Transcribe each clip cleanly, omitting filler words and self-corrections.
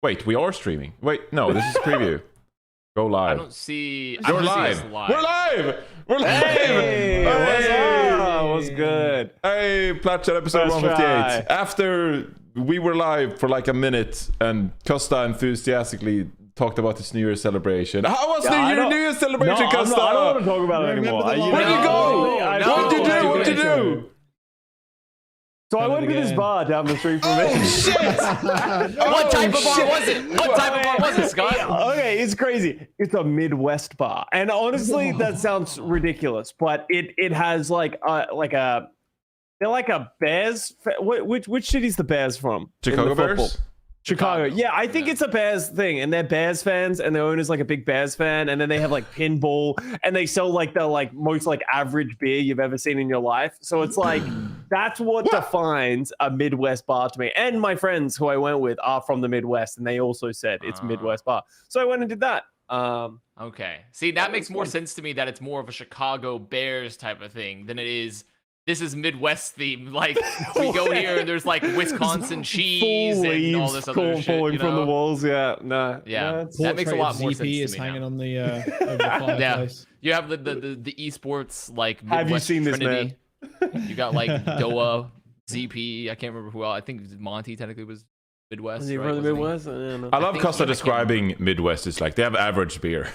Wait, we are streaming. Wait, no, this is preview. Go live. I don't see. We're live. We're live. We're live. Hey, what's up? What's good? Hey, Plat episode 158. After we were live for like a minute and Custa enthusiastically talked about his New Year's celebration. How was the New Year's celebration, Custa? I don't want to talk about it anymore. Where'd you go? What'd you do? So I went to this bar down the street from me. Oh, shit! What type of bar was it? What type of bar was it, Scott? Okay, it's crazy. It's a Midwest bar, and honestly, that sounds ridiculous, but it has like a they're like a Bears. Which city's the Bears from? Chicago Bears. Chicago. Yeah, I think it's a Bears thing, and they're Bears fans, and their owner's like a big Bears fan, and then they have like pinball, and they sell like the most average beer you've ever seen in your life. So it's like that's what defines a Midwest bar to me. And my friends who I went with are from the Midwest, and they also said it's Midwest bar. So I went and did that. Okay. See, that makes more sense to me that it's more of a Chicago Bears type of thing than it is. This is Midwest theme. Like, we go here and there's like Wisconsin cheese and all this other shit. Falling from the walls, yeah. No. Yeah, that makes a lot more sense to me is hanging now. On the over the fireplace. You have the esports like Midwest Have you seen Trinity. This, man? You got like Doa, ZP. I can't remember who else. I think Monty technically was Midwest. Is he right? from the Wasn't he? Midwest? I love Costa describing Midwest. It's like they have average beer.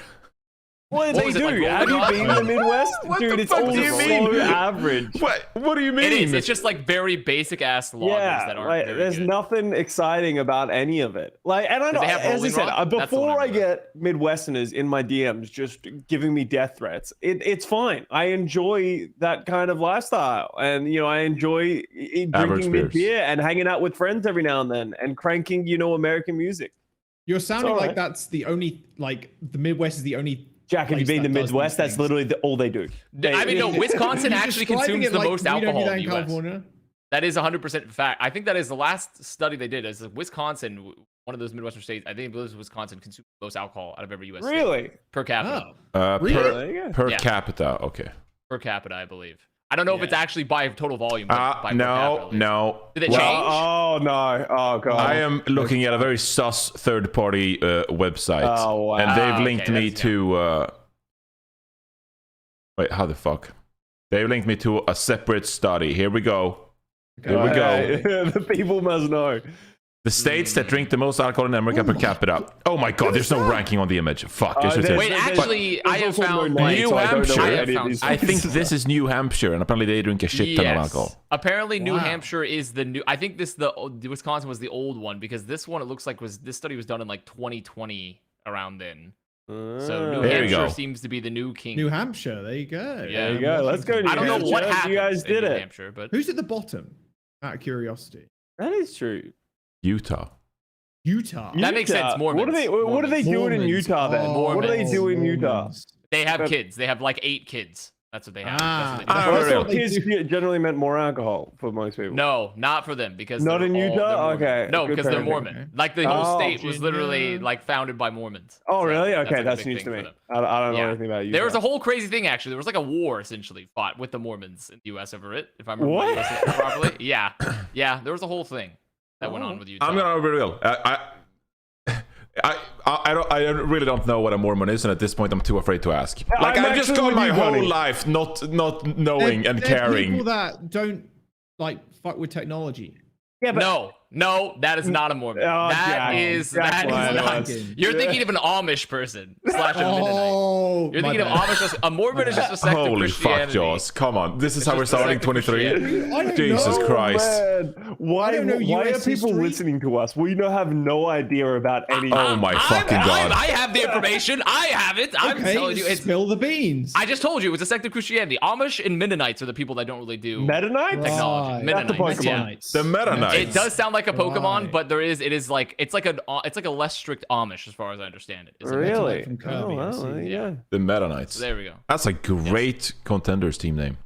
What was do it, they do? like, Have you been in the Midwest? What Dude, the it's fuck all do you mean? so average. What do you mean? It is. It's just like very basic ass lagers that aren't very there's good. nothing exciting about any of it. Like, and I know, they have as I Rolling said, Rock? That's the one before I I remember. get Midwesterners in my DMs just giving me death threats, it's fine. I enjoy that kind of lifestyle, and I enjoy drinking beers. beer and hanging out with friends every now and then, and cranking American music. You're sounding alright. like that's the only the Midwest is the only. Jack, have you place been to that does Midwest? these That's things. literally all they do. I mean, no, Wisconsin You're actually describing consumes it the like most we don't do alcohol that in the US. California. That is 100% fact. I think that is the last study they did. Is Wisconsin, one of those Midwestern states. I think it was Wisconsin consumes the most alcohol out of every US Really? state per capita. Really? Per Yeah. capita. Okay. Per capita, I believe. I don't know if it's actually by total volume. But by per capita, No, at least. no. Did it change? Oh no! Oh god! I am looking at a very sus third-party website, Oh, wow. and they've Okay, linked me that's- to. Wait, how the fuck? They've linked me to a separate study. Here we go. Here we go. The people must know. The states that drink the most alcohol in America per capita. Oh my god, there's no ranking on the image. Fuck. Yes, it is. Wait, actually, I have also found no like, name, New so I don't know Hampshire. any I of have these I think things. this is New Hampshire, and apparently they drink a shit ton of alcohol. Apparently, New Wow. Hampshire is the new. I think the Wisconsin was the old one because this one it looks like this study was done in like 2020 around then. So New There you Hampshire go. seems to be the new king. New Hampshire. There you go. Yeah. There you go. Let's go. I don't know what Hampshire. happened. You guys in did New it. Hampshire, but Who's at the bottom? Out of curiosity. That is true. Utah. Utah. That makes sense, Mormons. What are they doing in Mormons. Utah then? Oh, What are they doing in Utah? Mormons. they have But- kids. They have like 8 kids. That's what they have. Ah. That's what they do. Ah, I really? thought kids generally meant more alcohol for most people. No, not for them because Not they're in all- Utah? they're Mormon. Okay, No, good because they're parenting. Mormon. Okay. Like the whole Oh, state was literally Virginia. like founded by Mormons. Oh, So really? that's, Okay, like, a that's big news thing to for me. them. I don't know Yeah. anything about Utah. There was a whole crazy thing actually. There was like a war essentially fought with the Mormons in the U.S. over it. If I remember What? my history properly. Yeah, yeah. There was a whole thing that went on with Utah. I'm gonna be real. I really don't know what a Mormon is, and at this point, I'm too afraid to ask. Like I'm I've just actually gone with my you, whole Johnny. life not knowing and They're caring. people that don't fuck with technology. Yeah, but No, that is not a Mormon. Oh, that Jack. is Jack not. Lance. You're thinking of an Amish person / a Mennonite. Oh, You're my thinking of bad. Amish. A Mormon is just a sect of Holy fuck, Christianity. Jaws! Come on, this is It's how we're just a starting sect of 23. Christianity. I don't Jesus know. Christ! Man. Why I don't know are US people history. listening to us? We have no idea about any. Oh my fucking god! I have the information. I have it. I'm Okay, telling you. It's, spill the beans. I just told you it's a sect of Christianity. Amish and Mennonites are the people that don't really do Mennonites? technology. Right. Mennonites, That's the yeah. Mennonites. The Mennonites. It does sound like a Pokemon, Right. but it is like it's like a less strict Amish as far as I understand it. It's a- Really? From Kirby, Oh, I see. well, yeah. The Mennonites. So there we go. That's a great contenders team name.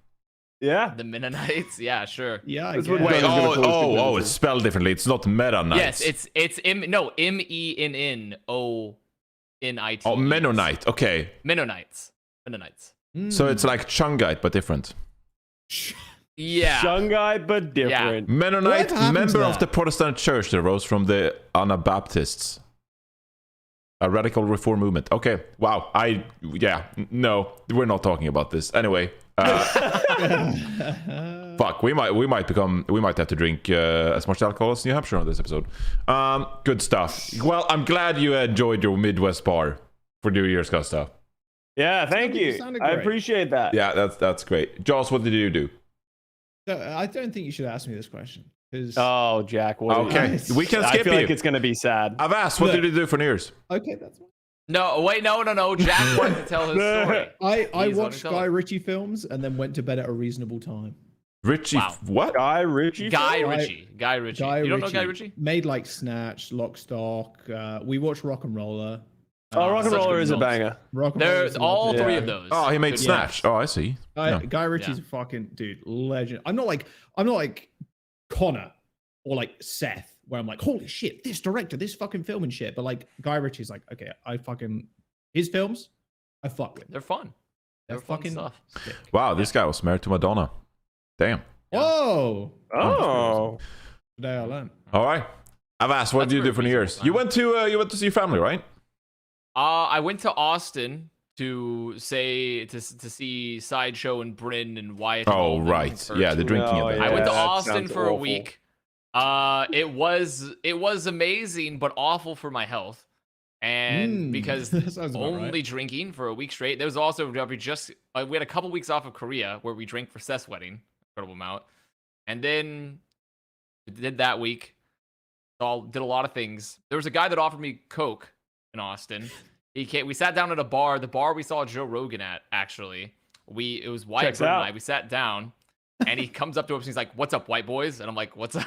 Yeah. The Mennonites, yeah, sure. Yeah, I That's guess. what- Wait, Johnny's gonna call it it's spelled differently. It's not Meta Knights. Yes, it's Mennonite. Oh, Mennonite. Okay, Mennonites. so it's like Chungite but different. Yeah. Shungite, but different. Mennonite, What happened to member of that? the Protestant Church that rose from the Anabaptists. A radical reform movement. Okay. Wow. No, we're not talking about this. Anyway. Fuck. We might have to drink as much alcohol as New Hampshire on this episode. Good stuff. Well, I'm glad you enjoyed your Midwest bar for New Year's, Custa. Yeah, thank you. I appreciate that. Yeah, that's great. Joss, what did you do? I don't think you should ask me this question. Oh, Jack. Okay, we can skip I feel you. like it's going to be sad. Avast, what did you do for New Year's? Okay, that's fine. No, wait, no. Jack wanted to tell his story. I watched Guy Ritchie films and then went to bed at a reasonable time. Ritchie, what? Guy Ritchie? Guy Ritchie. You don't know Guy Ritchie? Made like Snatch, Lock, Stock. We watched Rock and Roller. Rock and Roller is a banger. There's all three of those. Oh, he made Snatch. Oh, I see. Guy Ritchie's a fucking dude, legend. I'm not like Connor or like Seth, where I'm like, holy shit, this director, this fucking film and shit. But like Guy Ritchie's like, okay, his films, I fuck with. They're fun. They're fucking stuff. sick. Wow, this guy was married to Madonna. Damn. Whoa. Oh. Today I learned. All right. Avast, what did you do for New Year's? You went to see your family, right? I went to Austin to see Sideshow and Bren and Wyatt. Oh, right. Yeah, the drinking event. I went to Austin for a week. It was amazing, but awful for my health. And because only drinking for a week straight. There was also we had a couple weeks off of Korea where we drank for Seth's wedding, incredible amount, and then we did that week. Did a lot of things. There was a guy that offered me Coke in Austin. We sat down at a bar. The bar we saw Joe Rogan at, actually. It was Wyatt and I. We sat down. And he comes up to us and he's like, "What's up, white boys?" And I'm like, "What's up?"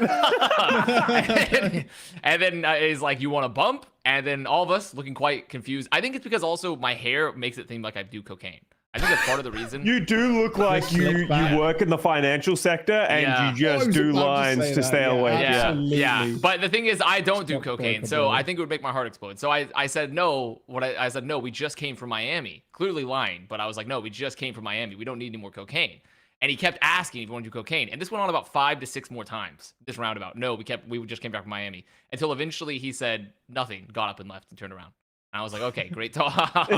and then he's like, "You want a bump?" And then all of us looking quite confused. I think it's because also my hair makes it seem like I do cocaine. I think that's part of the reason. You do look like you work in the financial sector and you just do lines to stay awake. Yeah. But the thing is, I don't do cocaine, so I think it would make my heart explode. So I said no. I said no. We just came from Miami. Clearly lying, but I was like, no, we just came from Miami. We don't need any more cocaine. And he kept asking if we want to do cocaine. And this went on about 5 to 6 more times, this roundabout. No, we just came back from Miami. Until eventually he said nothing, got up and left and turned around. And I was like, okay, great talk.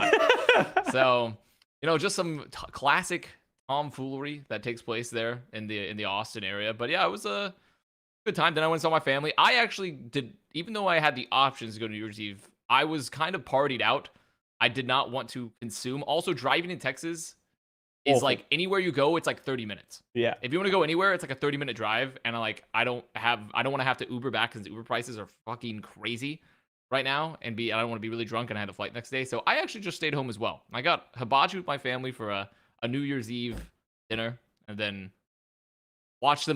So, just some classic tomfoolery that takes place there in the Austin area. But yeah, it was a good time. Then I went and saw my family. I actually did, even though I had the options to go to New Year's Eve, I was kind of partied out. I did not want to consume. Also, driving in Texas is like anywhere you go, it's like 30 minutes. Yeah. If you want to go anywhere, it's like a 30-minute drive. And I don't want to have to Uber back because Uber prices are fucking crazy right now. And I don't want to be really drunk and I had a flight next day. So I actually just stayed home as well. I got hibachi with my family for a New Year's Eve dinner and then watch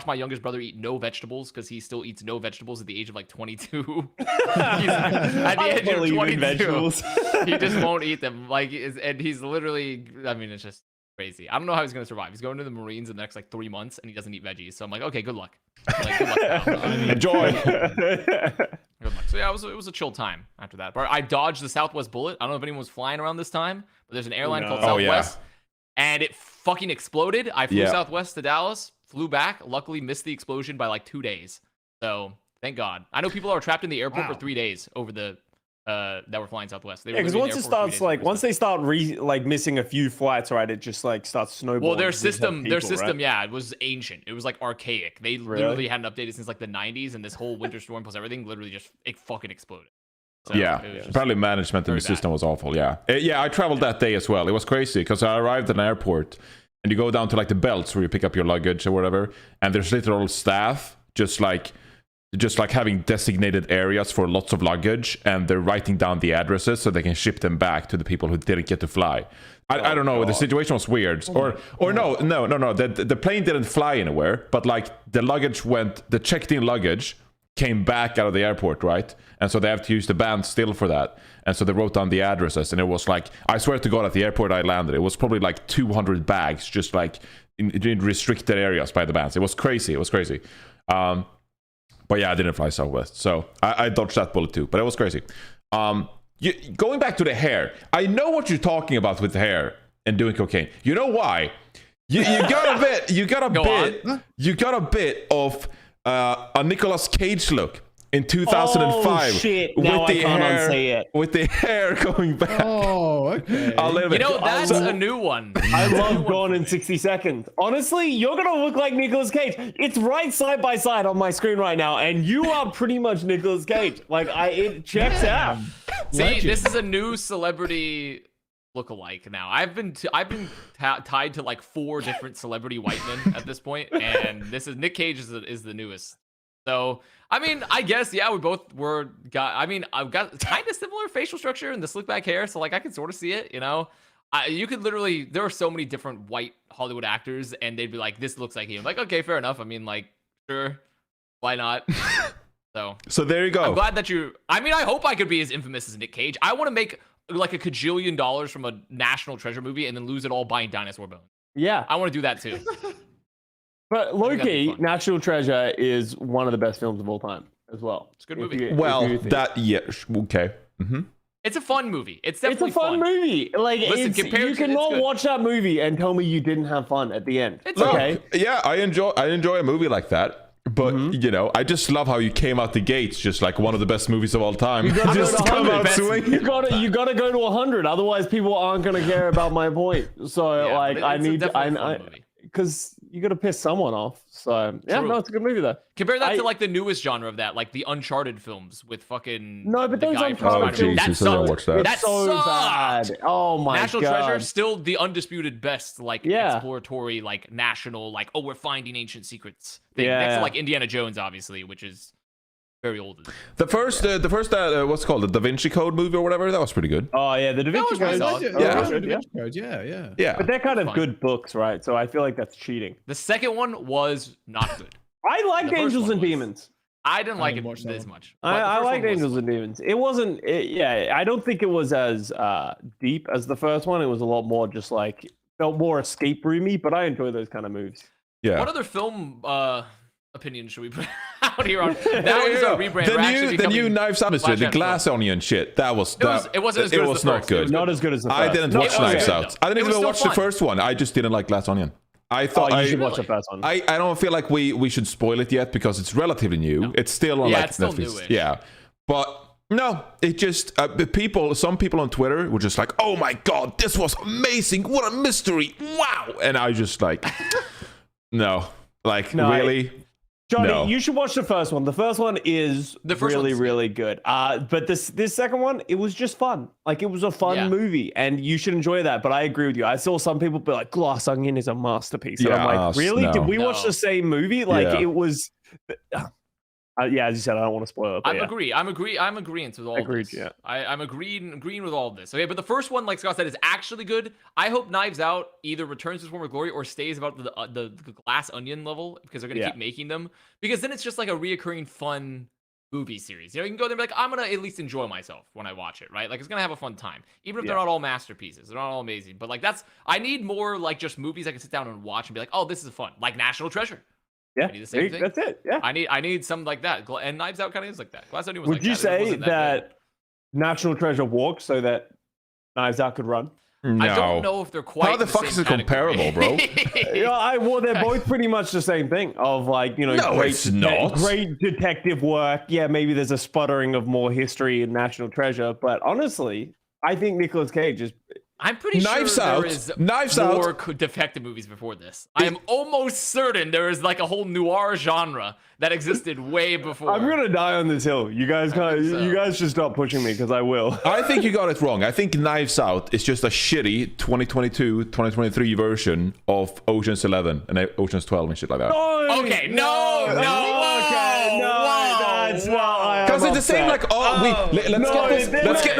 my youngest brother eat no vegetables because he still eats no vegetables at the age of like 22. At the age of 22, vegetables. He just won't eat them. And he's literally, it's just crazy. I don't know how he's gonna survive. He's going to the Marines in the next like 3 months, and he doesn't eat veggies. So I'm like, okay, good luck. Good luck, pal. Enjoy. Good luck. So yeah, it was a chill time after that. But I dodged the Southwest bullet. I don't know if anyone was flying around this time, but there's an airline called Southwest, and it fucking exploded. I flew Southwest to Dallas. Flew back, luckily missed the explosion by like 2 days. So thank God. I know people are trapped in the airport for 3 days over that were flying Southwest. Because once it starts once they start missing a few flights, right, it just like starts snowballing. Well, their system, right? It was ancient. It was like archaic. They literally hadn't updated since like the 90s, and this whole winter storm plus everything literally just fucking exploded. So probably management in the system was awful. Yeah, I traveled that day as well. It was crazy because I arrived at an airport. And you go down to like the belts where you pick up your luggage or whatever, and there's literal staff just like having designated areas for lots of luggage, and they're writing down the addresses so they can ship them back to the people who didn't get to fly. I don't know. God. The situation was weird. No. The plane didn't fly anywhere, but like the checked-in luggage came back out of the airport, right? And so they have to use the band still for that. And so they wrote down the addresses, and it was like, I swear to God, at the airport I landed, it was probably like 200 bags just like in restricted areas by the bands. It was crazy. But yeah, I didn't fly Southwest, so I dodged that bullet too. But it was crazy. Going back to the hair, I know what you're talking about with the hair and doing cocaine. You know why? You got a bit of a Nicolas Cage look. in 2005 Oh, shit. Now I can't unsee it. with the hair going back Oh, okay. a little bit. That's a new one. I love Gone in 60 Seconds. Honestly, you're going to look like Nicolas Cage. It's right side by side on my screen right now, and you are pretty much Nicolas Cage. Like, it checks out. See, this is a new celebrity look-alike now. I've been tied to like 4 different celebrity white men at this point, and Nick Cage is the newest. So, I mean, I guess, yeah, we both I've got kind of similar facial structure and the slick back hair, so like I can sort of see it, you know? You could literally, there are so many different white Hollywood actors, and they'd be like, this looks like him. Like, okay, fair enough. I mean, like, sure, why not? So there you go. I'm glad that I hope I could be as infamous as Nick Cage. I want to make like $1 kajillion from a National Treasure movie and then lose it all buying dinosaur bones. Yeah. I want to do that too. But low-key, National Treasure is one of the best films of all time as well. It's a good movie. Okay. Mm-hmm. It's a fun movie. It's definitely It's a fun movie. Like, Listen, you cannot watch that movie and tell me you didn't have fun at the end. It's okay. Yeah, I enjoy a movie like that. But you know, I just love how you came out the gates just like one of the best movies of all time. You just come out swinging. You gotta go to 100, otherwise people aren't gonna care about my point. So Yeah, like, I need movie. because you gotta piss someone off. So yeah, True. no, it's a good movie though. Compare that to like the newest genre of that, like the Uncharted films with fucking. No, but the those guy from Uncharted Spider-Man. films- That I didn't sucked. watch that. That It's so sucked. sad. Oh my National god. Treasure, still the undisputed best, like Yeah. exploratory, like national, like we're finding ancient secrets thing. Yeah. Next to like Indiana Jones, obviously, which is very old. The first what's it called, the Da Vinci Code movie or whatever, that was pretty good. Oh yeah, the Da Vinci was pretty Code. solid. Yeah. Yeah. But they're kind of Fine. good books, right? So I feel like that's cheating. The second one was not good. I liked The first Angels one and was. I I didn't like didn't it watch that as one. much. but the I first liked one was Angels and Demons. It wasn't, I don't think it was as deep as the first one. It was a lot more just like, felt more escape roomy, but I enjoy those kind of moves. Yeah. What other film opinions should we put out here on? That was a rebrand. The new Knives Out mystery, the Flash glass onion shit. That was it wasn't as good it as was the not first. It good. was Not as good as the first. I didn't No, watch it was Knives good, Out. though. I didn't It was even still watch the fun. first one. I just didn't like Glass Onion. I thought You should watch the first one. I don't feel like we should spoil it yet because it's relatively new. No. It's still on Yeah, like it's still Netflix. newish. Yeah, but no, it just some people on Twitter were just like, "Oh my god, this was amazing! What a mystery! Wow!" And I just like, no, like really. Johnny, No. you should watch the first one. The first one is really, one's really good. But this second one, it was just fun. Like, it was a fun movie, and you should enjoy that. But I agree with you. I saw some people be like, Glass Onion is a masterpiece. And I'm like, really? no. Did we watch No. the same movie? Like, Yeah. it was... yeah, as you said, I don't want to spoil it. But I'm agreeing with all Agreed, of this. yeah. I'm agreeing with all of this. Okay, but the first one, like Scott said, is actually good. I hope Knives Out either returns to its former glory or stays about the Glass Onion level because they're gonna keep making them. Because then it's just like a reoccurring fun movie series. You know, you can go there and be like, I'm gonna at least enjoy myself when I watch it, right? Like, it's gonna have a fun time, even if they're not all masterpieces. They're not all amazing, but like I need more like just movies I can sit down and watch and be like, oh, this is fun, like National Treasure. Yeah, I need the same thing. that's it. Yeah. I need something like that. And Knives Out kind of is like that. Glass Onion was Would like you that. It say wasn't that National Treasure walked so that Knives Out could run? No. I don't know if they're quite. How the fuck same is it category. comparable, bro? Well, they're both pretty much the same thing. Of like, you know, No, it's not. great detective work. Yeah, maybe there's a sputtering of more history in National Treasure, but honestly, I think Nicolas Cage is. I'm pretty Knives sure Out. there is Knives more Out. detective movies before this. I am almost certain there is like a whole noir genre that existed way before. I'm gonna die on this hill. You guys can't. think so. You guys should stop pushing me because I will. I think you got it wrong. I think Knives Out is just a shitty 2022, 2023 version of Ocean's 11 and Ocean's 12 and shit like that. Okay, no, okay, no, that's not. Because it's the same, like, let's get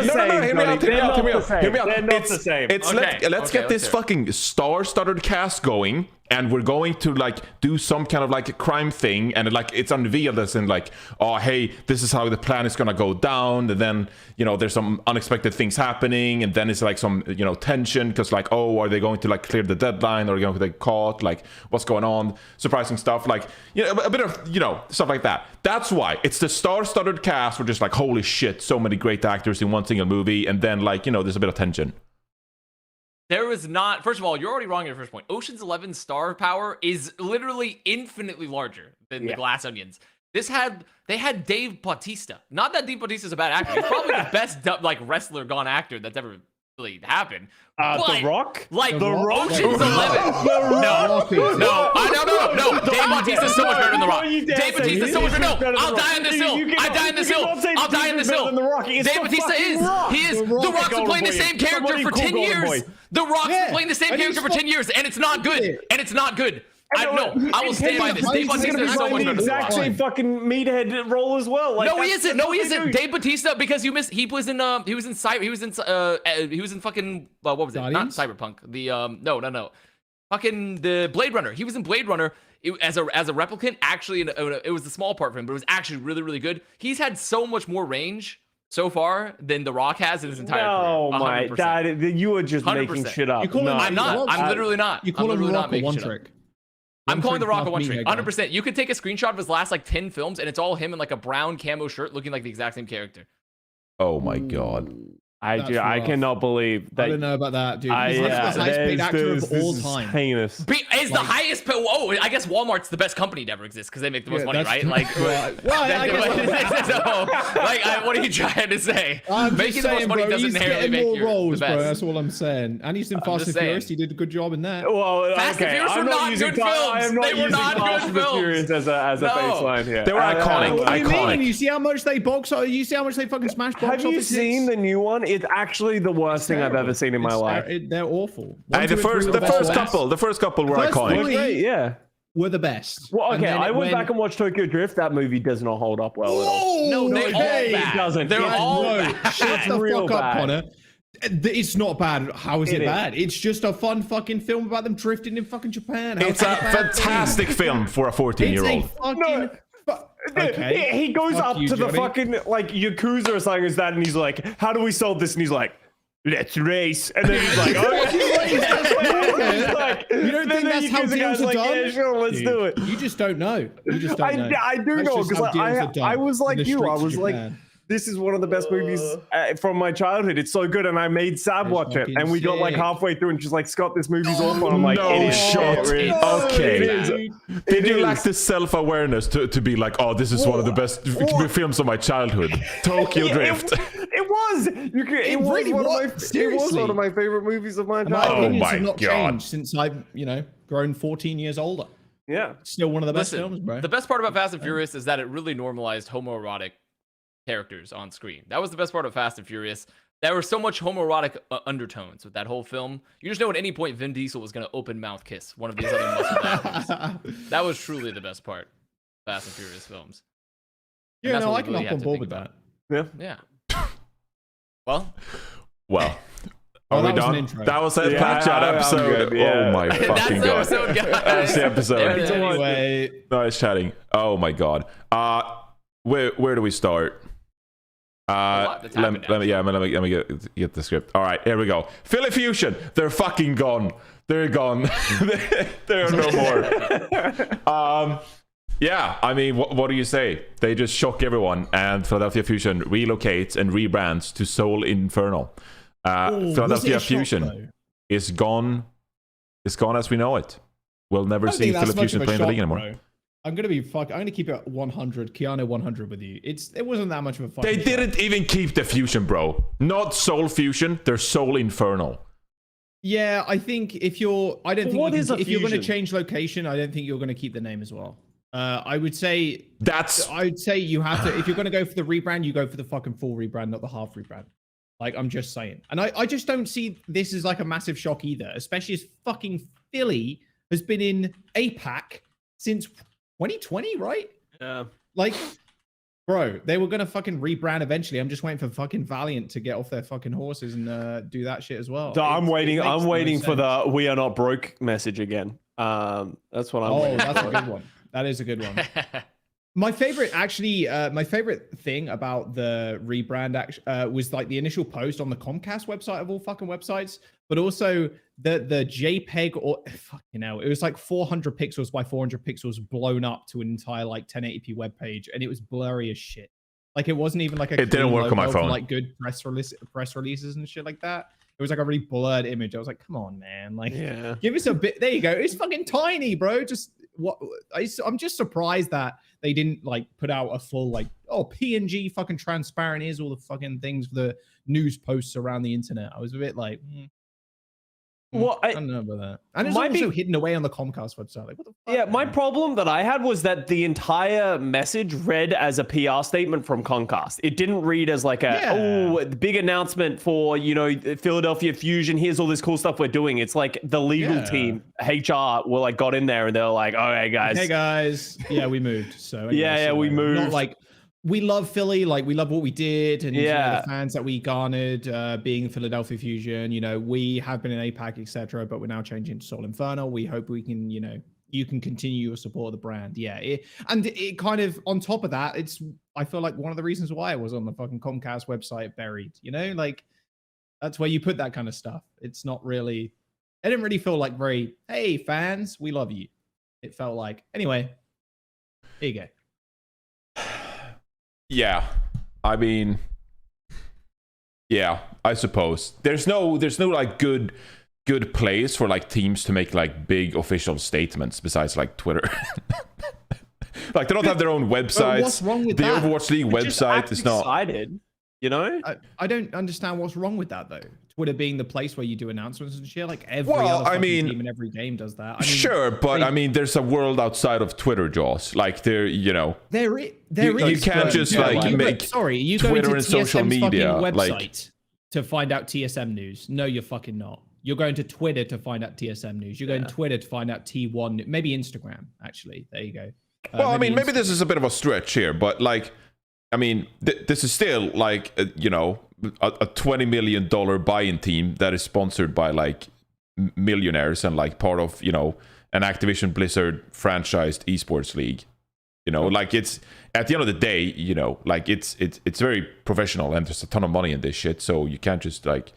hear me out. Let's get this fucking star-studded cast going, and we're going to like do some kind of like crime thing, and like it's unveiled as in like, oh hey, this is how the plan is gonna go down, and then you know there's some unexpected things happening, and then it's like some tension because like, oh, are they going to like clear the deadline, or are they going to get caught, like what's going on, surprising stuff, like a bit of stuff like that. That's why it's the star-studded cast. We're just like, holy shit, so many great actors in one single movie, and then like there's a bit of tension. There was not. First of all, you're already wrong in your first point. Ocean's 11 star power is literally infinitely larger than the Glass Onions. They had Dave Bautista. Not that Dave Bautista's a bad actor. He's probably the best like wrestler gone actor that's ever really happened. The Rock? Like The Rock? Ocean's 11. No. Dave Bautista's so much better than The Rock. Dave Bautista's so much better. No, I'll die on this hill. I die on this hill. I'll die on this hill. Dave Bautista is. He is. The Rock's been playing the same character for 10 years. The Rock's been playing the same character for 10 years, and it's not good. And it's not good. I will stand by this. Dave Bautista is so much better than The Rock. Exact same fucking meathead role as well. Like, no, he isn't. No, he isn't. Dave Bautista, because he was in fucking what was it? Guardians? Not Cyberpunk. The no. Fucking the Blade Runner. He was in Blade Runner as a replicant. Actually, it was the small part for him, but it was actually really, really good. He's had so much more range so far than The Rock has in his entire career. No, my dad, you are just 100%. making shit up. I'm not. I'm literally not. You call him The Rock a one trick. I'm calling The Rock a one trick. 100%. You could take a screenshot of his last like 10 films, and it's all him in like a brown camo shirt, looking like the exact same character. Oh my god. I cannot believe that. I don't know about that, dude. He's the highest paid actor of all time. Heinous. It's the highest. Oh, I guess Walmart's the best company to ever exist because they make the most money, right? Like, what are you trying to say? Making the most money doesn't inherently make you the best. Bro, that's all I'm saying. And he's in Fast and Furious. He did a good job in that. Well, Fast and Furious were not good films. They were not good films. As a baseline here. They were iconic. What do you mean? You see how much they You see how much they fucking smash box office? Have you seen the new one? It's actually the worst thing I've ever seen in my life. They're awful. The first couple were iconic. Yeah. Were the best. Well, okay, I went back and watched Tokyo Drift. That movie does not hold up well at all. No, they're all bad. It doesn't. They're all bad. Shut the fuck up, Connor. It's not bad. How is it bad? It's just a fun fucking film about them drifting in fucking Japan. It's a fantastic film for a 14-year-old. Okay. He goes up to the fucking like Yakuza or something, is that, and he's like, "How do we solve this?" And he's like, "Let's race." And then he's like, "Oh, you don't think that's how deals are done? Yeah, sure, let's do it." You just don't know. You just don't know. I do know because I was like you. I was like, this is one of the best movies from my childhood. It's so good, and I made Sab watch it, and we got like halfway through, and she's like, "Scott, this movie's awful." And I'm like, "No shot." Okay. Did you lack the self-awareness to be like, "Oh, this is one of the best films of my childhood"? Tokyo Drift. It was. It was one of my favorite movies of my childhood. Oh my have not god! Changed since I've grown 14 years older. Yeah, still one of the best films, bro. The best part about Fast and Furious is that it really normalized homoerotic characters on screen. That was the best part of Fast and Furious. There were so much homoerotic undertones with that whole film. You just know at any point Vin Diesel was going to open mouth kiss one of these other muscle actors. That was truly the best part of Fast and Furious films. Yeah, no, I can hop on board with that. Yeah. Well. Are we done? That was a Plat Chat episode. Oh my fucking god. That's the episode. Anyway. Nice chatting. Oh my god. Where do we start? Let me get the script. All right, here we go. Philly Fusion, they're fucking gone. They're gone. There are no more. Yeah, I mean, what do you say? They just shock everyone, and Philadelphia Fusion relocates and rebrands to Seoul Infernal. Philadelphia Fusion is gone. It's gone as we know it. We'll never see Philly Fusion play in the league anymore. Bro. I'm gonna keep it 100, Keanu 100 with you. It wasn't that much of a fucking They didn't even keep the Fusion, bro. Not Soul Fusion, they're Soul Infernal. Yeah, I think if you're going to change location, I don't think you're going to keep the name as well. I would say you have to, if you're going to go for the rebrand, you go for the fucking full rebrand, not the half rebrand. Like, I'm just saying. And I just don't see this as like a massive shock either, especially as fucking Philly has been in APAC since 2020, right? Yeah. Like, bro, they were gonna fucking rebrand eventually. I'm just waiting for fucking Valiant to get off their fucking horses and do that shit as well. So I'm waiting for the "we are not broke" message again. That's what I'm waiting for. That's a good one. That is a good one. My favorite thing about the rebrand was like the initial post on the Comcast website of all fucking websites, but also the JPEG or fucking hell, it was like 400 pixels by 400 pixels blown up to an entire like 1080p web page, and it was blurry as shit. Like it wasn't even like it didn't work on my phone. Like good press releases and shit like that. It was like a really blurred image. I was like, come on, man, like give us a bit. There you go. It's fucking tiny, bro. Just I'm just surprised that they didn't like put out a full like, oh, PNG fucking transparent. Here's all the fucking things for the news posts around the internet. I was a bit like, Well, I don't know about that. And it's might also be- hidden away on the Comcast website. Like, what the fuck? Yeah, my man? problem that I had was that the entire message read as a PR statement from Comcast. It didn't read as like a big announcement for, you know, Philadelphia Fusion. Here's all this cool stuff we're doing. It's like the legal team, HR, were like got in there and they're like, "Oh, hey guys, Hey guys, yeah, we moved." So anyway, Yeah, we moved. Not like we love Philly, like we love what we did, and you know, Yeah. the fans that we garnered, being Philadelphia Fusion. You know, we have been in APAC, etc., but we're now changing to Seoul Infernal. We hope we can, you know, you can continue your support of the brand. Yeah, and it kind of on top of that, I feel like one of the reasons why it was on the fucking Comcast website buried. You know, like that's where you put that kind of stuff. It's not really. It didn't really feel like very. Hey, fans, we love you. It felt like anyway. Here you go. Yeah, I mean, yeah, I suppose there's no like good place for like teams to make like big official statements besides like Twitter. Like they don't have their own websites. What's wrong with the that? Overwatch League just website act is not. excited." You know? I don't understand what's wrong with that though. Twitter being the place where you do announcements and shit. Like every Well, other I fucking mean, team in every game does that. I mean, Sure, but I mean, there's a world outside of Twitter, Jaws. Like there, you know. there You is. can't but- just, yeah, like, you make you go Twitter into and social TSM's media, fucking like- website to find out TSM news. No, you're fucking not. You're going to Twitter to find out TSM news. You're going to Twitter to find out T1, maybe Instagram. Actually, there you go. Well, I mean, maybe this is a bit of a stretch here, but like, I mean, this is still like, you know, a $20 million buy-in team that is sponsored by like millionaires and like part of, you know, an Activision Blizzard franchised esports league. You know, like it's at the end of the day, you know, like it's very professional and there's a ton of money in this shit. So you can't just like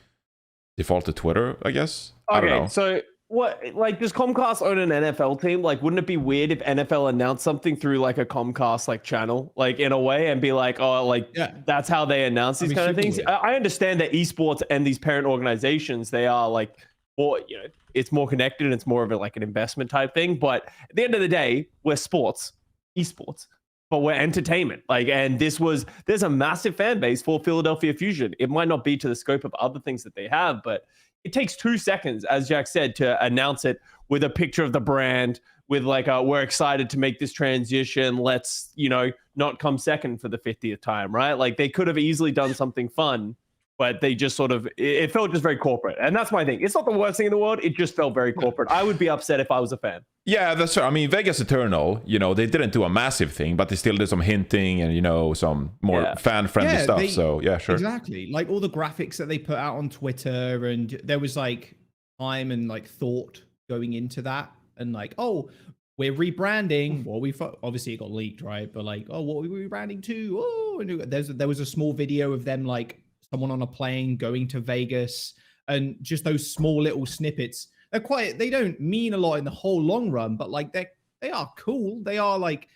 default to Twitter, I guess. I don't know. So what, like, does Comcast own an NFL team? Like, wouldn't it be weird if NFL announced something through like a Comcast like channel, like in a way, and be like, oh, like that's how they announce these kind of things? weird. I understand that esports and these parent organizations, they are like, well, you know, it's more connected and it's more of a, like an investment type thing. But at the end of the day, we're sports, esports, but we're entertainment. Like, and there's a massive fan base for Philadelphia Fusion. It might not be to the scope of other things that they have, but it takes 2 seconds, as Jack said, to announce it with a picture of the brand, with like, we're excited to make this transition. Let's, you know, not come second for the 50th time, right? Like they could have easily done something fun, but they just sort of, it felt just very corporate. And that's my thing. It's not the worst thing in the world. It just felt very corporate. I would be upset if I was a fan. Yeah, that's right. I mean, Vegas Eternal, you know, they didn't do a massive thing, but they still did some hinting and, you know, some more fan-friendly stuff. So, yeah, sure. Exactly. Like all the graphics that they put out on Twitter, and there was like time and like thought going into that. And like, oh, we're rebranding. Well, obviously it got leaked, right? But like, oh, what are we rebranding to? Oh, and there was a small video of them, like someone on a plane going to Vegas, and just those small little snippets. They don't mean a lot in the whole long run, but like they are cool. They are like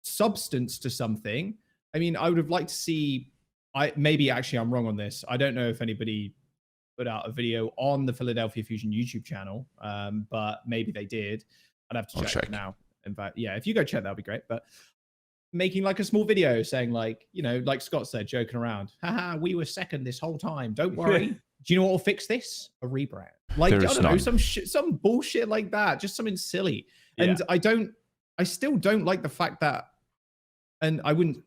substance to something. I mean, I would have liked to see, maybe actually I'm wrong on this. I don't know if anybody put out a video on the Philadelphia Fusion YouTube channel, but maybe they did. I'd have to check now. In fact, yeah, if you go check, that'd be great. But making like a small video saying like, you know, like Scott said, joking around, haha, we were second this whole time. Don't worry. Do you know what will fix this? A rebrand. Like, I don't know, some bullshit like that. Just something silly. And I still don't like the fact that, and I wouldn't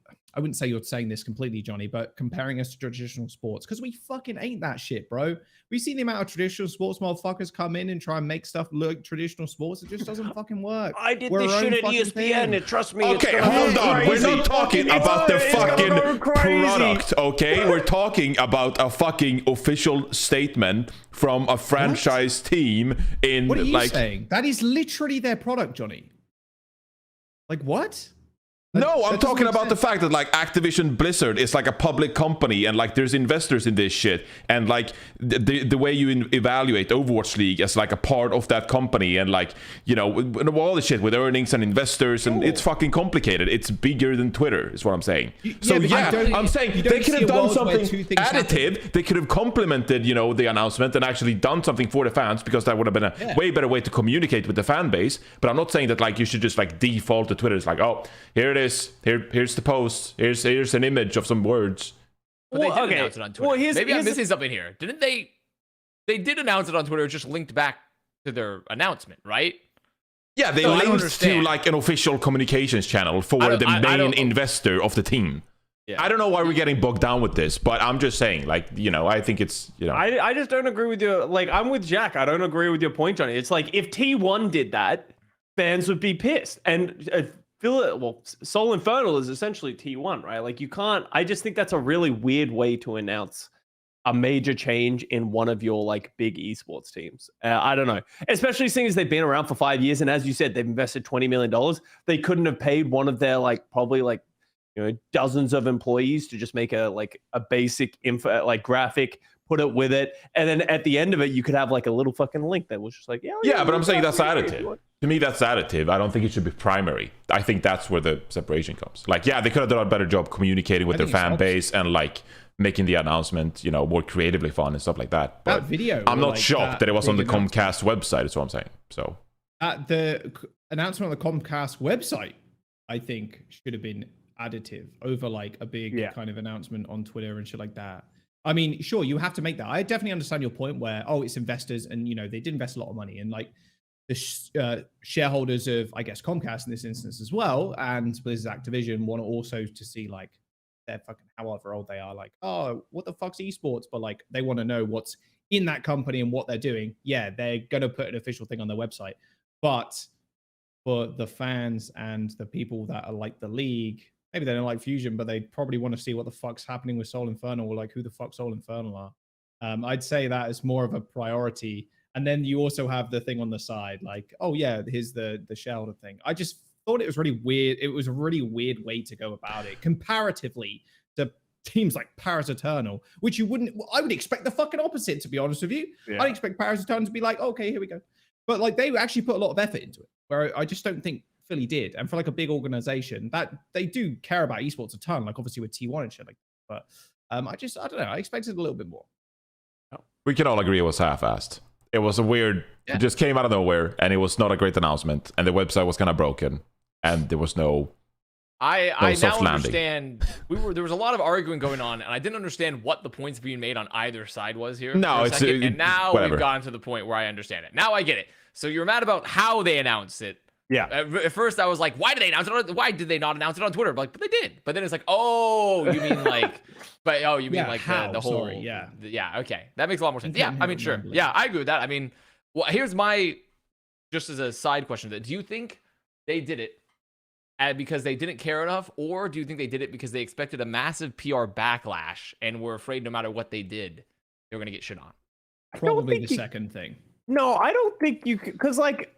say you're saying this completely, Johnny, but comparing us to traditional sports, because we fucking ain't that shit, bro. We've seen the amount of traditional sports motherfuckers come in and try and make stuff look traditional sports. It just doesn't fucking work. I did this shit at ESPN, and trust me, Okay, hold on. We're not talking about the fucking product, okay? We're talking about a fucking official statement from a franchise team in, what are you like, saying? That is literally their product, Johnny. Like, what? No, I'm talking about the fact that like Activision Blizzard is like a public company and like there's investors in this shit, and like the way you evaluate Overwatch League as like a part of that company, and like, you know, all the shit with earnings and investors, and it's fucking complicated. It's bigger than Twitter is what I'm saying. So I'm saying they could have done something additive. They could have complemented, you know, the announcement and actually done something for the fans, because that would have been a way better way to communicate with the fan base. But I'm not saying that like you should just like default to Twitter. It's like, oh, here it is. Here's the post. Here's an image of some words. But they did announce it on Twitter. Maybe I'm missing something here. Didn't they? They did announce it on Twitter. It just linked back to their announcement, right? Yeah, they linked to like an official communications channel for the main investor of the team. Yeah. I don't know why we're getting bogged down with this, but I'm just saying, like, you know, I think it's, you know. I just don't agree with you. Like, I'm with Jack. I don't agree with your point, Johnny. It's like if T1 did that, fans would be pissed. And Seoul Infernal is essentially T1, right? Like, you can't. I just think that's a really weird way to announce a major change in one of your like big esports teams. I don't know, especially seeing as they've been around for 5 years, and as you said, they've invested $20 million. They couldn't have paid one of their like probably like, you know, dozens of employees to just make a basic info like graphic, put it with it, and then at the end of it you could have like a little fucking link that was just like, yeah, but I'm saying that's additive. To me, that's additive. I don't think it should be primary. I think that's where the separation comes. Like, yeah, they could have done a better job communicating with their fan base and like making the announcement, you know, more creatively fun and stuff like that. But that video, I'm not shocked that it was on the Comcast website. Is what I'm saying. So the announcement on the Comcast website, I think, should have been additive over like a big kind of announcement on Twitter and shit like that. I mean, sure, you have to make that. I definitely understand your point where, oh, it's investors, and you know they did invest a lot of money, and like the shareholders of, I guess, Comcast in this instance as well, and Blizzard's Activision want also to see like they're fucking however old they are, like, oh, what the fuck's esports? But like they want to know what's in that company and what they're doing. Yeah, they're gonna put an official thing on their website, but for the fans and the people that are like the league, maybe they don't like Fusion, but they probably want to see what the fuck's happening with Seoul Infernal, or like who the fuck Seoul Infernal are. I'd say that is more of a priority. And then you also have the thing on the side, like, oh yeah, here's the shareholder thing. I just thought it was really weird. It was a really weird way to go about it comparatively to teams like Paris Eternal, which you wouldn't. I would expect the fucking opposite, to be honest with you. Yeah. I'd expect Paris Eternal to be like, okay, here we go. But like they actually put a lot of effort into it, where I just don't think Philly did. And for like a big organization, that they do care about esports a ton, like obviously with T1 and shit like that. But I don't know. I expected a little bit more. We can all agree it was half-assed. It was a weird, it just came out of nowhere, and it was not a great announcement, and the website was kind of broken, and there was no I now understand. There was a lot of arguing going on, and I didn't understand what the points being made on either side was here. No, it's and now whatever. We've gotten to the point where I understand it. Now I get it. So you're mad about how they announced it. Yeah. At first I was like, why did they announce it? Why did they not announce it on Twitter? But they did. But then it's like, oh, you mean like, you mean like the whole, yeah. Okay, that makes a lot more sense. Yeah, I mean, sure. Yeah, I agree with that. I mean, well, here's my, just as a side question, do you think they did it because they didn't care enough, or do you think they did it because they expected a massive PR backlash and were afraid no matter what they did, they were gonna get shit on? Probably the second thing. No, I don't think you could, because like.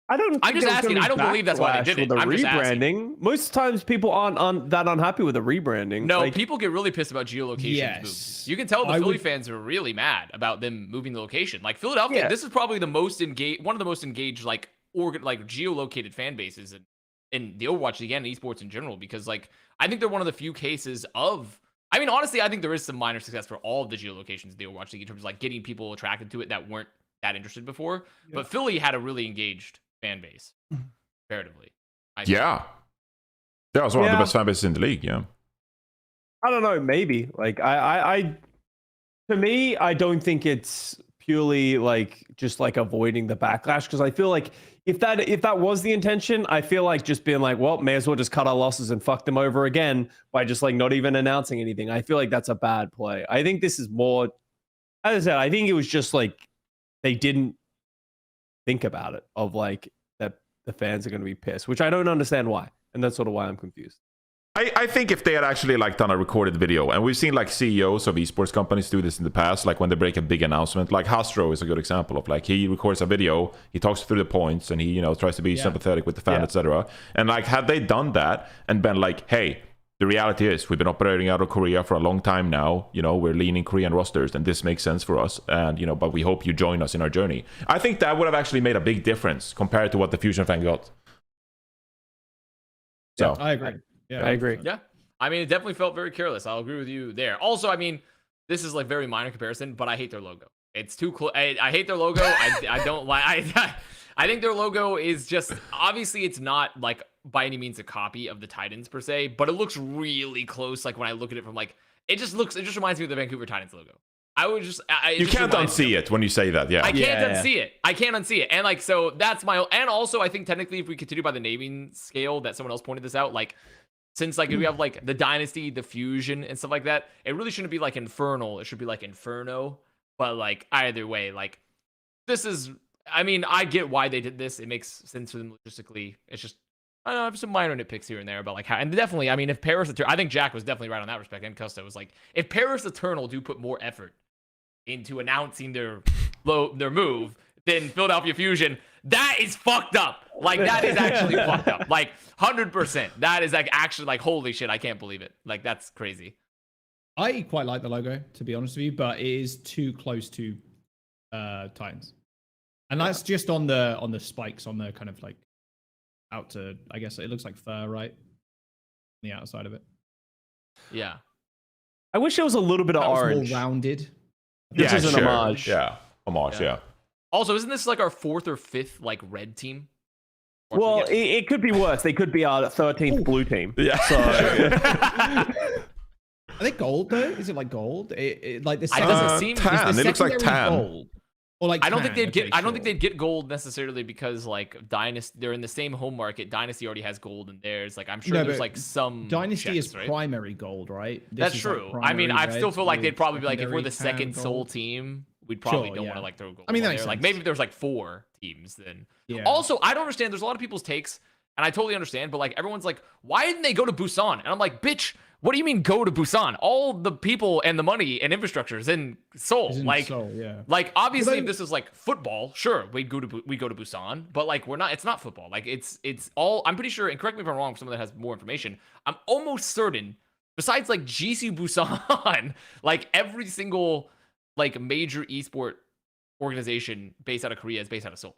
I'm just asking. I don't believe that's why they did it. I'm just asking. Most times people aren't that unhappy with the rebranding. No, like, people get really pissed about geolocation moves. You can tell the Philly fans are really mad about them moving the location. Like Philadelphia, this is probably the most engaged, one of the most engaged like geolocated fan bases in the Overwatch League and esports in general, because like I think they're one of the few cases of. I mean, honestly, I think there is some minor success for all of the geolocations in the Overwatch League in terms of like getting people attracted to it that weren't that interested before. Yeah. But Philly had a really engaged fan base comparatively. Yeah, that was one of the best fan bases in the league. Yeah, I don't know, maybe like I to me, I don't think it's purely like just like avoiding the backlash, because I feel like if that was the intention, I feel like just being like, well, may as well just cut our losses and fuck them over again by just like not even announcing anything. I feel like that's a bad play. I think this is more, as I said, I think it was just like they didn't think about it, of like that the fans are going to be pissed, which I don't understand why, and that's sort of why I'm confused. I think if they had actually like done a recorded video, and we've seen like CEOs of esports companies do this in the past, like when they break a big announcement, like Hastro is a good example of like he records a video, he talks through the points, and he tries to be sympathetic with the fan, etc. And like had they done that and been like, hey, the reality is we've been operating out of Korea for a long time now, we're leaning Korean rosters and this makes sense for us, and but we hope you join us in our journey. I think that would have actually made a big difference compared to what the Fusion fan got. So I agree. Yeah, I agree. Yeah. I mean, it definitely felt very careless. I'll agree with you there. Also, I mean, this is like very minor comparison, but I hate their logo. It's too close. I hate their logo. I don't like. I think their logo is just obviously it's not like by any means a copy of the Titans per se, but it looks really close. Like when I look at it from like it just reminds me of the Vancouver Titans logo. I would just you can't unsee it when you say that. Yeah, I can't unsee it. I can't unsee it. And like so that's my and also I think technically if we continue by the naming scale that someone else pointed this out, like since like we have like the Dynasty, the Fusion, and stuff like that, it really shouldn't be like Infernal. It should be like Inferno. But like either way, like this is. I mean, I get why they did this. It makes sense for them logistically. It's just I don't know, some minor nitpicks here and there about like how. And definitely, I mean, if Paris Eternal, I think Jack was definitely right on that respect. And Custa was like, if Paris Eternal do put more effort into announcing their move than Philadelphia Fusion, that is fucked up. Like that is actually fucked up. Like 100%. That is like actually like holy shit. I can't believe it. Like that's crazy. I quite like the logo, to be honest with you, but it is too close to Titans, and that's just on the spikes on the kind of like out to. I guess it looks like fur, right? On the outside of it. Yeah. I wish there was a little bit of That was orange. more rounded. This is an homage. Yeah, homage. Yeah. Also, isn't this like our 4th or 5th like red team? Well, it could be worse. They could be our 13th blue team. Yeah. So Are they gold though? Is it like gold? Like this It doesn't seem tan. It looks like tan. Gold? Or like I don't tan? think they'd get. Okay, I don't think sure. they'd get gold necessarily because like Dynasty, they're in the same home market. Dynasty already has gold in theirs. Like I'm sure No, there's but like some Dynasty checks, is right? primary gold, right? This That's is, like, true. I mean, I primary still red feel like they'd with probably be like if we're secondary the second tan Seoul gold. team, we'd probably Sure, don't yeah. want to like throw gold. I mean, that on makes there. Like sense. maybe if there's like 4 teams, then. Yeah. Also, I don't understand. There's a lot of people's takes, and I totally understand. But like everyone's like, why didn't they go to Busan? And I'm like, bitch. What do you mean go to Busan? All the people and the money and infrastructure is in Seoul. Is in like, Seoul, yeah. like obviously, Well, if this is like football, sure, we go to Busan. But like, we're not. It's not football. Like, it's all. I'm pretty sure. And correct me if I'm wrong. For someone that has more information, I'm almost certain. Besides like GC Busan, like every single like major esport organization based out of Korea is based out of Seoul.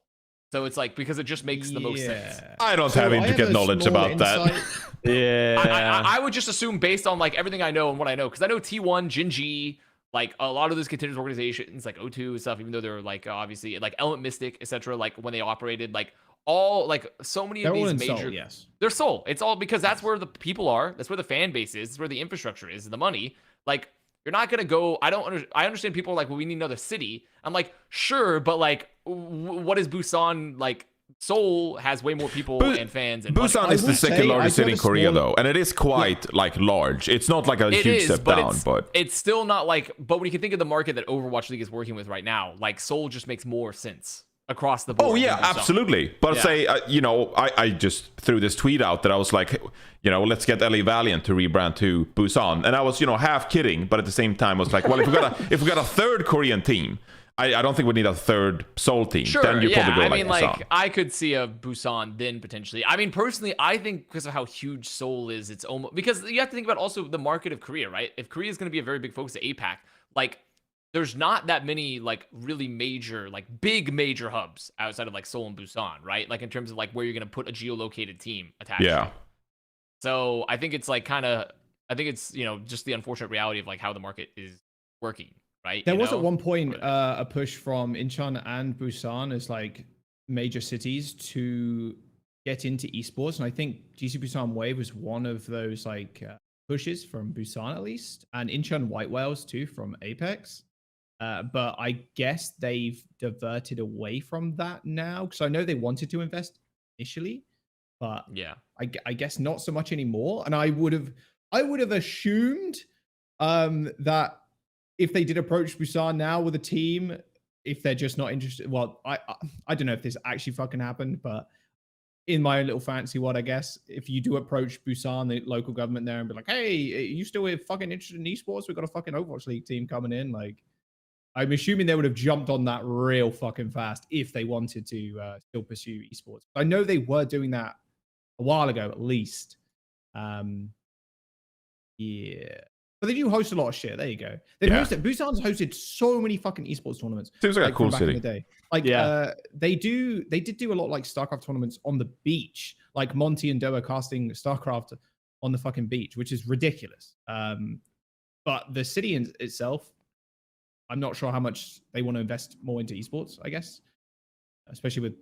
So it's like because it just makes the most sense. I don't have intricate a knowledge small about that. yeah. I would just assume based on like everything I know and what I know, because I know T1, Jinji, like a lot of those contingent organizations, like O2 and stuff, even though they're like obviously like Element Mystic, etc. Like when they operated, like all like so many They're of all these in major, Seoul, yes. they're Seoul. It's all because that's where the people are, that's where the fan base is, where the infrastructure is, the money. Like you're not gonna go. I understand people are like, well, we need another city. I'm like, sure, but like, what is Busan like? Seoul has way more people and fans. And Busan money. is the second largest city in Korea, though, and it is quite like large. It's not like a huge step down, but it's still not like. But when you can think of the market that Overwatch League is working with right now, like Seoul just makes more sense across the board. oh yeah, absolutely. But Yeah. say I just threw this tweet out that I was like, let's get LA Valiant to rebrand to Busan, and I was half kidding, but at the same time I was like, well, if we got a third Korean team. I don't think we need a third Seoul team. Sure, then you probably go I like mean, Busan. like I could see a Busan then potentially. I mean, personally, I think because of how huge Seoul is, it's almost because you have to think about also the market of Korea, right? If Korea is going to be a very big focus at APAC, like there's not that many like really major, like big major hubs outside of like Seoul and Busan, right? Like in terms of like where you're going to put a geolocated team attached. Yeah. To. So I think it's like I think it's just the unfortunate reality of like how the market is working. Right? There was at one point a push from Incheon and Busan as like major cities to get into esports, and I think GC Busan Wave was one of those like pushes from Busan at least, and Incheon White Whales too from Apex. But I guess they've diverted away from that now because I know they wanted to invest initially, but yeah, I guess not so much anymore. And I would have assumed that. If they did approach Busan now with a team, if they're just not interested, well, I don't know if this actually fucking happened, but in my little fancy world, I guess, if you do approach Busan, the local government there, and be like, hey, you still fucking interested in esports? We've got a fucking Overwatch League team coming in. Like, I'm assuming they would have jumped on that real fucking fast if they wanted to still pursue esports. I know they were doing that a while ago, at least. Yeah. But they do host a lot of shit. There you go. They've hosted, Busan's hosted so many fucking esports tournaments. Seems like a cool back city. in the day. Like, they did do a lot like StarCraft tournaments on the beach, like Monty and Doa casting StarCraft on the fucking beach, which is ridiculous. But the city in itself, I'm not sure how much they want to invest more into esports, I guess, especially with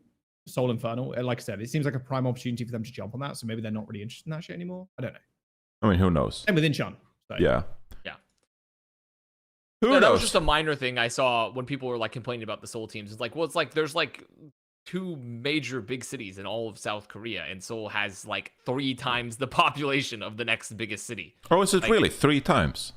Seoul Infernal. Like I said, it seems like a prime opportunity for them to jump on that. So maybe they're not really interested in that shit anymore. I don't know. I mean, who knows? Same with Incheon. So. Yeah. Who That knows? was just a minor thing I saw when people were like complaining about the Seoul teams. It's like, well, it's like there's like 2 major big cities in all of South Korea, and Seoul has like 3 times the population of the next biggest city. Oh, is it like, really 3 times?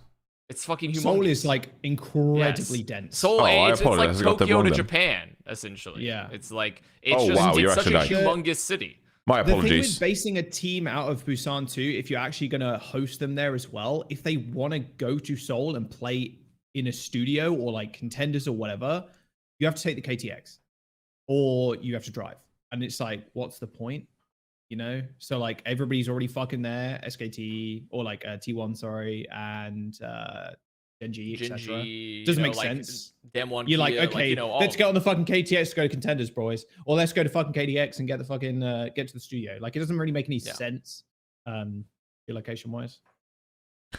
It's fucking humongous. Seoul is like incredibly dense. Seoul, it's like I got that Tokyo wrong to then. Japan, essentially. Yeah. It's like it's just you're it's such actually a right. humongous city. My The thing apologies. with basing a team out of Busan too, if you're actually going to host them there as well, if they want to go to Seoul and play in a studio or like contenders or whatever, you have to take the KTX or you have to drive. And it's like, what's the point? You know? So like everybody's already fucking there, SKT or like T1, sorry, and Genji, etc. Doesn't make sense. Dem one. You're like, Kia, okay, like, let's get on the fucking KTX to go to contenders, boys, or let's go to fucking KDX and get the fucking get to the studio. Like, it doesn't really make any sense, location wise.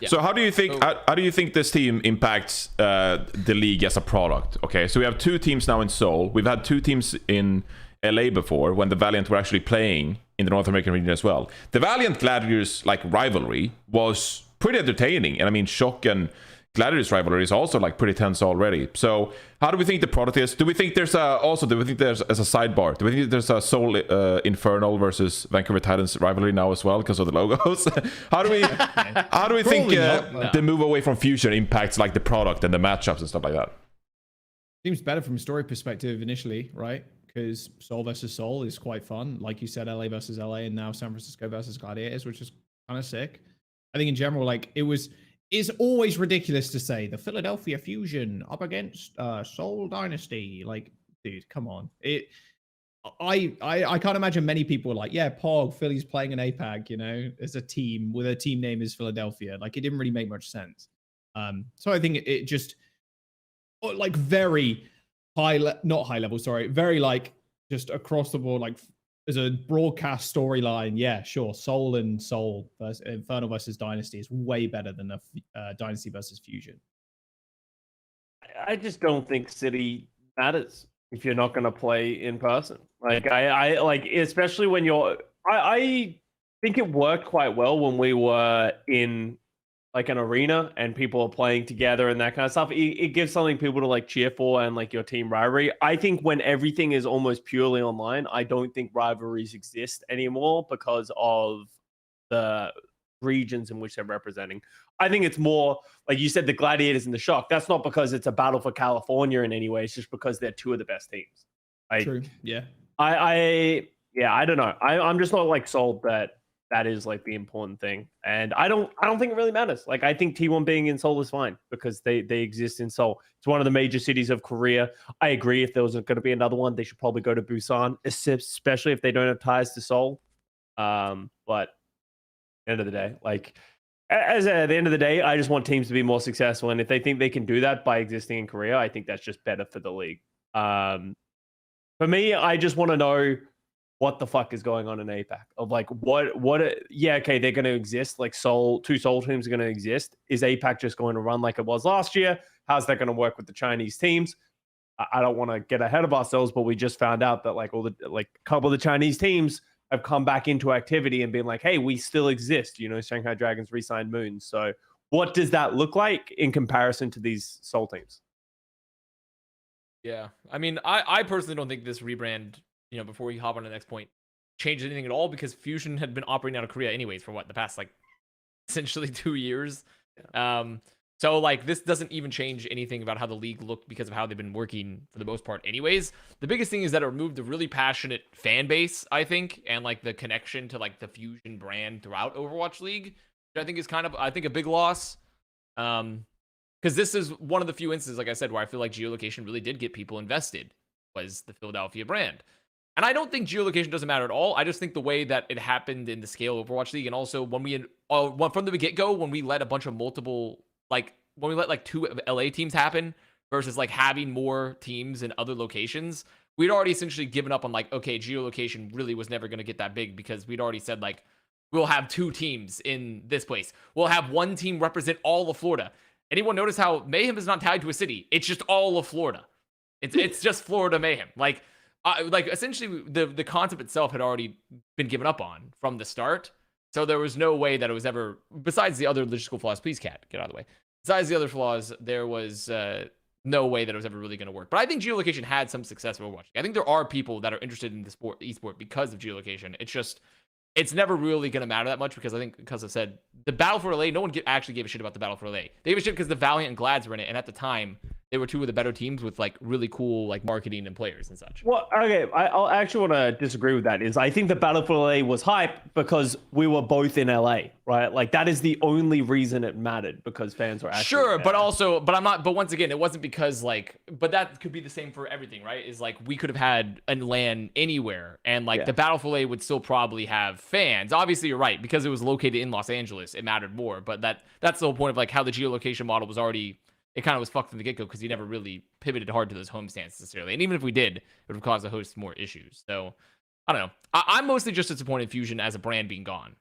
Yeah. So how do you think how do you think this team impacts the league as a product? Okay, so we have 2 teams now in Seoul. We've had 2 teams in LA before when the Valiant were actually playing in the North American region as well. The Valiant Gladiators like rivalry was pretty entertaining, and I mean Shock and Gladiators rivalry is also like pretty tense already. So how do we think the product is? Do we think there's a as a sidebar? Do we think there's a Seoul Infernal versus Vancouver Titans rivalry now as well because of the logos? how do we think the move away from Fusion impacts like the product and the matchups and stuff like that? Seems better from a story perspective initially, right? Because Seoul versus Seoul is quite fun. Like you said, LA versus LA, and now San Francisco versus Gladiators, which is kind of sick. I think in general, like it's always ridiculous to say the Philadelphia Fusion up against Seoul Dynasty. Like, dude, come on. I can't imagine many people are like, yeah, Pog, Philly's playing an APAC, you know, as a team with a team name is Philadelphia. Like, it didn't really make much sense. So I think it just like very very like just across the board, like as a broadcast storyline, yeah, sure. Seoul and Seoul versus Infernal versus Dynasty is way better than a Dynasty versus Fusion. I just don't think City matters if you're not going to play in person. Like I like, especially when I think it worked quite well when we were in like an arena and people are playing together and that kind of stuff. It gives something people to like cheer for and like your team rivalry. I think when everything is almost purely online, I don't think rivalries exist anymore because of the regions in which they're representing. I think it's more like you said, the Gladiators and the Shock. That's not because it's a battle for California in any way. It's just because they're 2 of the best teams. True. Yeah. I don't know. I'm just not like sold that is like the important thing, and I don't think it really matters. Like, I think T1 being in Seoul is fine because they exist in Seoul. It's one of the major cities of Korea. I agree, if there was going to be another one, they should probably go to Busan, especially if they don't have ties to Seoul. But at the end of the day, like at the end of the day, I just want teams to be more successful, and if they think they can do that by existing in Korea, I think that's just better for the league. For me, I just want to know what the fuck is going on in APAC of like okay, they're going to exist. Like two Seoul teams are going to exist. Is APAC just going to run like it was last year? How's that going to work with the Chinese teams? I don't want to get ahead of ourselves, but we just found out that like a couple of the Chinese teams have come back into activity and been like, hey, we still exist. You know, Shanghai Dragons re-signed Moon. So what does that look like in comparison to these Seoul teams? Yeah. I mean, I personally don't think this rebrand, you know, before we hop on to the next point, changed anything at all because Fusion had been operating out of Korea anyways for the past like essentially 2 years. So like this doesn't even change anything about how the league looked because of how they've been working for the most part anyways. The biggest thing is that it removed a really passionate fan base, I think, and like the connection to like the Fusion brand throughout Overwatch League, which I think is kind of a big loss. Because this is one of the few instances, like I said, where I feel like geolocation really did get people invested, was the Philadelphia brand. And I don't think geolocation doesn't matter at all. I just think the way that it happened in the scale Overwatch League, and also when we from the get-go, when we let a bunch of multiple, like when we let like 2 LA teams happen versus like having more teams in other locations, we'd already essentially given up on like, okay, geolocation really was never going to get that big because we'd already said like, we'll have 2 teams in this place. We'll have 1 team represent all of Florida. Anyone notice how Mayhem is not tied to a city? It's just all of Florida. It's just Florida Mayhem. Like essentially the concept itself had already been given up on from the start. So there was no way that it was ever, besides the other logistical flaws, please cat, get out of the way. Besides the other flaws, there was no way that it was ever really going to work. But I think geolocation had some success with Overwatch. I think there are people that are interested in the esport because of geolocation. It's never really going to matter that much because I think, because I said, the Battle for LA, no one actually gave a shit about the Battle for LA. They gave a shit because the Valiant and Glads were in it, and at the time, they were 2 of the better teams with like really cool like marketing and players and such. Well, okay, I'll actually want to disagree with that. Is I think the Battle for LA was hype because we were both in LA, right? Like that is the only reason it mattered, because fans were actually sure, there. but once again, it wasn't because like, but that could be the same for everything, right? Is like we could have had a LAN anywhere, and like the Battle for LA would still probably have fans. Obviously, you're right, because it was located in Los Angeles, it mattered more. But that's the whole point of like how the geolocation model was already. It kind of was fucked from the get-go because you never really pivoted hard to those home stands necessarily. And even if we did, it would have caused the host more issues. So, I don't know. I'm mostly just disappointed in Fusion as a brand being gone.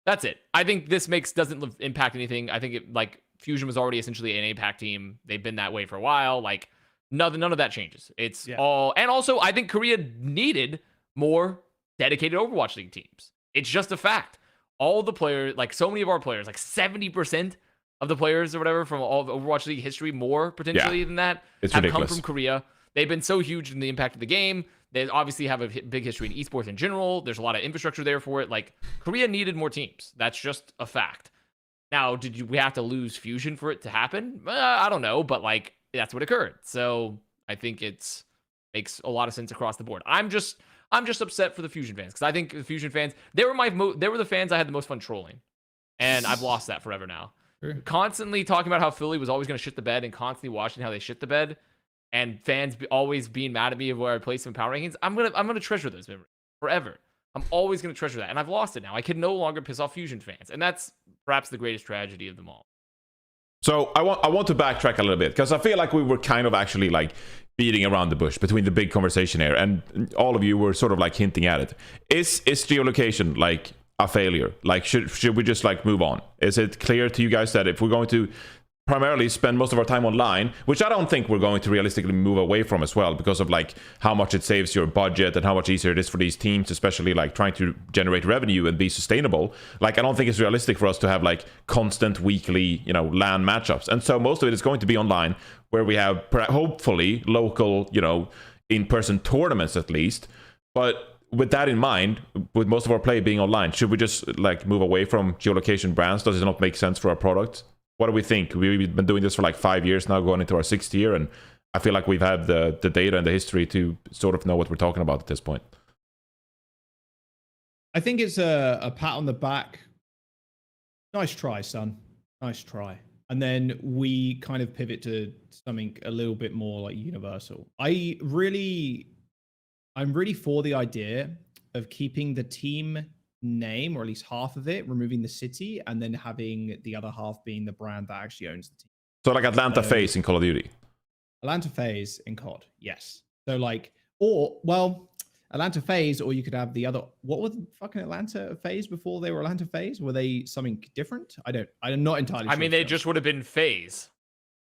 That's it. I think this doesn't impact anything. I think it, like, Fusion was already essentially an APAC team. They've been that way for a while. Like, none of that changes. It's all... And also, I think Korea needed more dedicated Overwatch League teams. It's just a fact. All the players, like, so many of our players, like 70%... of the players or whatever from all of Overwatch League history, more potentially than that, have come from Korea. They've been so huge in the impact of the game. They obviously have a big history in esports in general. There's a lot of infrastructure there for it. Like, Korea needed more teams. That's just a fact. Now, we have to lose Fusion for it to happen? I don't know, but like, that's what occurred. So I think makes a lot of sense across the board. I'm just upset for the Fusion fans, because I think the Fusion fans, they were the fans I had the most fun trolling, and I've lost that forever now. Sure. Constantly talking about how Philly was always going to shit the bed, and constantly watching how they shit the bed, and fans always being mad at me of where I placed them in power rankings. I'm gonna treasure those memories forever. I'm always gonna treasure that, and I've lost it now. I can no longer piss off Fusion fans, and that's perhaps the greatest tragedy of them all. So I want to backtrack a little bit, because I feel like we were kind of actually like beating around the bush between the big conversation here, and all of you were sort of like hinting at it. Is geolocation like a failure? Like, should we just like move on? Is it clear to you guys that if we're going to primarily spend most of our time online, which I don't think we're going to realistically move away from as well, because of like how much it saves your budget and how much easier it is for these teams, especially like trying to generate revenue and be sustainable. Like, I don't think it's realistic for us to have like constant weekly, LAN matchups. And so most of it is going to be online, where we have hopefully local, in-person tournaments at least. But with that in mind, with most of our play being online, should we just like move away from geolocation brands? Does it not make sense for our product? What do we think? We've been doing this for like 5 years now, going into our 6th year, and I feel like we've had the data and the history to sort of know what we're talking about at this point. I think it's a pat on the back. Nice try, son. Nice try. And then we kind of pivot to something a little bit more like universal. I'm really for the idea of keeping the team name, or at least half of it, removing the city, and then having the other half being the brand that actually owns the team. So like Atlanta FaZe in Call of Duty. Atlanta FaZe in COD, yes. So like, Atlanta FaZe, or you could have the other. What was fucking Atlanta FaZe before they were Atlanta FaZe? Were they something different? I'm not entirely sure. I mean, they just would have been FaZe.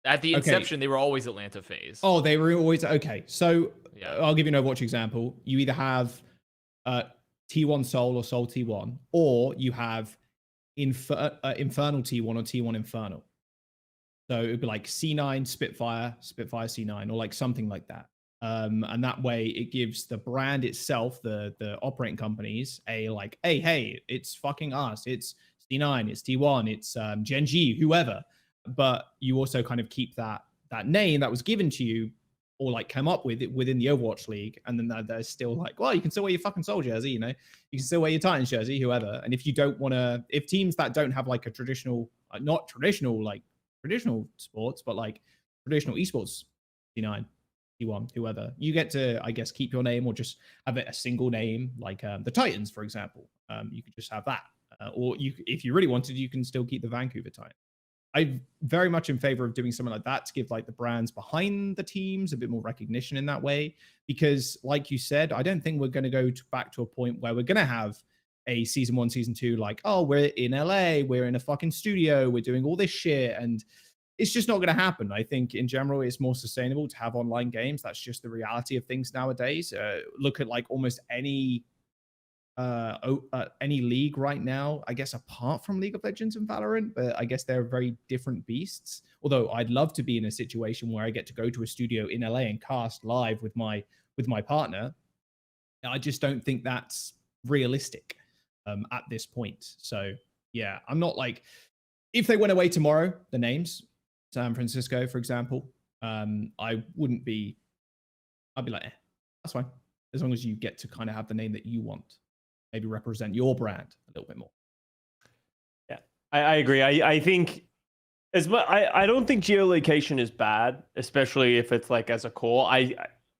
At the inception, they were always Atlanta FaZe. Oh, they were always okay. So I'll give you an Overwatch example. You either have T1 Seoul or Seoul T1, or you have Infernal T1 or T1 Infernal. So it would be like C9 Spitfire C9, or like something like that. And that way it gives the brand itself, the operating companies, a like, hey, it's fucking us. It's C9, it's T1, it's Gen G, whoever. but you also kind of keep that name that was given to you or like come up with it within the Overwatch League, and then there's still like, well, you can still wear your fucking Soul jersey, you know, you can still wear your Titans jersey, whoever. And if you don't want to, if teams that don't have like a traditional, not traditional like traditional sports, but like traditional esports, C9, T1, whoever, you get to, I guess, keep your name or just have it a single name, like the Titans, for example. You could just have that, or you, if you really wanted, you can still keep the Vancouver Titans. I'm very much in favor of doing something like that to give like the brands behind the teams a bit more recognition in that way. Because like you said, I don't think we're going to go back to a point where we're going to have a season 1, season 2, like, oh, we're in LA, we're in a fucking studio, we're doing all this shit. And it's just not going to happen. I think in general, it's more sustainable to have online games. That's just the reality of things nowadays. Look at like almost any league right now, I guess, apart from League of Legends and Valorant, but I guess they're very different beasts. Although I'd love to be in a situation where I get to go to a studio in LA and cast live with my partner. I just don't think that's realistic at this point. So yeah, I'm not like, if they went away tomorrow, the names, San Francisco, for example, I wouldn't be, I'd be like, that's fine. As long as you get to kind of have the name that you want. Maybe represent your brand a little bit more. Yeah, I agree. I think as much, I don't think geolocation is bad, especially if it's like as a core.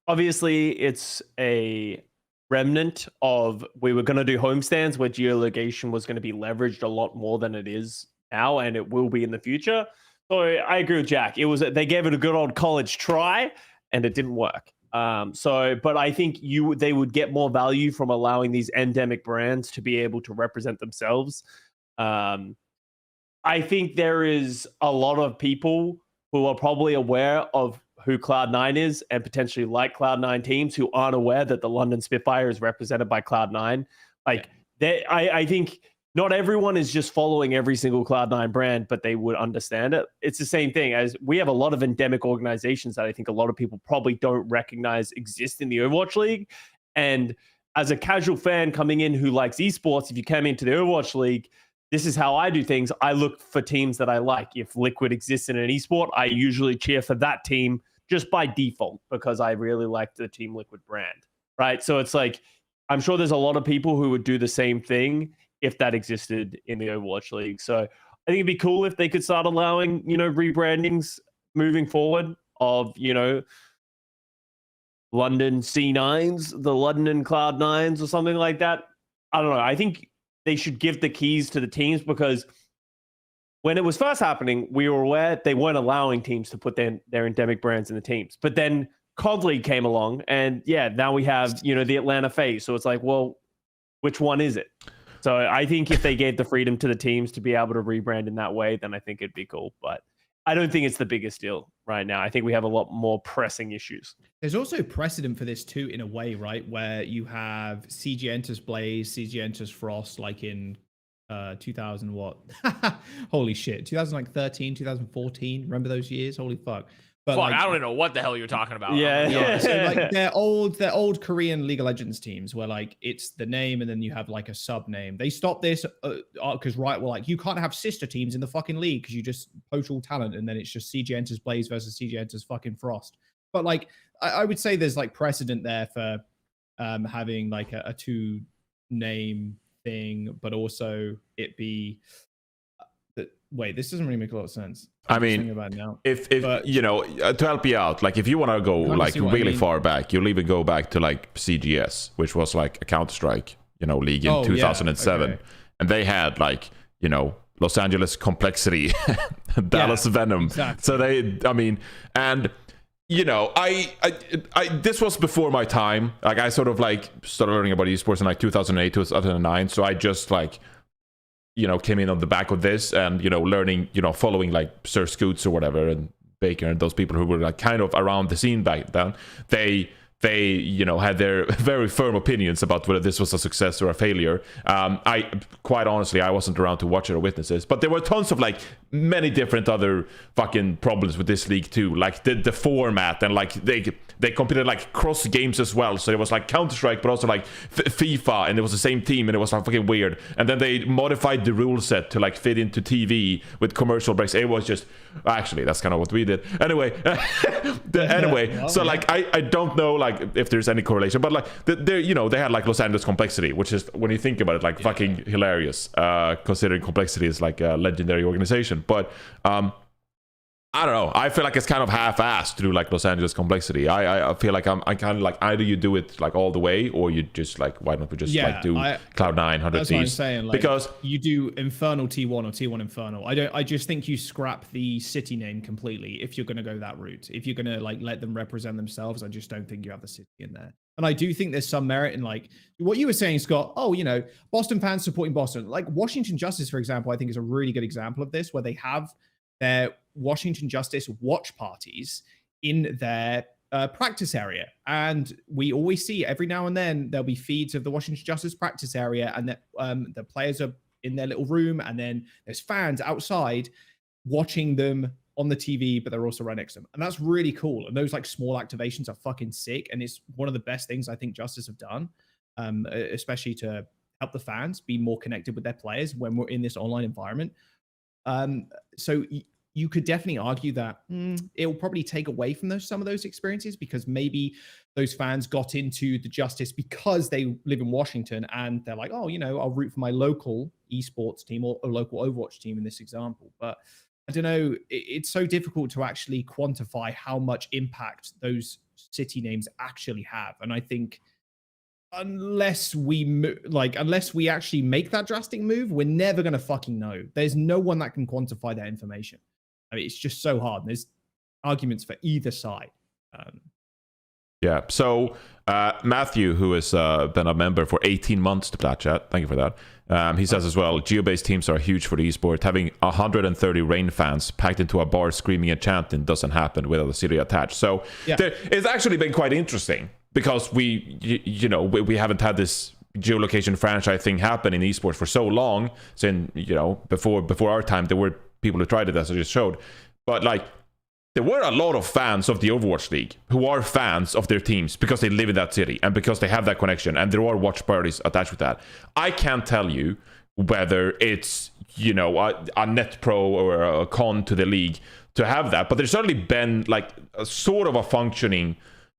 Obviously it's a remnant of, we were going to do homestands where geolocation was going to be leveraged a lot more than it is now, and it will be in the future. So I agree with Jack. They gave it a good old college try and it didn't work. But I think they would get more value from allowing these endemic brands to be able to represent themselves. I think there is a lot of people who are probably aware of who Cloud9 is and potentially like Cloud9 teams who aren't aware that the London Spitfire is represented by Cloud9. Like, I think not everyone is just following every single Cloud9 brand, but they would understand it. It's the same thing as we have a lot of endemic organizations that I think a lot of people probably don't recognize exist in the Overwatch League. And as a casual fan coming in who likes esports, if you came into the Overwatch League, this is how I do things. I look for teams that I like. If Liquid exists in an esport, I usually cheer for that team just by default because I really like the Team Liquid brand, right? So it's like, I'm sure there's a lot of people who would do the same thing if that existed in the Overwatch League. So I think it'd be cool if they could start allowing, rebrandings moving forward of, London C9s, the London Cloud9s or something like that. I don't know. I think they should give the keys to the teams because when it was first happening, we were aware they weren't allowing teams to put their endemic brands in the teams. But then COD League came along and now we have, the Atlanta FaZe. So it's like, well, which one is it? So I think if they gave the freedom to the teams to be able to rebrand in that way, then I think it'd be cool. But I don't think it's the biggest deal right now. I think we have a lot more pressing issues. There's also precedent for this too, in a way, right? Where you have CG enters Blaze, CG enters Frost, like in 2000 what? Holy shit, 2013, 2014. Remember those years? Holy fuck. But fuck, I don't even know what the hell you're talking about. Yeah. So like they're old Korean League of Legends teams where like it's the name and then you have like a sub name. They stopped this because Wright were like, you can't have sister teams in the fucking league because you just poach all talent and then it's just CG enters Blaze versus CG enters fucking Frost. But like I would say there's like precedent there for having like a two name thing, but also it be. Wait, this doesn't really make a lot of sense. I mean, about now. if to help you out, like if you want to go like really far back, you'll even go back to like CGS, which was like a Counter-Strike, league in 2007. Yeah, okay. And they had like, Los Angeles Complexity, Dallas Venom. Exactly. So this was before my time. Like I sort of like started learning about esports in like 2008, 2009. So I just like, came in on the back of this and, learning, following like Sir Scoots or whatever and Baker and those people who were like kind of around the scene back then. They they, you know, had their very firm opinions about whether this was a success or a failure. I quite honestly, I wasn't around to watch it or witness this, but there were tons of like many different other fucking problems with this league too, like the format, and like they competed like cross games as well. So it was like Counter-Strike, but also like FIFA, and it was the same team, and it was like fucking weird. And then they modified the rule set to like fit into TV with commercial breaks. It was just, actually, that's kind of what we did. Anyway, so like I don't know like if there's any correlation, but like you know, they had like Los Angeles complexity, which is, when you think about it, like fucking hilarious, considering complexity is like a legendary organization. But I don't know, I feel like it's kind of half-assed through like Los Angeles complexity. I feel like I'm kind of like, either you do it like all the way, or you just like, why don't we just like do Cloud9 100 That's Thieves? what I'm saying, like, because you do Infernal T1 or T1 Infernal. I just think you scrap the city name completely if you're going to go that route. If you're going to like let them represent themselves, I just don't think you have the city in there. And I do think there's some merit in like what you were saying, Scott. Oh, you know, Boston fans supporting Boston. Like Washington Justice, for example, I think is a really good example of this, where they have their Washington Justice watch parties in their practice area. And we always see every now and then there'll be feeds of the Washington Justice practice area, and that the players are in their little room, and then there's fans outside watching them on the TV, but they're also right next to them. And that's really cool. And those like small activations are fucking sick. And it's one of the best things I think Justice have done, especially to help the fans be more connected with their players when we're in this online environment. So you could definitely argue that it will probably take away from some of those experiences, because maybe those fans got into the Justice because they live in Washington and they're like, oh, you know, I'll root for my local esports team or a local Overwatch team in this example. But I don't know, it's so difficult to actually quantify how much impact those city names actually have. And I think unless we actually make that drastic move, we're never going to fucking know. There's no one that can quantify that information. I mean, it's just so hard. And there's arguments for either side. Yeah. So Matthew, who has been a member for 18 months to Plat Chat, thank you for that. He says as well, geo-based teams are huge for the esport. Having 130 Rain fans packed into a bar screaming and chanting doesn't happen without a city attached. So it's actually been quite interesting, because we haven't had this geolocation franchise thing happen in esports for so long. Since, you know, before our time, there were people who tried it, as I just showed. But like, there were a lot of fans of the Overwatch League who are fans of their teams because they live in that city and because they have that connection, and there are watch parties attached with that. I can't tell you whether it's, you know, a net pro or a con to the league to have that, but there's certainly been like a sort of a functioning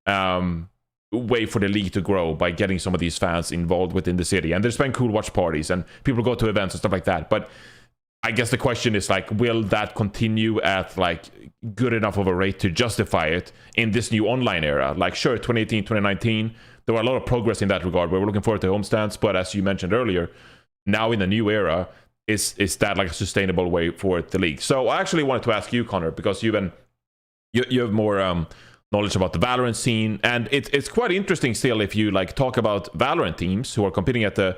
way for the league to grow by getting some of these fans involved within the city. And there's been cool watch parties and people go to events and stuff like that. But I guess the question is like, will that continue at like good enough of a rate to justify it in this new online era? Like, sure, 2018, 2019, there were a lot of progress in that regard. We were looking forward to homestands, but as you mentioned earlier, now in the new era, is that like a sustainable way for the league? So I actually wanted to ask you, Connor, because you have more knowledge about the Valorant scene, and it's quite interesting still if you like talk about Valorant teams who are competing at the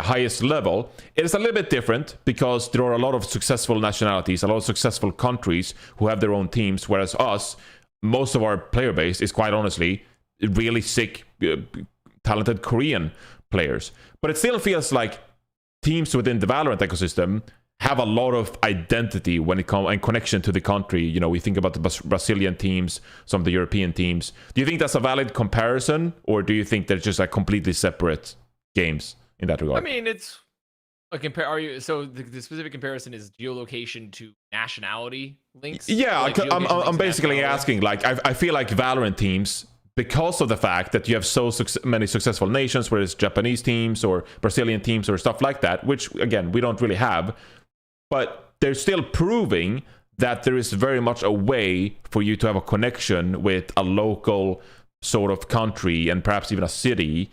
highest level. It is a little bit different because there are a lot of successful nationalities, a lot of successful countries who have their own teams, whereas us, most of our player base is quite honestly really sick, talented Korean players. But it still feels like teams within the Valorant ecosystem have a lot of identity when it comes and connection to the country. You know, we think about the Brazilian teams, some of the European teams. Do you think that's a valid comparison, or do you think they're just like completely separate games in that regard? I mean, it's a so the specific comparison is geolocation to nationality links? Yeah, like I'm basically asking, like, I feel like Valorant teams, because of the fact that you have so many successful nations, whether it's Japanese teams or Brazilian teams or stuff like that, which again, we don't really have, but they're still proving that there is very much a way for you to have a connection with a local sort of country and perhaps even a city,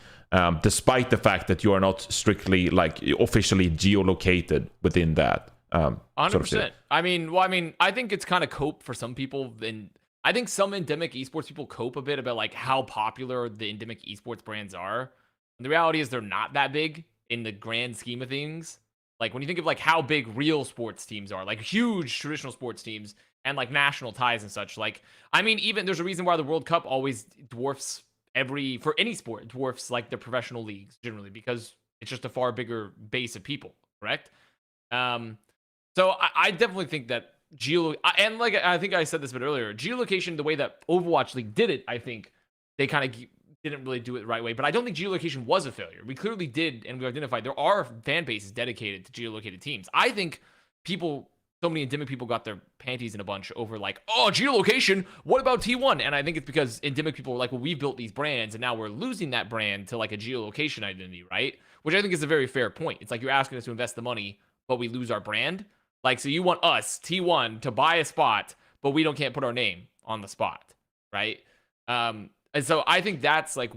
despite the fact that you are not strictly like officially geolocated within that 100%. Sort of I think it's kind of cope for some people. And I think some endemic esports people cope a bit about like how popular the endemic esports brands are. And the reality is they're not that big in the grand scheme of things. Like when you think of like how big real sports teams are, like huge traditional sports teams, and like national ties and such. Like, I mean, even there's a reason why the World Cup always dwarfs for any sport, dwarfs like the professional leagues generally, because it's just a far bigger base of people, correct? So I definitely think that and like I think I said this a bit earlier, geolocation, the way that Overwatch League did it, I think they kind of didn't really do it the right way. But I don't think geolocation was a failure. We clearly did, and we identified there are fan bases dedicated to geolocated teams. I think so many endemic people got their panties in a bunch over like, oh, geolocation, what about T1? And I think it's because endemic people were like, well, we built these brands and now we're losing that brand to like a geolocation identity, right? Which I think is a very fair point. It's like you're asking us to invest the money, but we lose our brand. Like, so you want us, T1, to buy a spot, but we can't put our name on the spot, right? And so I think that's like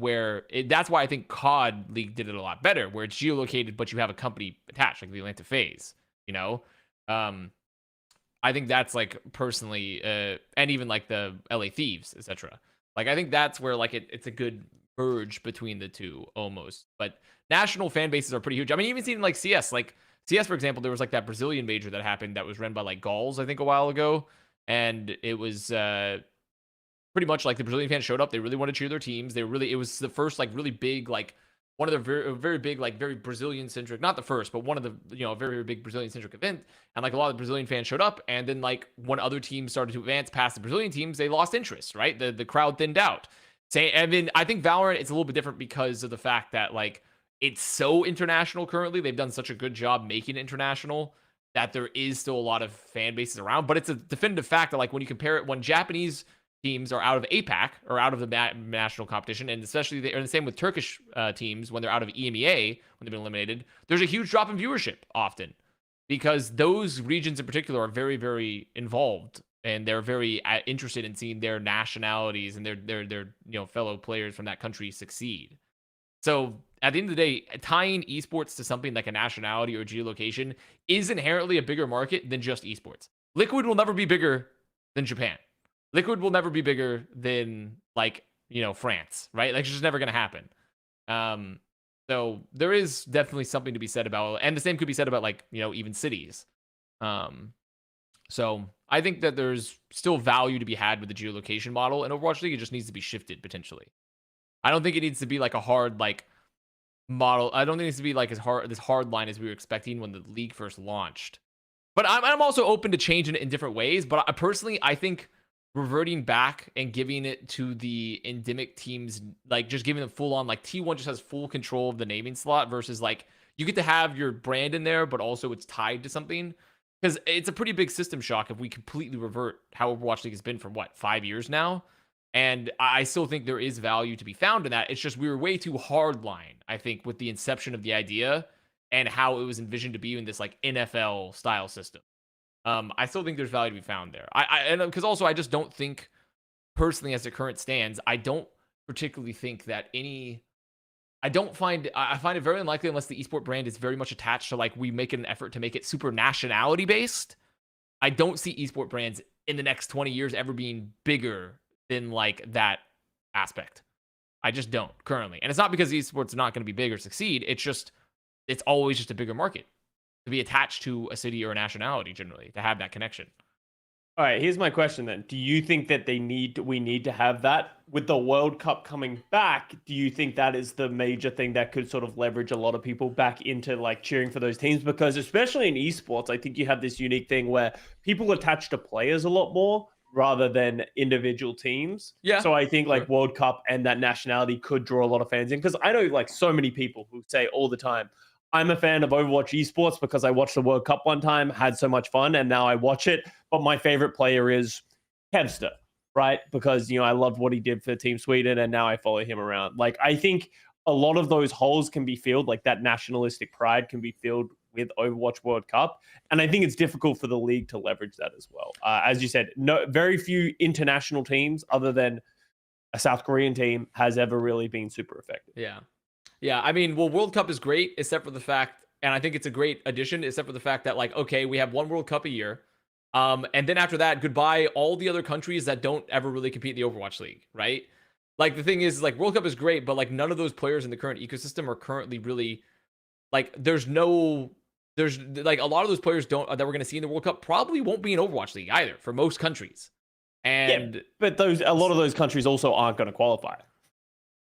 that's why I think COD League did it a lot better, where it's geolocated, but you have a company attached, like the Atlanta FaZe, you know? I think that's like personally, and even like the LA Thieves, etc. Like, I think that's where like it's a good merge between the two almost. But national fan bases are pretty huge. I mean, even seeing like CS, for example, there was like that Brazilian major that happened that was run by like Gauls, I think, a while ago. And it was pretty much like the Brazilian fans showed up. They really wanted to cheer their teams. It was the first like really big, like one of the very, very big, like very Brazilian centric, not the first, but one of the, very, very big Brazilian centric event. And like a lot of the Brazilian fans showed up. And then like when other teams started to advance past the Brazilian teams, they lost interest, right? The crowd thinned out. I mean, I think Valorant, it's a little bit different because of the fact that like it's so international currently. They've done such a good job making it international that there is still a lot of fan bases around. But it's a definitive fact that like when you compare it, when Japanese teams are out of APAC or out of the national competition, and especially the same with Turkish teams when they're out of EMEA, when they've been eliminated, there's a huge drop in viewership often because those regions in particular are very, very involved and they're very interested in seeing their nationalities and their fellow players from that country succeed. So at the end of the day, tying esports to something like a nationality or geolocation is inherently a bigger market than just esports. Liquid will never be bigger than Japan. Liquid will never be bigger than like, France, right? Like, it's just never going to happen. So there is definitely something to be said about, and the same could be said about like, even cities. So I think that there's still value to be had with the geolocation model, and Overwatch League, it just needs to be shifted potentially. I don't think it needs to be like a hard like model. I don't think it needs to be like this hard line as we were expecting when the league first launched. But I'm also open to changing it in different ways. But I think reverting back and giving it to the endemic teams, like just giving them full on, like T1 just has full control of the naming slot versus like you get to have your brand in there, but also it's tied to something. Because it's a pretty big system shock if we completely revert how Overwatch League has been for 5 years now. And I still think there is value to be found in that. It's just we were way too hardline, I think, with the inception of the idea and how it was envisioned to be in this like NFL style system. I still think there's value to be found there. And because also I just don't think, personally, as the current stands, I don't particularly think that I find it very unlikely unless the esport brand is very much attached to like we make an effort to make it super nationality based. I don't see esport brands in the next 20 years ever being bigger than like that aspect. I just don't currently. And it's not because esports are not going to be big or succeed. It's always just a bigger market to be attached to a city or a nationality generally to have that connection. All right, here's my question then. Do you think that we need to have that with the World Cup coming back? Do you think that is the major thing that could sort of leverage a lot of people back into like cheering for those teams? Because especially in esports, I think you have this unique thing where people attach to players a lot more rather than individual teams. Yeah. So I think like World Cup and that nationality could draw a lot of fans in, because I know like so many people who say all the time, I'm a fan of Overwatch esports because I watched the World Cup one time, had so much fun, and now I watch it. But my favorite player is Custa, right? Because, I loved what he did for Team Sweden, and now I follow him around. Like, I think a lot of those holes can be filled, like that nationalistic pride can be filled with Overwatch World Cup. And I think it's difficult for the league to leverage that as well. As you said, very few international teams other than a South Korean team has ever really been super effective. Yeah. Yeah, I mean, World Cup is great, except for the fact, and I think it's a great addition, except for the fact that, like, okay, we have one World Cup a year, and then after that, goodbye all the other countries that don't ever really compete in the Overwatch League, right? Like, the thing is, like, World Cup is great, but, like, none of those players in the current ecosystem are currently really, like, there's no there's like a lot of those players that we're going to see in the World Cup probably won't be in Overwatch League either for most countries. And but a lot of those countries also aren't going to qualify.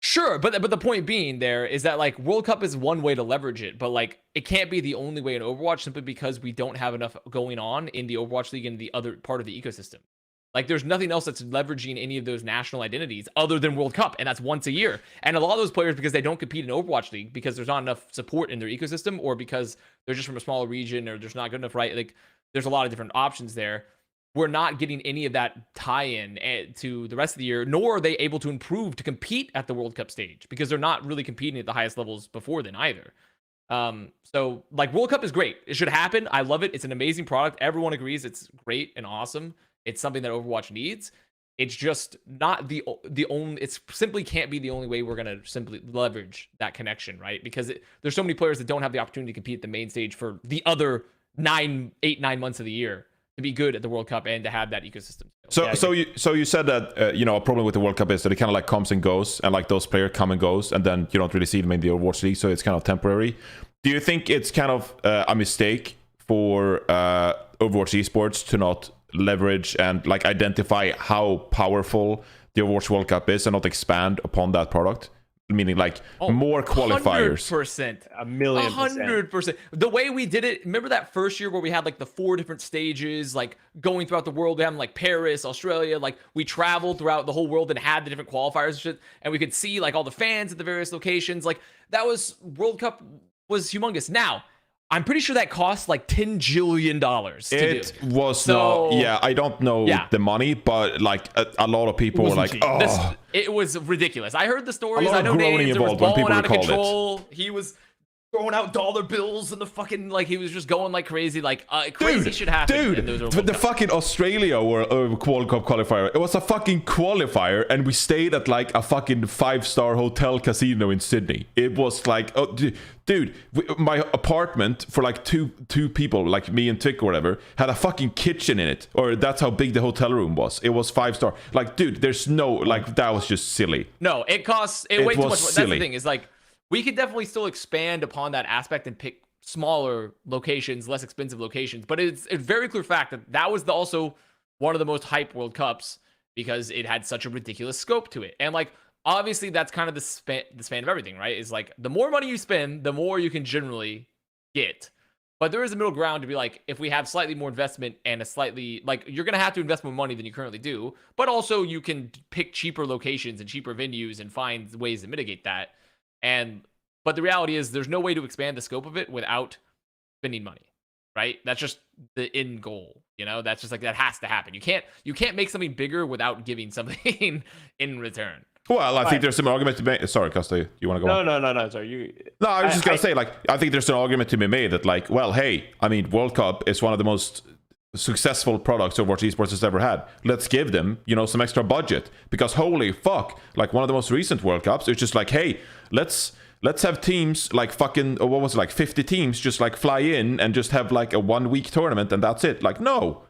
Sure, but the point being there is that like World Cup is one way to leverage it, but like it can't be the only way in Overwatch simply because we don't have enough going on in the Overwatch League and the other part of the ecosystem. Like there's nothing else that's leveraging any of those national identities other than World Cup, and that's once a year. And a lot of those players, because they don't compete in Overwatch League because there's not enough support in their ecosystem, or because they're just from a smaller region, or there's not good enough, right? Like there's a lot of different options there. We're not getting any of that tie-in to the rest of the year, nor are they able to improve to compete at the World Cup stage because they're not really competing at the highest levels before then either. So like World Cup is great. It should happen. I love it. It's an amazing product. Everyone agrees it's great and awesome. It's something that Overwatch needs. It's just not the only, it simply can't be the only way we're going to simply leverage that connection, right? Because there's so many players that don't have the opportunity to compete at the main stage for the other 9 months of the year to be good at the World Cup and to have that ecosystem. So you said that a problem with the World Cup is that it kind of like comes and goes, and like those players come and goes, and then you don't really see them in the Overwatch League, so it's kind of temporary. Do you think it's kind of a mistake for Overwatch Esports to not leverage and like identify how powerful the Overwatch World Cup is and not expand upon that product? Meaning like more qualifiers. 100%. 1,000,000%. 100%. The way we did it, remember that first year where we had like the 4 different stages, like going throughout the world? We had like Paris, Australia, like we traveled throughout the whole world and had the different qualifiers and shit, and we could see like all the fans at the various locations. Like that was, World Cup was humongous. Now, I'm pretty sure that cost like $10 jillion to it do. Was not, yeah, I don't know the money, but like a lot of people were like, it was ridiculous. I heard the stories. A lot I know of groaning names. There was involved when balling people out of recalled control. He was throwing out dollar bills and the fucking, like, he was just going like crazy. Like crazy shit happened. Dude, the fucking Australia World Cup qualifier, it was a fucking qualifier, and we stayed at like a fucking 5-star hotel casino in Sydney. It was like, dude, my apartment for like two people, like me and Tick or whatever, had a fucking kitchen in it, or that's how big the hotel room was. It was 5-star. Like, dude, there's no, like, that was just silly. No, it costs way too much. Silly. That's the thing, is like, we could definitely still expand upon that aspect and pick smaller locations, less expensive locations. But it's a very clear fact that that was also one of the most hyped World Cups because it had such a ridiculous scope to it. And like, obviously that's kind of the span of everything, right? Is like, the more money you spend, the more you can generally get. But there is a middle ground to be like, if we have slightly more investment and a slightly, like, you're going to have to invest more money than you currently do, but also you can pick cheaper locations and cheaper venues and find ways to mitigate that. But the reality is there's no way to expand the scope of it without spending money, right? That's just the end goal, you know? That's just like, that has to happen. You can't make something bigger without giving something in return. Well, I think there's some argument to be made. Sorry, Custa, you want to go on? No. Sorry, No, I was just going to say, like, I think there's an argument to be made that, like, well, hey, I mean, World Cup is one of the most successful products Overwatch Esports has ever had. Let's give them, some extra budget, because holy fuck, like one of the most recent World Cups, it's just like, hey, let's have teams like fucking, what was it, like 50 teams just like fly in and just have like a 1-week tournament and that's it. Like, no,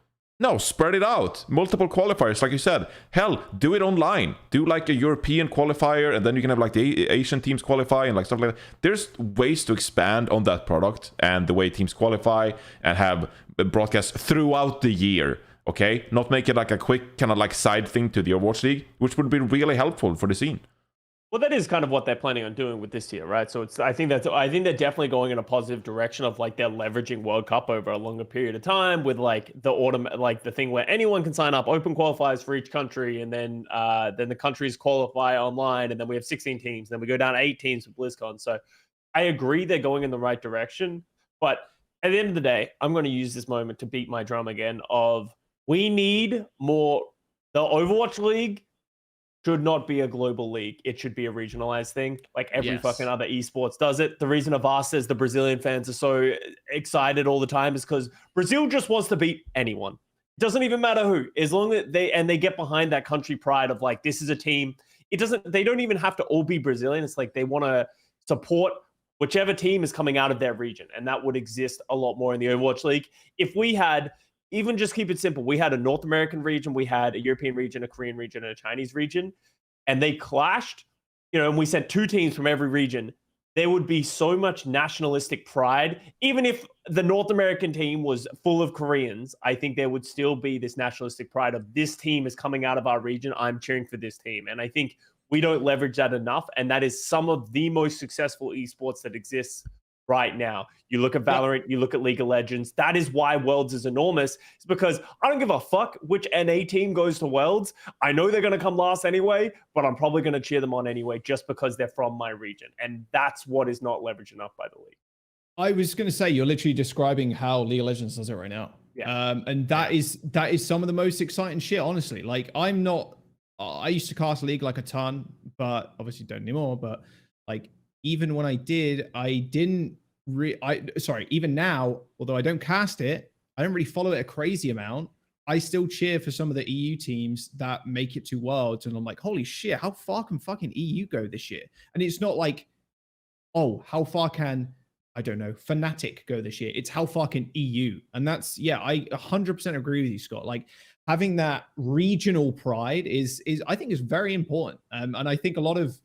spread it out. Multiple qualifiers, like you said. Hell, do it online. Do like a European qualifier, and then you can have like the Asian teams qualify and like stuff like that. There's ways to expand on that product and the way teams qualify and have broadcasts throughout the year. Okay, not make it like a quick kind of like side thing to the Overwatch League, which would be really helpful for the scene. Well, that is kind of what they're planning on doing with this year, right? So I think they're definitely going in a positive direction of like they're leveraging World Cup over a longer period of time with like the thing where anyone can sign up, open qualifiers for each country, and then the countries qualify online, and then we have 16 teams, then we go down to 8 teams for BlizzCon. So I agree they're going in the right direction, but at the end of the day, I'm going to use this moment to beat my drum again of we need more. The Overwatch League should not be a global league. It should be a regionalized thing, like every fucking other esports does it. The reason Avast says the Brazilian fans are so excited all the time is because Brazil just wants to beat anyone. It doesn't even matter who, as long as they get behind that country pride of like, this is a team. They don't even have to all be Brazilian. It's like they want to support whichever team is coming out of their region. And that would exist a lot more in the Overwatch League. If we had, even just keep it simple, we had a North American region, we had a European region, a Korean region, and a Chinese region, and they clashed, and we sent 2 teams from every region. there would be so much nationalistic pride. Even if the North American team was full of Koreans, I think there would still be this nationalistic pride of this team is coming out of our region. I'm cheering for this team. And I think we don't leverage that enough. And that is some of the most successful esports that exists right now. You look at Valorant, you look at League of Legends. That is why Worlds is enormous. It's because I don't give a fuck which NA team goes to Worlds. I know they're going to come last anyway, but I'm probably going to cheer them on anyway just because they're from my region. And that's what is not leveraged enough by the league. I was going to say, you're literally describing how League of Legends does it right now. Yeah. And that is some of the most exciting shit, honestly. Like, I used to cast League like a ton, but obviously don't anymore. But like, even when I did, even now, although I don't cast it, I don't really follow it a crazy amount. I still cheer for some of the EU teams that make it to Worlds. And I'm like, holy shit, how far can fucking EU go this year? And it's not like, oh, how far can, I don't know, Fnatic go this year? It's how far can EU? And that's, yeah, I 100% agree with you, Scott. Like, having that regional pride is I think is very important. And I think a lot of,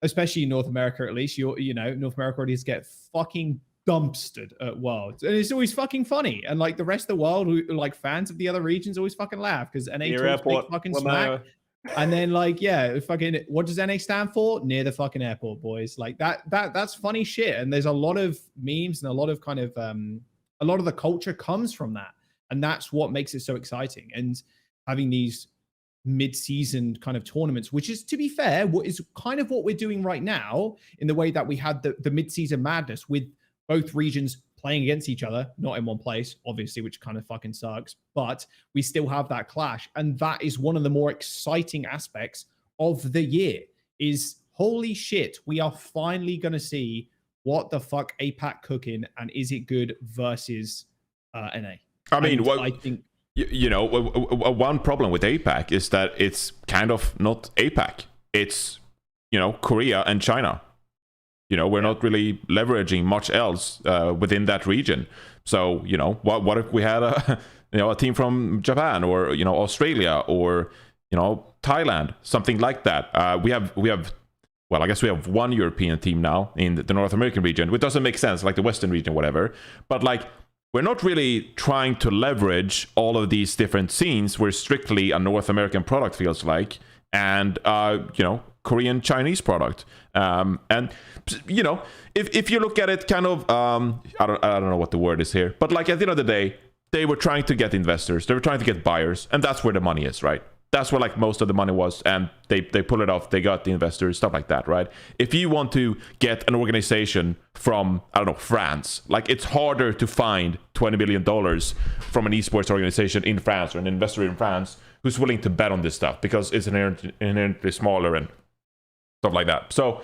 especially in North America, at least, you know, North America audience get fucking dumpstered at Worlds. And it's always fucking funny. And like the rest of the world, who like fans of the other regions always fucking laugh because NA talks big fucking smack. And then like, yeah, fucking, what does NA stand for? Near the fucking airport, boys. Like that's funny shit. And there's a lot of memes and a lot of kind of, a lot of the culture comes from that. And that's what makes it so exciting. And having these mid-season kind of tournaments, which is, to be fair, what is kind of what we're doing right now in the way that we had the mid-season madness with both regions playing against each other, not in one place, obviously, which kind of fucking sucks, but we still have that clash. And that is one of the more exciting aspects of the year is, holy shit, we are finally going to see what the fuck APAC cooking and is it good versus NA. I mean, well, I think, you know, one problem with APAC is that it's kind of not APAC. It's, you know, Korea and China. You know, we're not really leveraging much else within that region. So, you know, what if we had a, you know, a team from Japan or, you know, Australia or, you know, Thailand, something like that. We have, well, I guess we have one European team now in the North American region, which doesn't make sense, like the Western region, whatever. But like, we're not really trying to leverage all of these different scenes. We're strictly a North American product, feels like, and you know, Korean Chinese product. And you know, if you look at it, kind of, I don't know what the word is here, but like at the end of the day, they were trying to get investors, they were trying to get buyers, and that's where the money is, right? That's where like most of the money was, and they pull it off. They got the investors, stuff like that, right? If you want to get an organization from, I don't know, France, like it's harder to find $20 billion from an esports organization in France or an investor in France who's willing to bet on this stuff because it's inherently smaller and stuff like that. So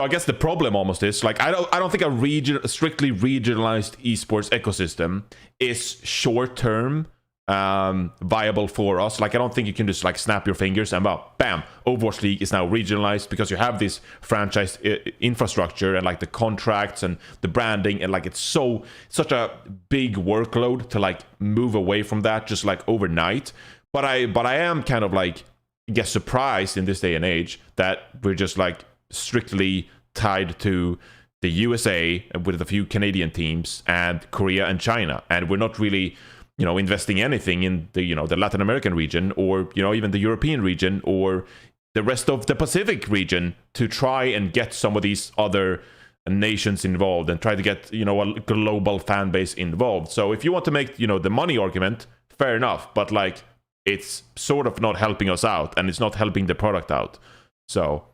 I guess the problem almost is like I don't think a strictly regionalized esports ecosystem is short term viable for us. Like I don't think you can just like snap your fingers and well, bam, Overwatch League is now regionalized because you have this franchise infrastructure and like the contracts and the branding, and like it's such a big workload to like move away from that just like overnight. But I am kind of like, I guess, surprised in this day and age that we're just like strictly tied to the USA with a few Canadian teams and Korea and China, and we're not really, you know, investing anything in the, you know, the Latin American region or, you know, even the European region or the rest of the Pacific region to try and get some of these other nations involved and try to get, you know, a global fan base involved. So if you want to make, you know, the money argument, fair enough, but like it's sort of not helping us out and it's not helping the product out. So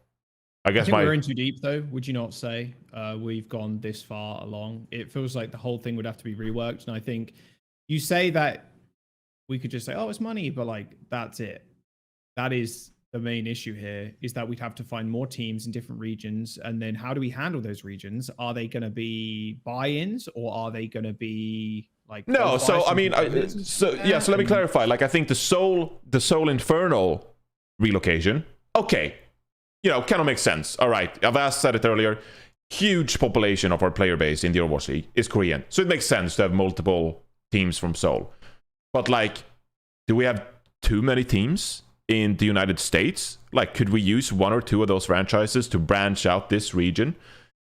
I guess we're in too deep, though. Would you not say we've gone this far along? It feels like the whole thing would have to be reworked. And I think you say that we could just say, oh, it's money, but like, that's it. That is the main issue here, is that we'd have to find more teams in different regions. And then how do we handle those regions? Are they going to be buy-ins or are they going to be like... No, so I mean, so let me clarify. Like, I think the Seoul Infernal relocation, okay, you know, kind of makes sense. All right, Avast said it earlier. Huge population of our player base in the Overwatch League is Korean. So it makes sense to have multiple teams from Seoul. But like, do we have too many teams in the United States? Like, could we use one or two of those franchises to branch out this region?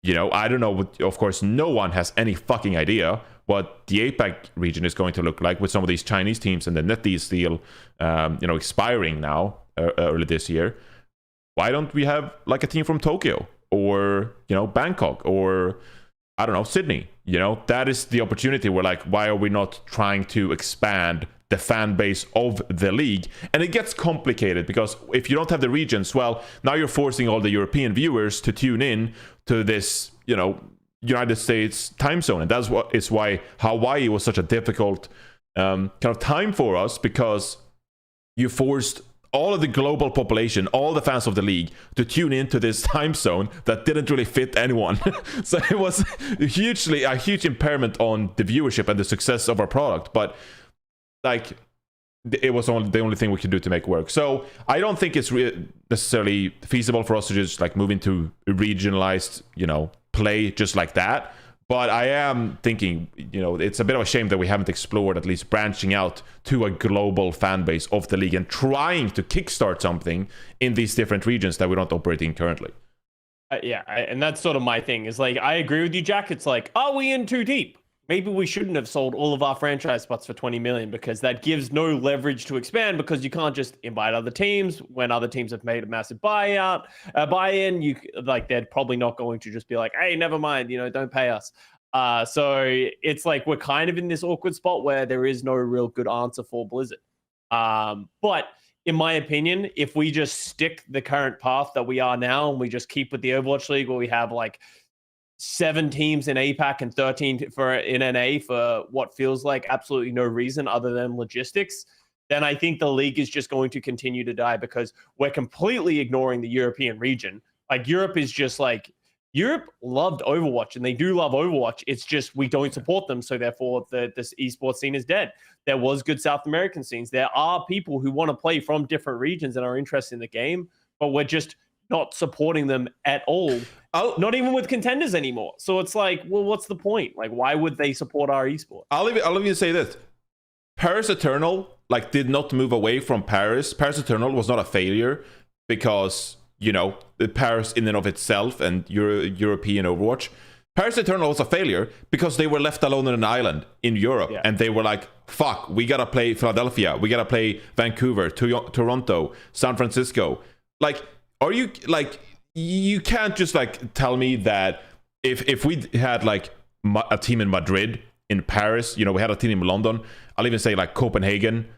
You know, I don't know. Of course, no one has any fucking idea what the APAC region is going to look like with some of these Chinese teams and the NetEase deal, expiring now early this year. Why don't we have like a team from Tokyo or, Bangkok or, I don't know, Sydney? That is the opportunity. We're like, why are we not trying to expand the fan base of the league? And it gets complicated because if you don't have the regions, well, now you're forcing all the European viewers to tune in to this, United States time zone. And that's why Hawaii was such a difficult kind of time for us, because you forced all of the global population, all the fans of the league, to tune into this time zone that didn't really fit anyone. So it was a huge impairment on the viewership and the success of our product. But like, it was the only thing we could do to make work. So I don't think it's necessarily feasible for us to just like move into regionalized, play just like that. But I am thinking, it's a bit of a shame that we haven't explored at least branching out to a global fan base of the league and trying to kickstart something in these different regions that we're not operating currently. And that's sort of my thing. Is like, I agree with you, Jack. It's like, are we in too deep? Maybe we shouldn't have sold all of our franchise spots for 20 million, because that gives no leverage to expand, because you can't just invite other teams when other teams have made a massive buy-in. They're probably not going to just be like, hey, never mind, don't pay us. So it's like we're kind of in this awkward spot where there is no real good answer for Blizzard. But in my opinion, if we just stick the current path that we are now and we just keep with the Overwatch League, where we have like 7 teams in APAC and 13 in NA for what feels like absolutely no reason other than logistics, then I think the league is just going to continue to die, because we're completely ignoring the European region. Like, Europe is just like, Europe loved Overwatch, and they do love Overwatch. It's just we don't support them, so therefore this esports scene is dead. There was good South American scenes. There are people who want to play from different regions and are interested in the game, but we're just not supporting them at all. Not even with contenders anymore. So it's like, well, what's the point? Like, why would they support our esports? I'll even say this. Paris Eternal did not move away from Paris. Paris Eternal was not a failure because, Paris in and of itself and European Overwatch. Paris Eternal was a failure because they were left alone on an island in Europe. Yeah. And they were like, fuck, we gotta play Philadelphia. We gotta play Vancouver, Toronto, San Francisco. Like, are you you can't just tell me that if we had a team in Madrid, in Paris, we had a team in London, I'll even say Copenhagen,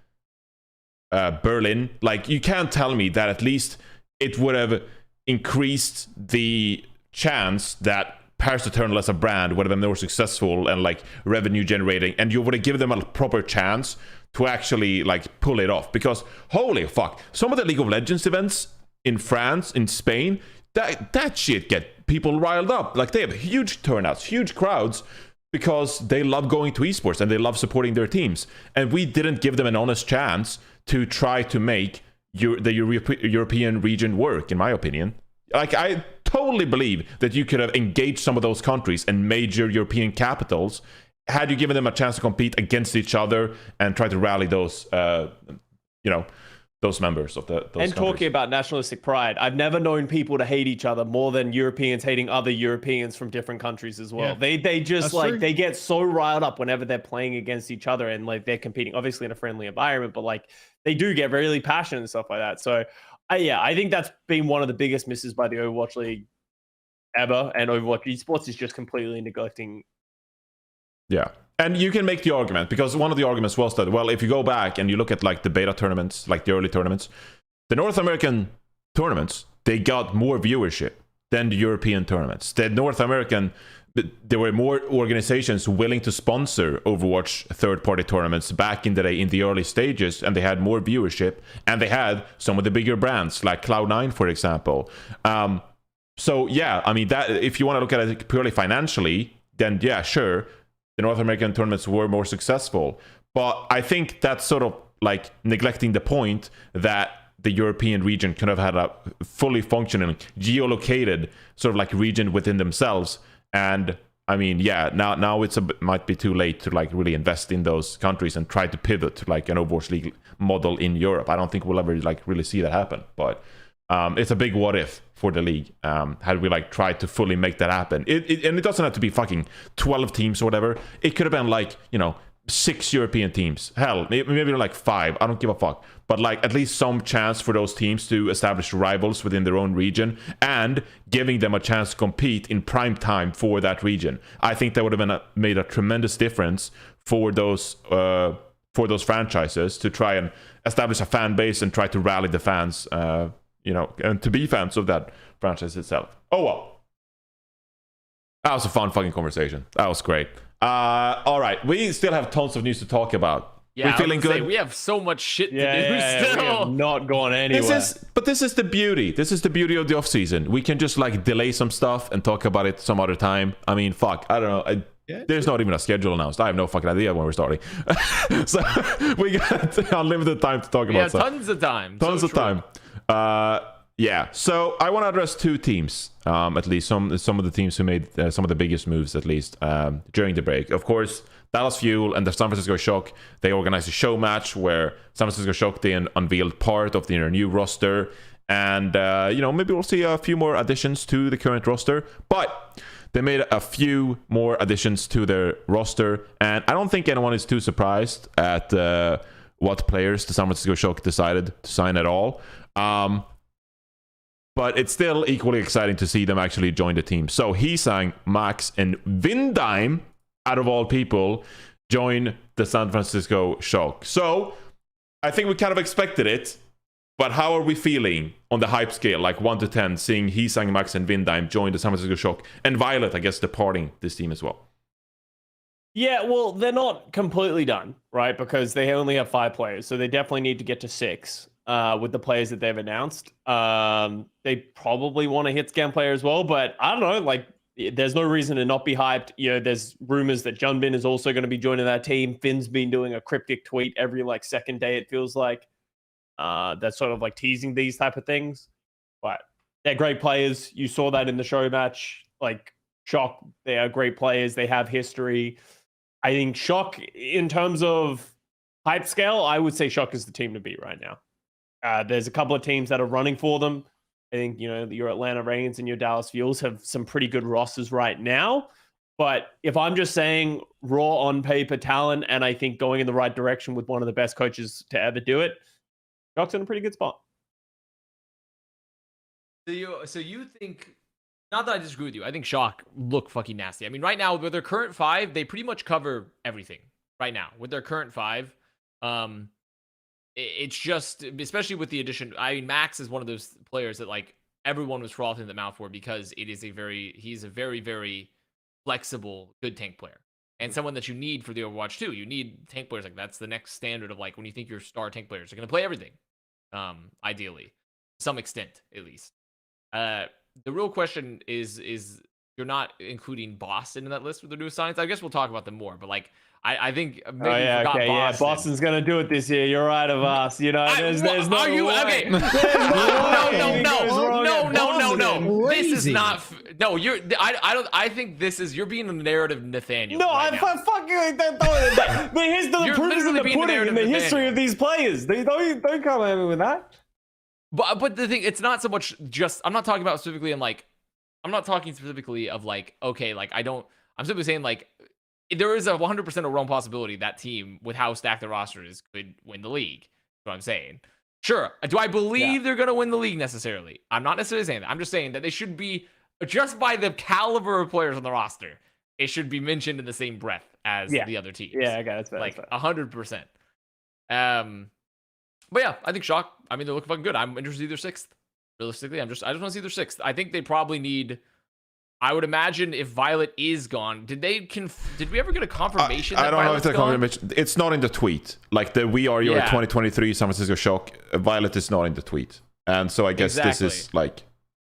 Berlin, you can't tell me that at least it would have increased the chance that Paris Eternal as a brand would have been more successful and revenue generating, and you would have given them a proper chance to actually pull it off. Because holy fuck, some of the League of Legends events in France, in Spain, that shit get people riled up. They have huge turnouts, huge crowds, because they love going to esports and they love supporting their teams. And we didn't give them an honest chance to try to make the European region work, in my opinion. I totally believe that you could have engaged some of those countries and major European capitals had you given them a chance to compete against each other and try to rally those, those members of those countries. Talking about nationalistic pride, I've never known people to hate each other more than Europeans hating other Europeans from different countries as well. Yeah. They just That's true. They get so riled up whenever they're playing against each other and they're competing, obviously in a friendly environment, but they do get really passionate and stuff like that. So I think that's been one of the biggest misses by the Overwatch League ever, and Overwatch Esports is just completely neglecting. Yeah. And you can make the argument, because one of the arguments was that, well, if you go back and you look at the beta tournaments, the early tournaments, the North American tournaments, they got more viewership than the European tournaments. The North American, there were more organizations willing to sponsor Overwatch third-party tournaments back in the day, in the early stages, and they had more viewership, and they had some of the bigger brands, like Cloud9, for example. So, yeah, I mean, that if you want to look at it purely financially, then, yeah, sure, the North American tournaments were more successful. But I think that's sort of neglecting the point that the European region could have had a fully functioning, geolocated sort of region within themselves. And I mean, yeah, now might be too late to really invest in those countries and try to pivot to an Overwatch League model in Europe. I don't think we'll ever really see that happen. But It's a big what if for the league. Had we like tried to fully make that happen? And it doesn't have to be fucking 12 teams or whatever. It could have been like, 6 European teams. Hell, maybe like 5. I don't give a fuck. But like at least some chance for those teams to establish rivals within their own region and giving them a chance to compete in prime time for that region. I think that would have made a tremendous difference for those franchises to try and establish a fan base and try to rally the fans, and to be fans of that franchise itself. Oh well. That was a fun fucking conversation. That was great. All right, we still have tons of news to talk about. Yeah, we feeling good? We have so much shit to do We still. have not gone anywhere. This is the beauty. This is the beauty of the off season. We can just like delay some stuff and talk about it some other time. I mean, fuck, I don't know. There's not even a schedule announced. I have no fucking idea when we're starting. So we got unlimited time to talk about stuff. Tons of time. Tons of time. Yeah, so I want to address 2 teams, at least some of the teams who made some of the biggest moves, at least during the break. Of course, Dallas Fuel and the San Francisco Shock, they organized a show match where San Francisco Shock, they unveiled part of their new roster. And, maybe we'll see a few more additions to the current roster. But they made a few more additions to their roster. And I don't think anyone is too surprised at what players the San Francisco Shock decided to sign at all. But it's still equally exciting to see them actually join the team. So Hisang, Max, and Vindime, out of all people, join the San Francisco Shock. So I think we kind of expected it. But how are we feeling on the hype scale, like 1 to 10, seeing Hisang, Max, and Vindime join the San Francisco Shock? And Violet, I guess, departing this team as well. Yeah, well, they're not completely done, right? Because they only have 5 players. So they definitely need to get to 6. With the players that they've announced. They probably want a hit scan player as well, but I don't know, like there's no reason to not be hyped. There's rumors that Junbin is also going to be joining that team. Finn's been doing a cryptic tweet every like second day, it feels like. That's sort of like teasing these type of things. But they're great players. You saw that in the show match. Like Shock, they are great players. They have history. I think Shock, in terms of hype scale, I would say Shock is the team to beat right now. There's a couple of teams that are running for them. I think, your Atlanta Reigns and your Dallas Fuels have some pretty good rosters right now. But if I'm just saying raw on paper talent, and I think going in the right direction with one of the best coaches to ever do it, Shock's in a pretty good spot. So you think, not that I disagree with you, I think Shock look fucking nasty. I mean, right now, with their current 5, they pretty much cover everything right now. With their current 5, it's just, especially with the addition, I mean, Max is one of those players that like everyone was frothing the mouth for because he's a very, very flexible, good tank player. And someone that you need for the Overwatch 2. You need tank players. Like that's the next standard of like when you think your star tank players are going to play everything. Ideally. To some extent, at least. The real question is you're not including Boston in that list with the new signs. I guess we'll talk about them more, but like I think maybe Boston. Yeah, Boston's gonna do it this year. You're right, Avast. There's no are you way. okay? No. This is not. No, you're. I don't. I think this is. You're being the narrative Nathaniel. No, right I'm fucking. But here's the proof is in the pudding in the history of these players. They don't come at me with that. But the thing, it's not so much just. I'm not talking about specifically in like. I'm not talking specifically of like. Okay, like I don't. I'm simply saying like. There is a 100% a real possibility that team, with how stacked the roster is, could win the league. That's what I'm saying. Sure. Do I believe they're going to win the league necessarily? I'm not necessarily saying that. I'm just saying that they should be, just by the caliber of players on the roster, it should be mentioned in the same breath as the other teams. Yeah, I got it. Like 100%. But yeah, I think Shock, I mean, they're looking fucking good. I'm interested in either 6th. Realistically, I just want to see their 6th. I think they probably need. I would imagine if Violet is gone, did we ever get a confirmation that Violet's gone? Confirmation. It's not in the tweet. Like the "We Are Your 2023 San Francisco Shock." Violet is not in the tweet, and so I guess this is like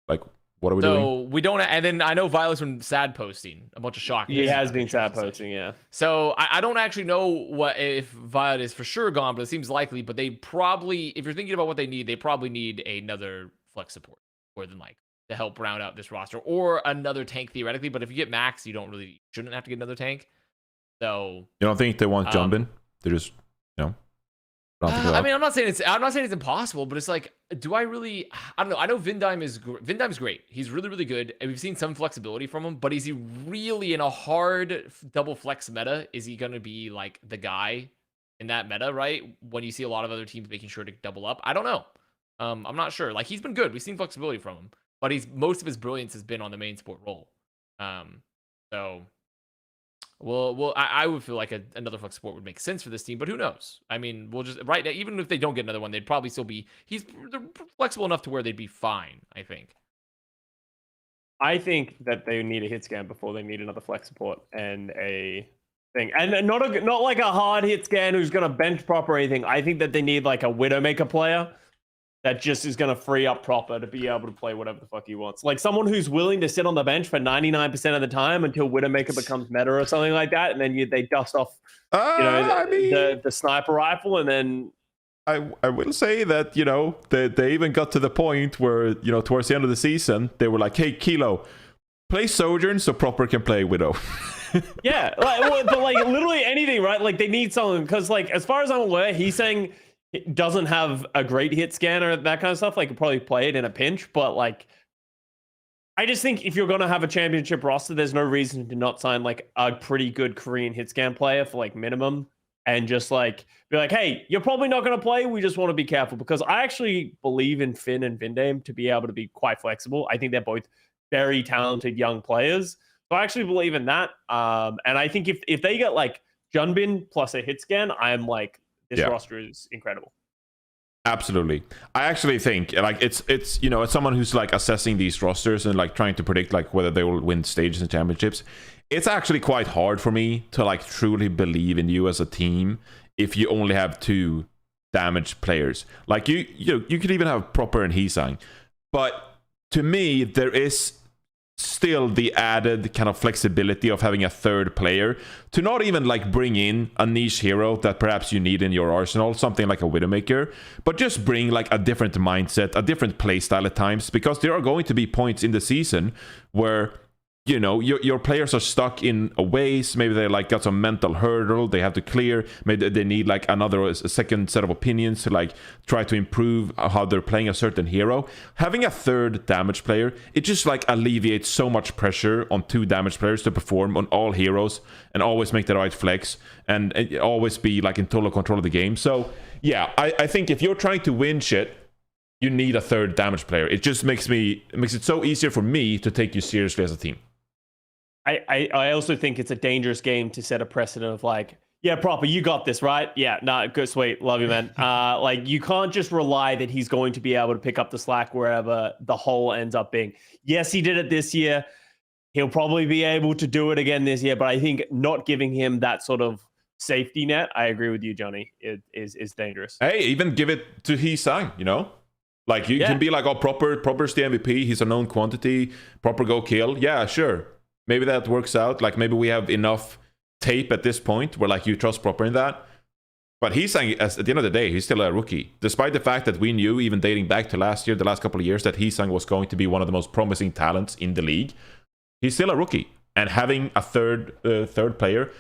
what are we doing? So we don't. And then I know Violet's been sad posting a bunch of Shock. He has been sad posting, yeah. So I don't actually know what if Violet is for sure gone, but it seems likely. But they probably, if you're thinking about what they need, they probably need another flex support more than like. To help round out this roster, or another tank theoretically. But if you get Max, you shouldn't have to get another tank. So you don't think they want Jumbin? They just I mean, I'm not saying it's impossible, but it's like, do I really? I don't know. I know Vindim's great. He's really, really good, and we've seen some flexibility from him. But is he really in a hard double flex meta? Is he going to be like the guy in that meta, right? When you see a lot of other teams making sure to double up, I don't know. I'm not sure. Like, he's been good. We've seen flexibility from him, but most of his brilliance has been on the main support role. So. Well, I would feel like another flex support would make sense for this team, but who knows? I mean, we'll just right now, even if they don't get another one, they'd probably still be. They're flexible enough to where they'd be fine. I think. I think that they need a hit scan before they need another flex support and a thing, and not like a hard hit scan who's gonna bench prop or anything. I think that they need like a Widowmaker player that just is going to free up Proper to be able to play whatever the fuck he wants. Like someone who's willing to sit on the bench for 99% of the time until Widowmaker becomes meta or something like that, and then they dust off the sniper rifle, and then... I will say that, they even got to the point where, towards the end of the season, they were like, hey, Kilo, play Sojourn so Proper can play Widow. Yeah, but like literally anything, right? Like they need someone, because like as far as I'm aware, he's saying... it doesn't have a great hit scan or that kind of stuff. Like, you probably play it in a pinch, but like, I just think if you're going to have a championship roster, there's no reason to not sign like a pretty good Korean hit scan player for like minimum, and just like be like, hey, you're probably not going to play. We just want to be careful, because I actually believe in Finn and Vindame to be able to be quite flexible. I think they're both very talented young players. So I actually believe in that. And I think if they get like Junbin plus a hit scan, I'm like, this roster is incredible. Absolutely. I actually think like it's as someone who's like assessing these rosters and like trying to predict like whether they will win stages and championships, it's actually quite hard for me to like truly believe in you as a team if you only have 2 damaged players. Like you could even have Proper and Heesang, but to me there is still the added kind of flexibility of having a third player to not even like bring in a niche hero that perhaps you need in your arsenal, something like a Widowmaker, but just bring like a different mindset, a different playstyle at times, because there are going to be points in the season where your players are stuck in a ways. Maybe they like got some mental hurdle they have to clear. Maybe they need like a second set of opinions to like try to improve how they're playing a certain hero. Having a third damage player, it just like alleviates so much pressure on 2 damage players to perform on all heroes and always make the right flex and always be like in total control of the game. So yeah, I think if you're trying to win shit, you need a third damage player. It just makes it so easier for me to take you seriously as a team. I also think it's a dangerous game to set a precedent of like, yeah, Proper, you got this, right? Yeah, nah, good, sweet, love you, man. Like, you can't just rely that he's going to be able to pick up the slack wherever the hole ends up being. Yes, he did it this year. He'll probably be able to do it again this year, but I think not giving him that sort of safety net, I agree with you, Johnny, it is dangerous. Hey, even give it to Heesang, Like, you can be like, oh, Proper's the MVP, he's a known quantity, Proper go kill. Yeah, sure. Maybe that works out. Like, maybe we have enough tape at this point where, like, you trust Proper in that. But he's saying, at the end of the day, he's still a rookie. Despite the fact that we knew, even dating back to last year, the last couple of years, that Heesang was going to be one of the most promising talents in the league, he's still a rookie. And having a third player,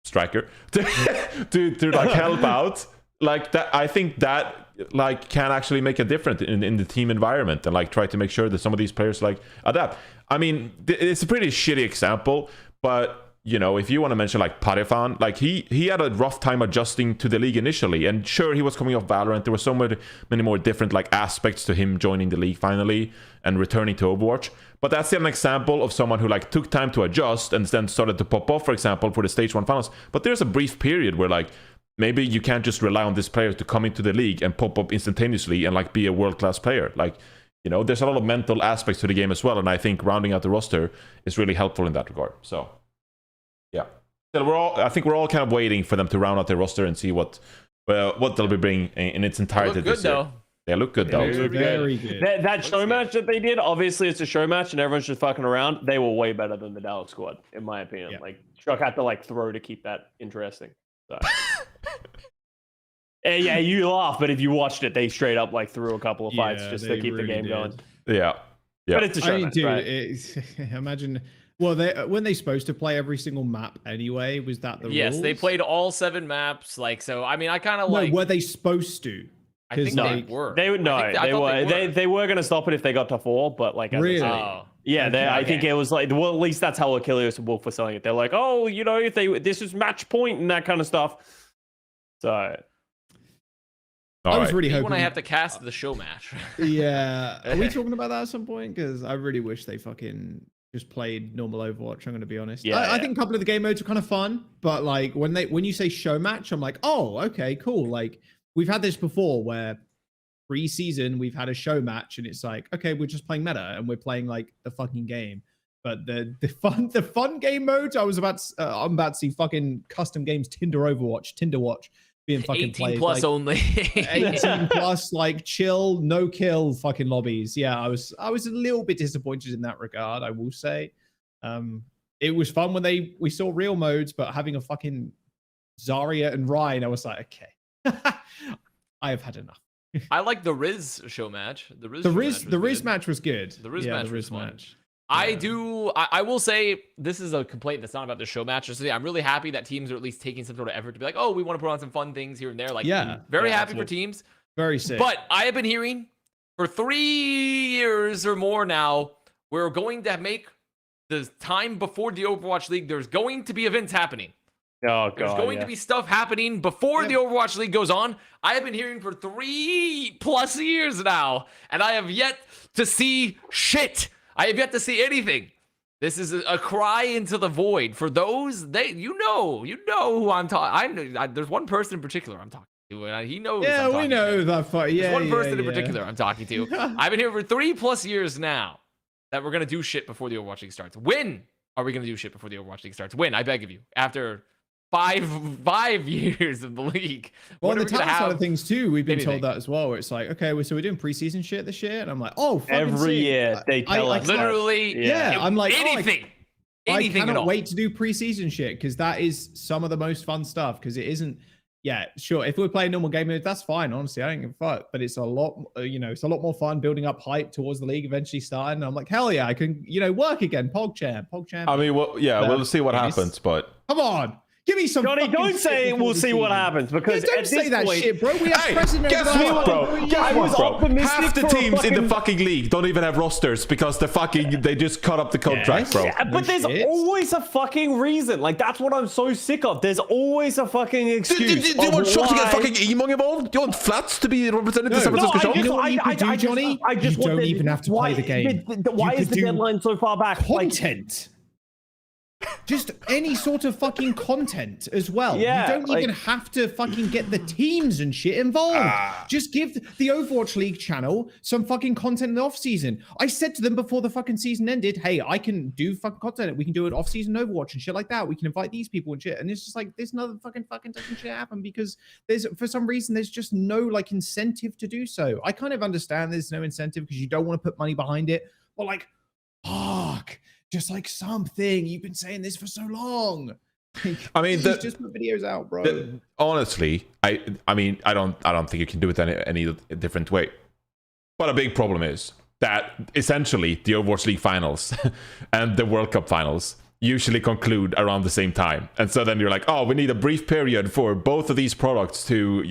striker, to like help out, like that, I think that like can actually make a difference in the team environment and like try to make sure that some of these players like adapt. I mean, it's a pretty shitty example, but if you want to mention like Parefan, like he had a rough time adjusting to the league initially, and sure, he was coming off Valorant. There were so many more different like aspects to him joining the league finally and returning to Overwatch. But that's still an example of someone who like took time to adjust and then started to pop off, for example, for the Stage 1 finals. But there's a brief period where like maybe you can't just rely on this player to come into the league and pop up instantaneously and like be a world-class player. Like, there's a lot of mental aspects to the game as well, and I think rounding out the roster is really helpful in that regard. So, yeah. So I think we're all kind of waiting for them to round out their roster and see what they'll be bringing in its entirety this year. They look good, though. They're very good. That show match that they did, obviously it's a show match and everyone's just fucking around. They were way better than the Dallas squad, in my opinion. Yeah. Like, Shock had to like throw to keep that interesting. So. Yeah, you laugh, but if you watched it, they straight up like threw a couple of fights just to keep the game going. Yeah. But it's a show match, dude, right? imagine Well, weren't they supposed to play every single map anyway? Was that the Yes, rules? they played all 7 maps. Like, so I mean, I kind of No, like. were they supposed to? I think No, they were. They would no. I They thought were. They were going to stop it if they got to 4, but like as I Really? said, Oh. yeah. Okay. I think it was like, well, at least that's how Kalios and Wolf were selling it. They're like, oh, you know, if this is match point and that kind of stuff. So. I was really hoping when I have to cast the show match. Yeah. Are we talking about that at some point? Because I really wish they fucking just played normal Overwatch. I'm going to be honest. Yeah, I think a couple of the game modes are kind of fun, but like when you say show match, I'm like, oh, okay, cool. Like we've had this before where pre-season we've had a show match and it's like, okay, we're just playing meta and we're playing like the fucking game. But the fun game modes, I'm about to see fucking custom games, Tinder Watch being fucking 18 played, plus like, only. 18 plus, like chill, no kill fucking lobbies. Yeah, I was a little bit disappointed in that regard, I will say. It was fun when we saw real modes, but having a fucking Zarya and Ryan, I was like, okay, I have had enough. I like the Riz show match. The Riz match was good. The Riz match was fun. match. I will say this is a complaint that's not about the show match. I'm really happy that teams are at least taking some sort of effort to be like, oh, we want to put on some fun things here and there. Like, yeah, very happy absolutely. for teams. Very sick. But I have been hearing for 3 years or more now, we're going to make the time before the Overwatch League. There's going to be events happening. Oh god. There's going to be stuff happening before the Overwatch League goes on. I have been hearing for 3+ years now, and I have yet to see shit. I have yet to see anything. This is a cry into the void for those. You know who I'm talking. There's one person in particular I'm talking to, and he knows. Yeah, we know that. There's one person in particular I'm talking to. I've been here for 3+ years now that we're gonna do shit before the Overwatch League starts. When are we gonna do shit before the Overwatch League starts? When? I beg of you. After 5 years of the league. Well, on the talent side of things too, we've been anything. told that as well. Where it's like, okay, so we're doing preseason shit this year, and I'm like, oh, fucking Every sick. year they tell us. Literally, Yeah, I'm like, anything. I Anything at cannot all. wait to do preseason shit because that is some of the most fun stuff. Because it isn't, yeah, sure. If we're playing normal game modes, that's fine. Honestly, I don't give a fuck. But it's a lot, it's a lot more fun building up hype towards the league eventually starting. And I'm like, hell yeah, I can, work again. PogChamp. I mean, we'll see what happens, but come on. Give me some. Johnny, don't say we'll see what happens because don't at say this that point, shit, bro. We have precedent. guess what, bro? I was optimistic Half the for a teams in the fucking- fucking league don't even have rosters because they just cut up the contract, bro. Yeah, but there's shit. always a fucking reason. Like that's what I'm so sick of. There's always a fucking excuse. Do you want Shock to get why- fucking Emong involved? Do you want Flats to be represented in the San No, Francisco Shock? You know what you could do, Johnny? You don't even have to play the game. Why You is could the do deadline so far back? Like, content. Just any sort of fucking content as well. Yeah, you don't even have to fucking get the teams and shit involved. Just give the Overwatch League channel some fucking content in the off season. I said to them before the fucking season ended, hey, I can do fucking content. We can do an off season Overwatch and shit like that. We can invite these people and shit. And it's just like this another fucking doesn't shit happen because for some reason there's just no like incentive to do so. I kind of understand there's no incentive because you don't want to put money behind it, but like, fuck. Just like something. You've been saying this for so long. I mean, just put videos out, bro. Honestly, I don't think you can do it any different way. But a big problem is that essentially the Overwatch League finals and the World Cup finals usually conclude around the same time, and so then you're like, oh, we need a brief period for both of these products to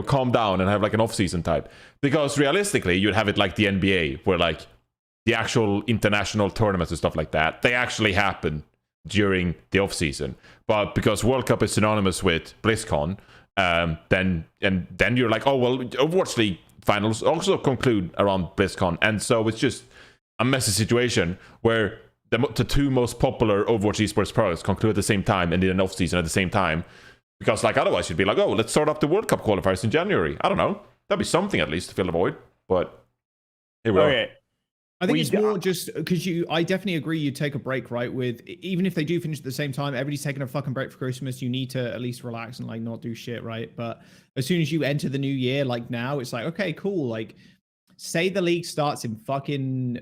calm down and have like an off-season type. Because realistically, you'd have it like the NBA, where like the actual international tournaments and stuff like that, they actually happen during the off season. But because World Cup is synonymous with BlizzCon, then you're like, oh well, Overwatch League finals also conclude around BlizzCon, and so it's just a messy situation where the two most popular Overwatch esports products conclude at the same time and in an off season at the same time. Because like otherwise you'd be like, oh, let's start up the World Cup qualifiers in January. I don't know, that'd be something at least to fill the void. But here we are. I think it's more just because I definitely agree you take a break, right? With even if they do finish at the same time, everybody's taking a fucking break for Christmas. You need to at least relax and like not do shit, right? But as soon as you enter the new year, like now, it's like, okay, cool. Like say the league starts in fucking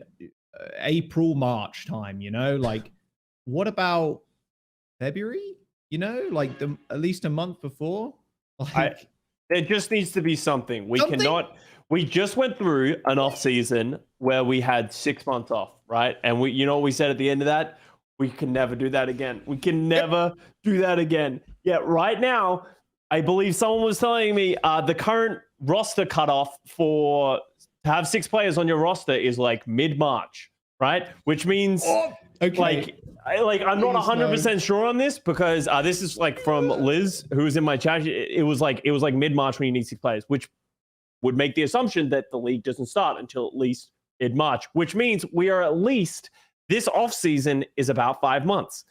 April, March time, like what about February? Like at least a month before. Like there just needs to be something. We We just went through an off season where we had 6 months off, right? And you know what we said at the end of that? We can never do that again. We can never do that again. Yeah, right now, I believe someone was telling me the current roster cutoff to have 6 players on your roster is like mid-March, right? Which means Okay. I'm not 100% sure on this because this is like from Liz, who was in my chat. It was like mid-March when you need 6 players, which would make the assumption that the league doesn't start until at least mid-March, which means we are at least, this offseason is about 5 months.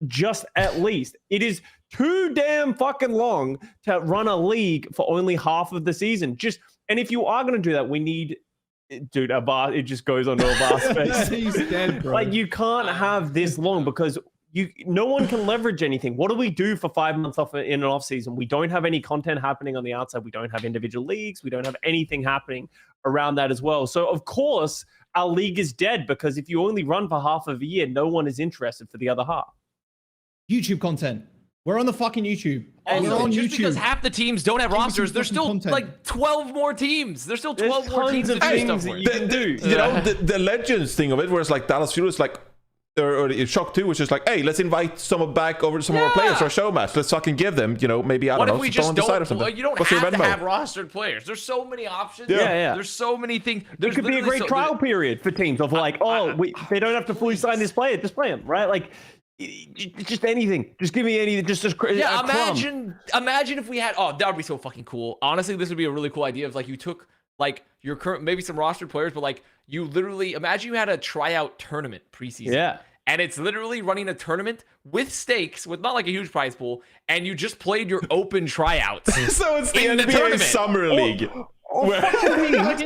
Just at least. It is too damn fucking long to run a league for only half of the season. And if you are going to do that, we need, dude, Avast, it just goes on to Avast. He's dead, bro. Like, you can't have this long because no one can leverage anything. What do we do for 5 months off in an off season? We don't have any content happening on the outside. We don't have individual leagues. We don't have anything happening around that as well. So of course our league is dead because if you only run for half of a year, no one is interested for the other half. YouTube content. We're on the fucking YouTube. Also, We're on just YouTube. because half the teams don't have Give me some rosters, there's fucking still content. like 12 more teams. There's still 12 more teams tons to of do things stuff that for. you can do. You know, the Legends thing of it, where it's like Dallas Fuel is like, or Shock 2, which is like, hey, let's invite someone back over to some more players for a show match. Let's fucking give them, you know, maybe, I What don't if know, we someone just decide or don't? something. You don't What's your have to Venmo? have rostered players. There's so many options. Yeah. There's so many things. It There's could be a literally great trial period for teams of like, they don't have to fully sign this player, just play him, right? Like, just anything. Just give me anything. Just Yeah, a crumb. imagine if we had. Oh, that would be so fucking cool. Honestly, this would be a really cool idea. Of like, you took like your current, maybe some rostered players, but like you literally imagine you had a tryout tournament preseason. Yeah. And it's literally running a tournament with stakes, with not like a huge prize pool, and you just played your open tryouts. So it's the in the NBA tournament. Summer League. Why not?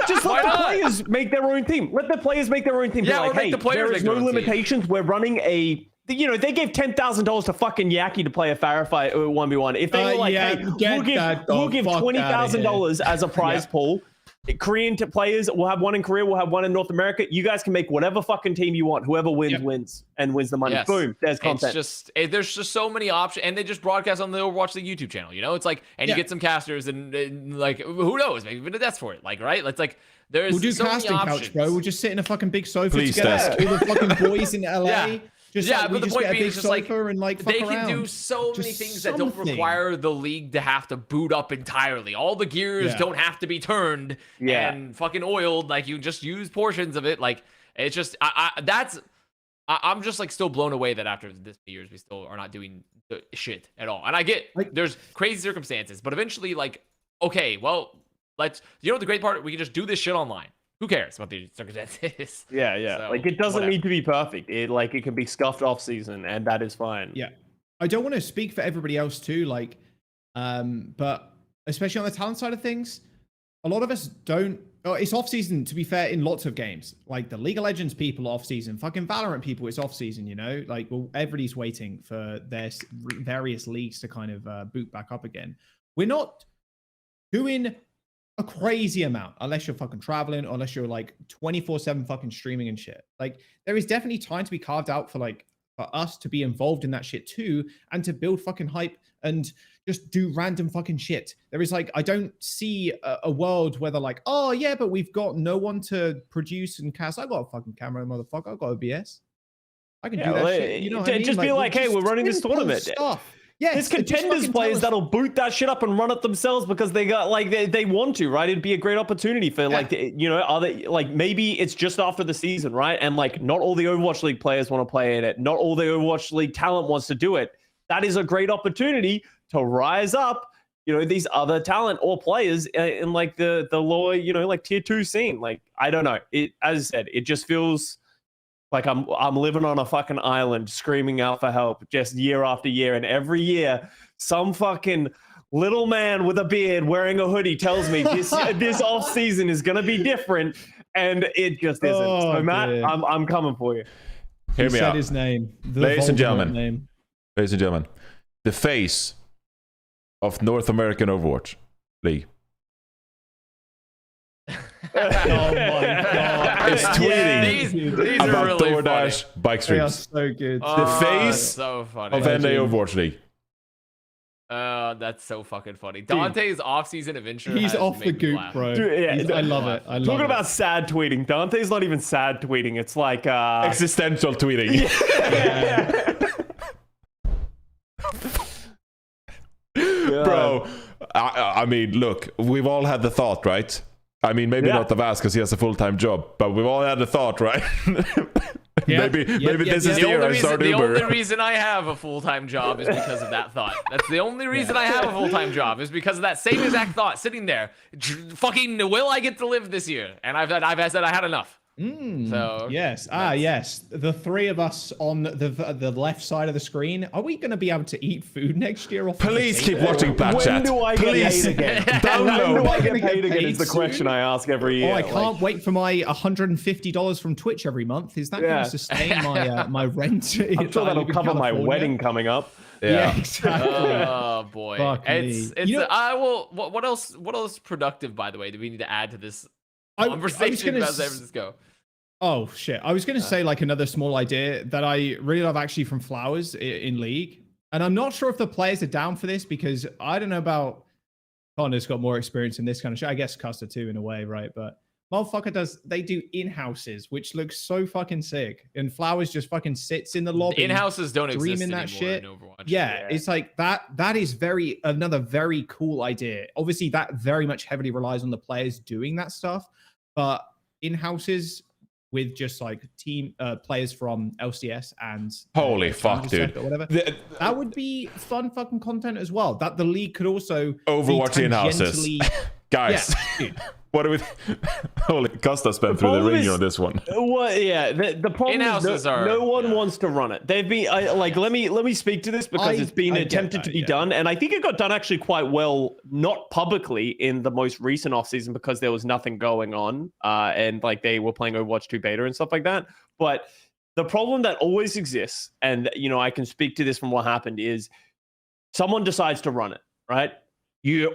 Just let the players make their own team. Let the players make their own team. Yeah, Be like, or make hey, the players there make is their no own team. limitations. We're running a. You know, they gave $10,000 to fucking Yaki to play a Firefight 1v1. If they were like, yeah, hey, get we'll give fuck $20,000 as a prize pool. Korean players, we'll have one in Korea, we'll have one in North America. You guys can make whatever fucking team you want. Whoever wins, wins, and wins the money. Yes. Boom, there's content. There's just so many options, and they just broadcast on the Overwatch League YouTube channel. You know, it's like, and you get some casters, and like, who knows? Maybe even a death for it. Like, right? It's like there's We'll do so many casting options. couch, bro. We'll just sit in a fucking big sofa Please, together. Desk. All the fucking boys in LA. Yeah. Just Yeah, like, but we the just point get a being big is just like, sofa and like they fuck can do around. so many Just things that don't something. require the league to have to boot up entirely. All the gears don't have to be turned and fucking oiled. Like, you just use portions of it. Like, it's just I'm just like still blown away that after this many years we still are not doing the shit at all. And I get there's crazy circumstances, but eventually, like, okay, well, you know what the great part? We can just do this shit online. Who cares about the circumstances? Yeah. So, like, it doesn't whatever. need to be perfect. It can be scuffed off season, and that is fine. Yeah. I don't want to speak for everybody else too, like, but especially on the talent side of things, a lot of us don't. Oh, it's off season, to be fair, in lots of games. Like the League of Legends people off season, fucking Valorant people, it's off season. You know, like, well, everybody's waiting for their various leagues to kind of boot back up again. We're not doing a crazy amount unless you're fucking traveling, or unless you're like 24/7 fucking streaming and shit. Like, there is definitely time to be carved out for us to be involved in that shit too, and to build fucking hype and just do random fucking shit. There is like, I don't see a world where they're like, oh yeah, but we've got no one to produce and cast. I got a fucking camera, motherfucker. I got OBS. I can do that shit. You know what I mean? Just be like, hey, we're running this simple tournament. Stuff. Yeah, There's contenders players that'll boot that shit up and run it themselves because they got they want to, right? It'd be a great opportunity for maybe it's just after the season, right? And like, not all the Overwatch League players want to play in it. Not all the Overwatch League talent wants to do it. That is a great opportunity to rise up, these other talent or players in like the lower, like tier 2 scene. Like, I don't know. As I said, it just feels like I'm living on a fucking island screaming out for help just year after year. And every year, some fucking little man with a beard wearing a hoodie tells me this off season is going to be different. And it just isn't. So Matt, I'm coming for you. Hear me out. His name. Ladies and gentlemen, the face of North American Overwatch League. Oh my god! It's tweeting These are about really DoorDash bike They are streams. so good. The face so funny. of NA Overwatch League. That's so fucking funny. Dante's off-season adventure. He's has off the made me goop, laugh. bro. Dude, yeah, I love it. I love Talking it. about sad tweeting. Dante's not even sad tweeting. It's like Existential tweeting. Bro, I mean, look, we've all had the thought, right? I mean, maybe not Avast because he has a full-time job, but we've all had the thought, right? Maybe this is the year I start The Uber. only reason I have a full-time job is because of that thought. That's the only reason I have a full-time job is because of that same exact thought sitting there. Fucking, will I get to live this year? And I've said I had enough. So yes, yes, the three of us on the left side of the screen. Are we going to be able to eat food next year? Off Please keep watching Plat when chat. do I get Please paid again? When do download. I get paid again? paid Is the question I ask every year. Oh, I can't wait for my $150 from Twitch every month. Is that going to sustain my my rent? I'm sure that'll cover my wedding coming up. Yeah, exactly. Oh boy, Fuck it's me. You know- I will. What else productive, by the way, do we need to add to this conversation about San Francisco? Oh shit! I was going to say like another small idea that I really love actually from Flowers in League, and I'm not sure if the players are down for this because I don't know about Connor's got more experience in this kind of shit. I guess Custa too in a way, right? But motherfucker they do in-houses, which looks so fucking sick, and Flowers just fucking sits in the lobby. In-houses don't exist dreaming that anymore shit. in Overwatch. Yeah, it's like that is another very cool idea. Obviously, that very much heavily relies on the players doing that stuff, but in-houses with just like team players from LCS and Holy fuck, dude. or whatever. That would be fun fucking content as well. That the league could also Overwatch be in-houses. tangentially- Guys, Yeah, dude. what do we... Holy, Custa's been through the problem ringer is- on this one. Well, yeah. The problem is In-houses are- no one wants to run it. They've been let me speak to this because it's been I get attempted that, to be yeah. done, and I think it got done actually quite well, not publicly in the most recent offseason because there was nothing going on, and like they were playing Overwatch 2 beta and stuff like that. But the problem that always exists, and I can speak to this from what happened, is someone decides to run it, right?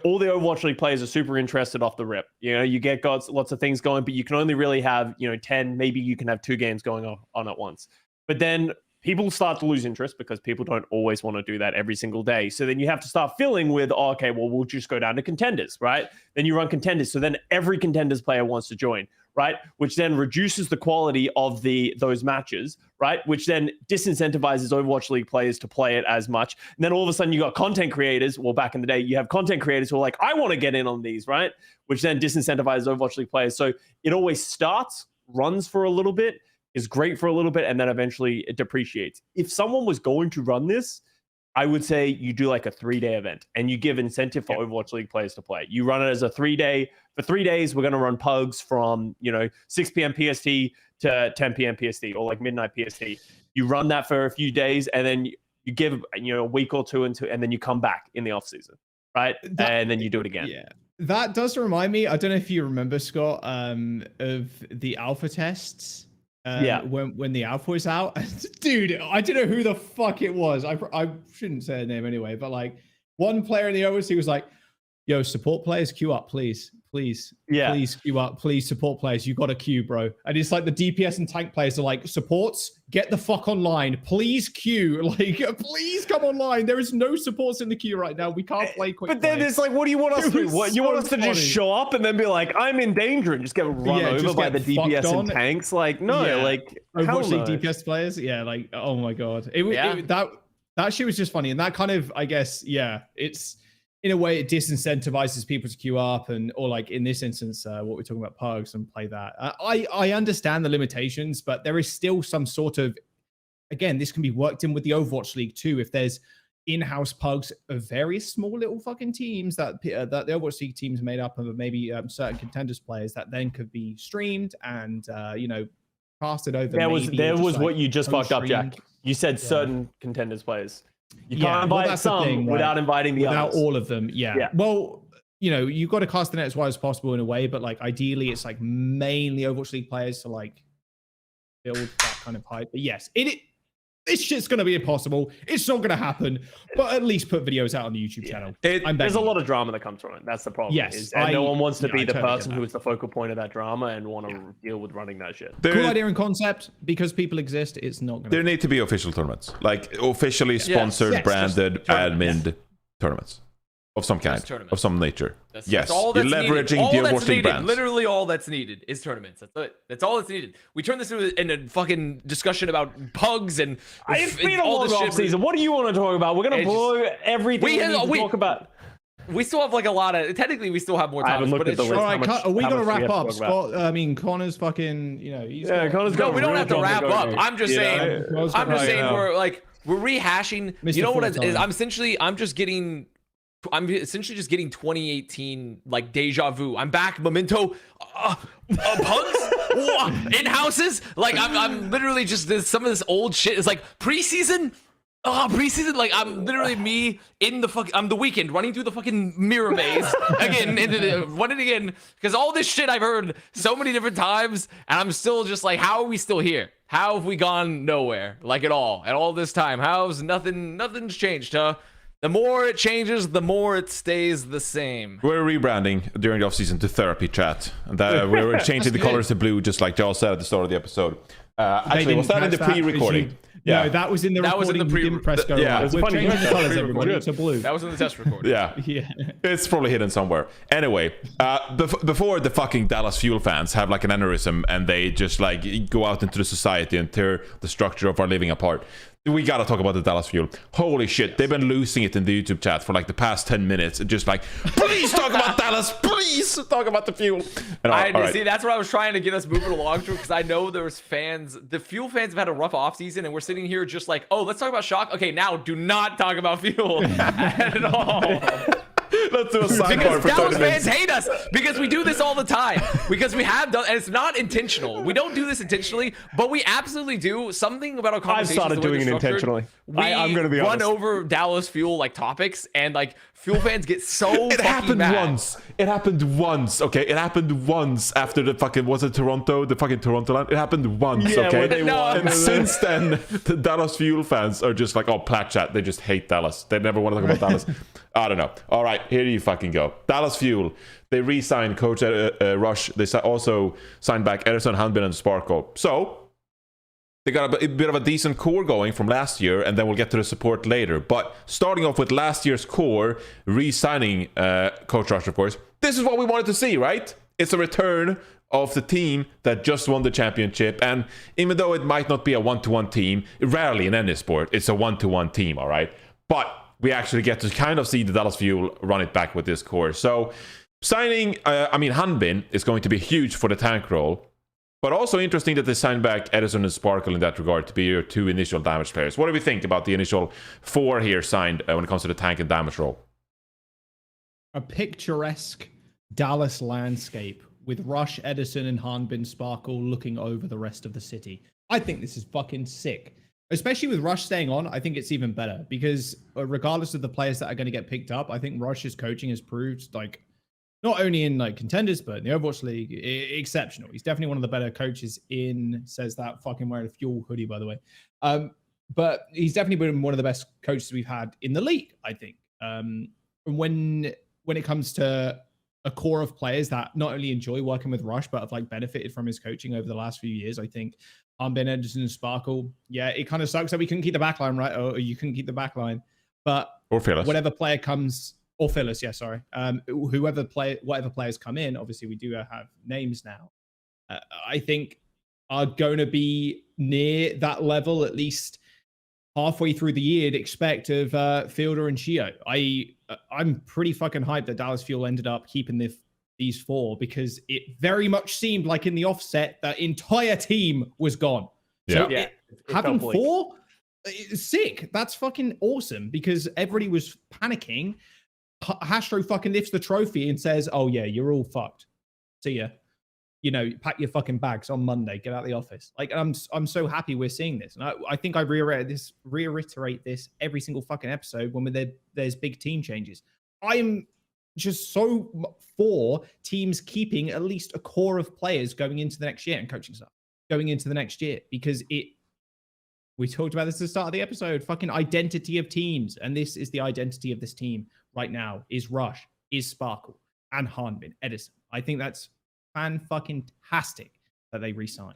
All the Overwatch League players are super interested off the rip. You get lots of things going, but you can only really have 10. Maybe you can have 2 games going on at once. But then people start to lose interest because people don't always want to do that every single day. So then you have to start filling with, okay, well, we'll just go down to contenders, right? Then you run contenders. So then every contenders player wants to join, right? Which then reduces the quality of those matches, right? Which then disincentivizes Overwatch League players to play it as much. And then all of a sudden you got content creators. Well, back in the day, you have content creators who are like, I want to get in on these, right? Which then disincentivizes Overwatch League players. So it always starts, runs for a little bit, is great for a little bit, and then eventually it depreciates. If someone was going to run this, I would say you do like a 3-day event and you give incentive for Overwatch League players to play. You run it as a 3-day. For 3 days, we're going to run pugs from 6 p.m. PST to 10 p.m. PST or like midnight PST. You run that for a few days, and then you give a week or two and then you come back in the off season, right? And then you do it again. Yeah. That does remind me. I don't know if you remember, Scott, of the alpha tests. When the alpha was out, dude, I don't know who the fuck it was. I shouldn't say a name anyway, but like one player in the OC was like, "Yo, support players, queue up, please, please queue up, please, support players, you got a queue, bro." And it's like the DPS and tank players are like, "Supports, get the fuck online, please queue, like, please come online. There is no supports in the queue right now. We can't play quick." But then it's like, what do you want us to do? What you want us to just show up and then be like, "I'm in danger," and just get run over by the DPS and tanks? Like, no, like Overwatch League DPS players, like, oh my god, that shit was just funny, and that kind of, I guess, it's. In a way, it disincentivizes people to queue up, or like in this instance, what we're talking about, pugs, and play that. I understand the limitations, but there is still some sort of, again, this can be worked in with the Overwatch League too. If there's in-house pugs of various small little fucking teams that the Overwatch League teams made up of maybe certain contenders players that then could be streamed and casted over. There was what you just fucked up, Jack. You said certain contenders players. You can't invite some without inviting the others. Without all of them, yeah. Well, you've got to cast the net as wide as possible in a way, but like ideally it's like mainly Overwatch League players to like build that kind of hype. But yes, this shit's going to be impossible. It's not going to happen, but at least put videos out on the YouTube channel. There's a lot of drama that comes from it. That's the problem. Yes. And no one wants to be the totally person who is the focal point of that drama and want to deal with running that shit. Cool idea and concept. Because people exist, it's not going to. There need to be official tournaments, like officially sponsored, branded, admin tournaments. of some kind, tournaments. of some nature. That's yes, all you're that's leveraging needed. All the that's Overwatch needed. brands. Literally all that's needed is tournaments. That's it. That's all that's needed. We turn this into a fucking discussion about pugs and It's been a all long the off shit. season. What do you want to talk about? We're gonna blow everything we need to talk about. We still have like a lot of. Technically, we still have more I haven't topics, looked but at the it's list. All right, are we gonna wrap up? talk Scott, I mean, Connor's fucking, you know, he's Yeah, got- Connor's No, got we don't real have to job wrap go up. do. I'm just You saying. know? I'm just saying know. we're rehashing. Mr. You know what it is? Full-time. I'm essentially just getting 2018 like deja vu. I'm back, memento, pugs in houses. Like I'm literally just some of this old shit is like preseason. Preseason, like I'm literally me in the I'm the weekend running through the fucking mirror maze again, running again, because all this shit I've heard so many different times, and I'm still just like, how are we still here? How have we gone nowhere, like at all? And all this time, how's nothing's changed, huh? The more it changes, the more it stays the same. We're rebranding during the off-season to therapy chat. And that, we're changing the colors to blue, just like Joel said at the start of the episode. Actually, was that in the pre-recording? Yeah, no, that was in the That was in recording. the We didn't press go. Yeah, live. it's We're funny, changing the yeah, colors, pre-recorded. everybody, to blue. That was in the test recording. Yeah. Yeah. It's probably hidden somewhere. Anyway, before the fucking Dallas Fuel fans have like an aneurysm and they just like go out into the society and tear the structure of our living apart, we gotta talk about the Dallas Fuel. Holy shit, they've been losing it in the YouTube chat for like the past 10 minutes. Just like, please talk about Dallas, please talk about the Fuel. And all right. See, that's what I was trying to get us moving along to, because I know there's fans. The Fuel fans have had a rough offseason, and we're sitting here just like, oh, let's talk about Shock. Okay, now do not talk about Fuel at all. Let's do a sidebar Because for Dallas 30 fans minutes. hate us because we do this all the time. Because we have done, and it's not intentional. We don't do this intentionally, but we absolutely do. Something about our I've conversations. started the way doing they're it structured, intentionally. I'm We gonna be run honest. over Dallas Fuel like topics, and like Fuel fans get so It fucking happened mad. once. It happened once, okay? It happened once after the fucking, was it Toronto? The fucking Toronto line? It happened once, Yeah, okay? when they won. And since then, the Dallas Fuel fans are just like, oh, Plat chat. They just hate Dallas. They never want to talk about Dallas. I don't know. All right, here you fucking go. Dallas Fuel. They re-signed Coach Rush. They also signed back Ederson, Hanbin, and Sparkle. So they got a bit of a decent core going from last year, and then we'll get to the support later. But starting off with last year's core, re-signing Coach Rush, of course, this is what we wanted to see, right? It's a return of the team that just won the championship. And even though it might not be a one-to-one team, rarely in any sport, it's a one-to-one team, all right? But we actually get to kind of see the Dallas Fuel run it back with this core. So signing, Hanbin is going to be huge for the tank role. But also interesting that they signed back Edison and Sparkle in that regard to be your two initial damage players. What do we think about the initial four here signed when it comes to the tank and damage role? A picturesque Dallas landscape with Rush, Edison, and Hanbin Sparkle looking over the rest of the city. I think this is fucking sick. Especially with Rush staying on, I think it's even better because regardless of the players that are going to get picked up, I think Rush's coaching has proved like not only in like contenders but in the Overwatch League exceptional. He's definitely one of the better coaches in. Says that fucking wearing a Fuel hoodie, by the way. But he's definitely been one of the best coaches we've had in the league, I think. And when it comes to a core of players that not only enjoy working with Rush but have like benefited from his coaching over the last few years, I think Ben Edison and Sparkle. Yeah, it kind of sucks that we couldn't keep the backline, right? Or you couldn't keep the backline, but Or Phyllis. whatever player comes, or Phyllis, yeah, sorry. Whatever players come in, obviously we do have names now. I think are going to be near that level at least halfway through the year. To expect of Fielder and Shio. I'm pretty fucking hyped that Dallas Fuel ended up keeping these four because it very much seemed like in the offset that entire team was gone. So Yeah. having felt like- four is sick. That's fucking awesome because everybody was panicking. Hastro fucking lifts the trophy and says, "Oh yeah, you're all fucked. See ya. You know, pack your fucking bags on Monday. Get out of the office." Like, I'm so happy we're seeing this, and I think I reiterate this every single fucking episode when there's big team changes. I'm just so for teams keeping at least a core of players going into the next year and coaching stuff going into the next year because we talked about this at the start of the episode, fucking identity of teams. And this is the identity of this team right now is Rush, is Sparkle, and Hanbin, Edison. I think that's fan-fucking-tastic that they re-sign.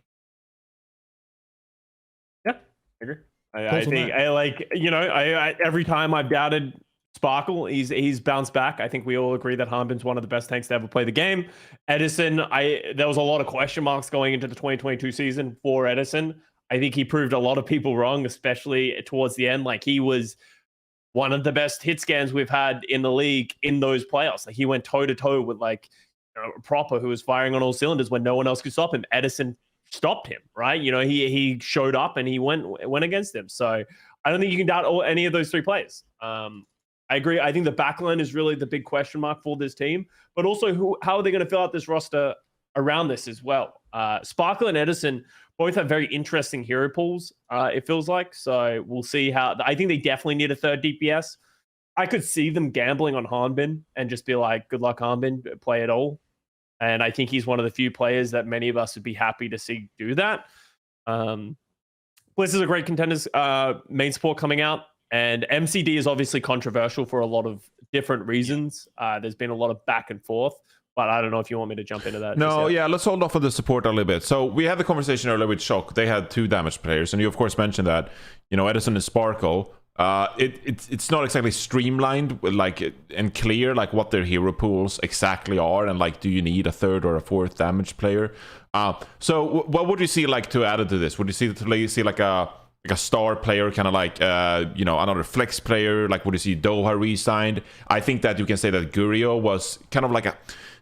Yeah, I agree. I Thoughts on think that? I like, I every time I've doubted Sparkle, he's bounced back. I think we all agree that Harbin's one of the best tanks to ever play the game. Edison, there was a lot of question marks going into the 2022 season for Edison. I think he proved a lot of people wrong, especially towards the end. Like, he was one of the best hit scans we've had in the league in those playoffs. Like, he went toe to toe with Proper, who was firing on all cylinders when no one else could stop him. Edison stopped him, right? He showed up and he went against him. So I don't think you can doubt any of those three players. I agree. I think the backline is really the big question mark for this team, but also how are they going to fill out this roster around this as well? Sparkle and Edison both have very interesting hero pools, it feels like. So we'll see how. I think they definitely need a third DPS. I could see them gambling on Hanbin and just be like, good luck, Hanbin, play it all. And I think he's one of the few players that many of us would be happy to see do that. Bliss is a great contenders main support coming out. And MCD is obviously controversial for a lot of different reasons. There's been a lot of back and forth, but I don't know if you want me to jump into that. No, yeah, let's hold off on the support a little bit. So we had the conversation earlier with Shock. They had 2 damage players, and you of course mentioned that, Edison and Sparkle. It's not exactly streamlined and clear like what their hero pools exactly are, and like, do you need a third or a fourth damage player? So what would you see like to add to this? Would you see like a star player, kind of like another flex player? Like, would you see Doha re-signed? I think that you can say that Gurio was kind of like a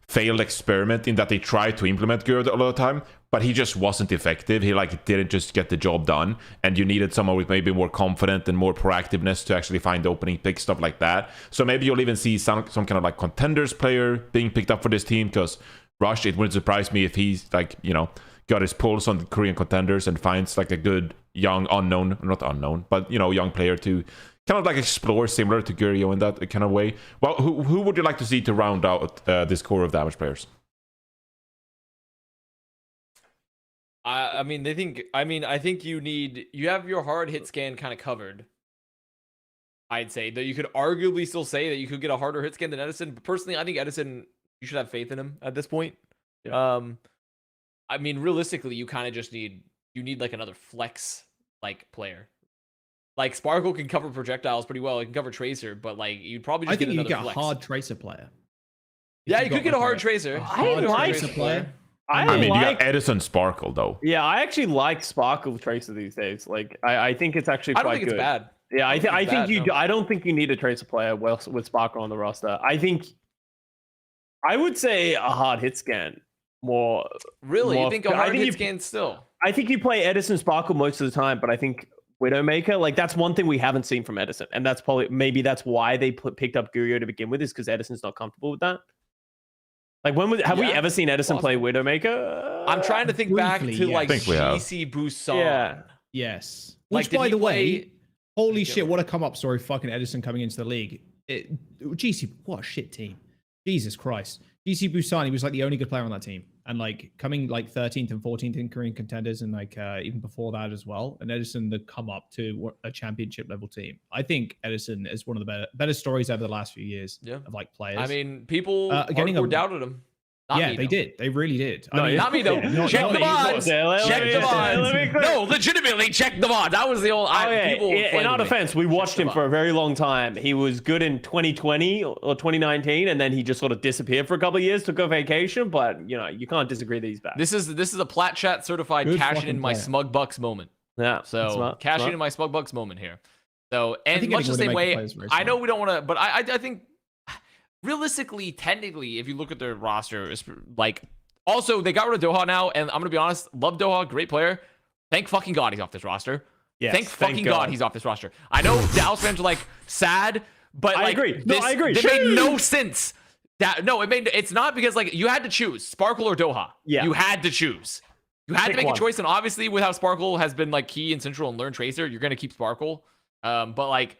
failed experiment in that they tried to implement Gurio all the time, but he just wasn't effective. He didn't just get the job done, and you needed someone with maybe more confidence and more proactiveness to actually find opening pick, stuff like that. So maybe you'll even see some kind of like contenders player being picked up for this team, because Rush, it wouldn't surprise me if he's got his pulse on the Korean contenders and finds like a good young young player to kind of like explore, similar to Gurio in that kind of way. Well, who would you like to see to round out this core of damage players? I think you have your hard hit scan kind of covered. I'd say that you could arguably still say that you could get a harder hit scan than Edison, but personally, I think Edison, you should have faith in him at this point. Yeah. Realistically, you kind of just need like another flex like player. Like, Sparkle can cover projectiles pretty well. It can cover Tracer, but like, you'd probably just get another flex. A hard Tracer player. Yeah, you could get a hard Tracer. You got Edison Sparkle though. Yeah, I actually like Sparkle Tracer these days. Like, I think it's actually quite good. I don't think it's bad. Yeah, I don't think you need a Tracer player with Sparkle on the roster. I would say a hard hit scan more. Really? You think a hard hit scan still? I think you play Edison Sparkle most of the time, but I think Widowmaker, like, that's one thing we haven't seen from Edison, and that's maybe that's why they picked up Gurio to begin with, is because Edison's not comfortable with that. Like, have we ever seen Edison play Widowmaker? I'm trying to think back to GC Busan. Yeah. Yes. Which, by the way, holy shit, what a come up story! Fucking Edison coming into the league. GC, what a shit team. Jesus Christ. GC Busan, he was like the only good player on that team, and like coming like 13th and 14th in Korean contenders, and like even before that as well. And Edison, the come up to a championship level team. I think Edison is one of the better stories over the last few years of like players. People doubted him. They did. They really did. Not me though. Check the mods. Check the mods. No, legitimately check the mods. That was the old. In our defense, we watched him for a very long time. He was good in 2020 or 2019, and then he just sort of disappeared for a couple of years, took a vacation. But you can't disagree that he's back. This is a Plat chat certified cashing in my smug bucks moment. Yeah. So cashing in my smug bucks moment here. So, and much the same way, I know we don't want to, but I think. Realistically, technically, if you look at their roster, it's like, also they got rid of Doha now, and I'm gonna be honest, love Doha, great player. Thank fucking God he's off this roster. Yes, thank fucking God he's off this roster. I know Dallas fans are like sad, but I agree. I agree. It made no sense. It's not, because like, you had to choose Sparkle or Doha. Yeah, you had to choose. You had to make a choice, and obviously with how Sparkle has been like key and central and learn Tracer, you're gonna keep Sparkle. But like,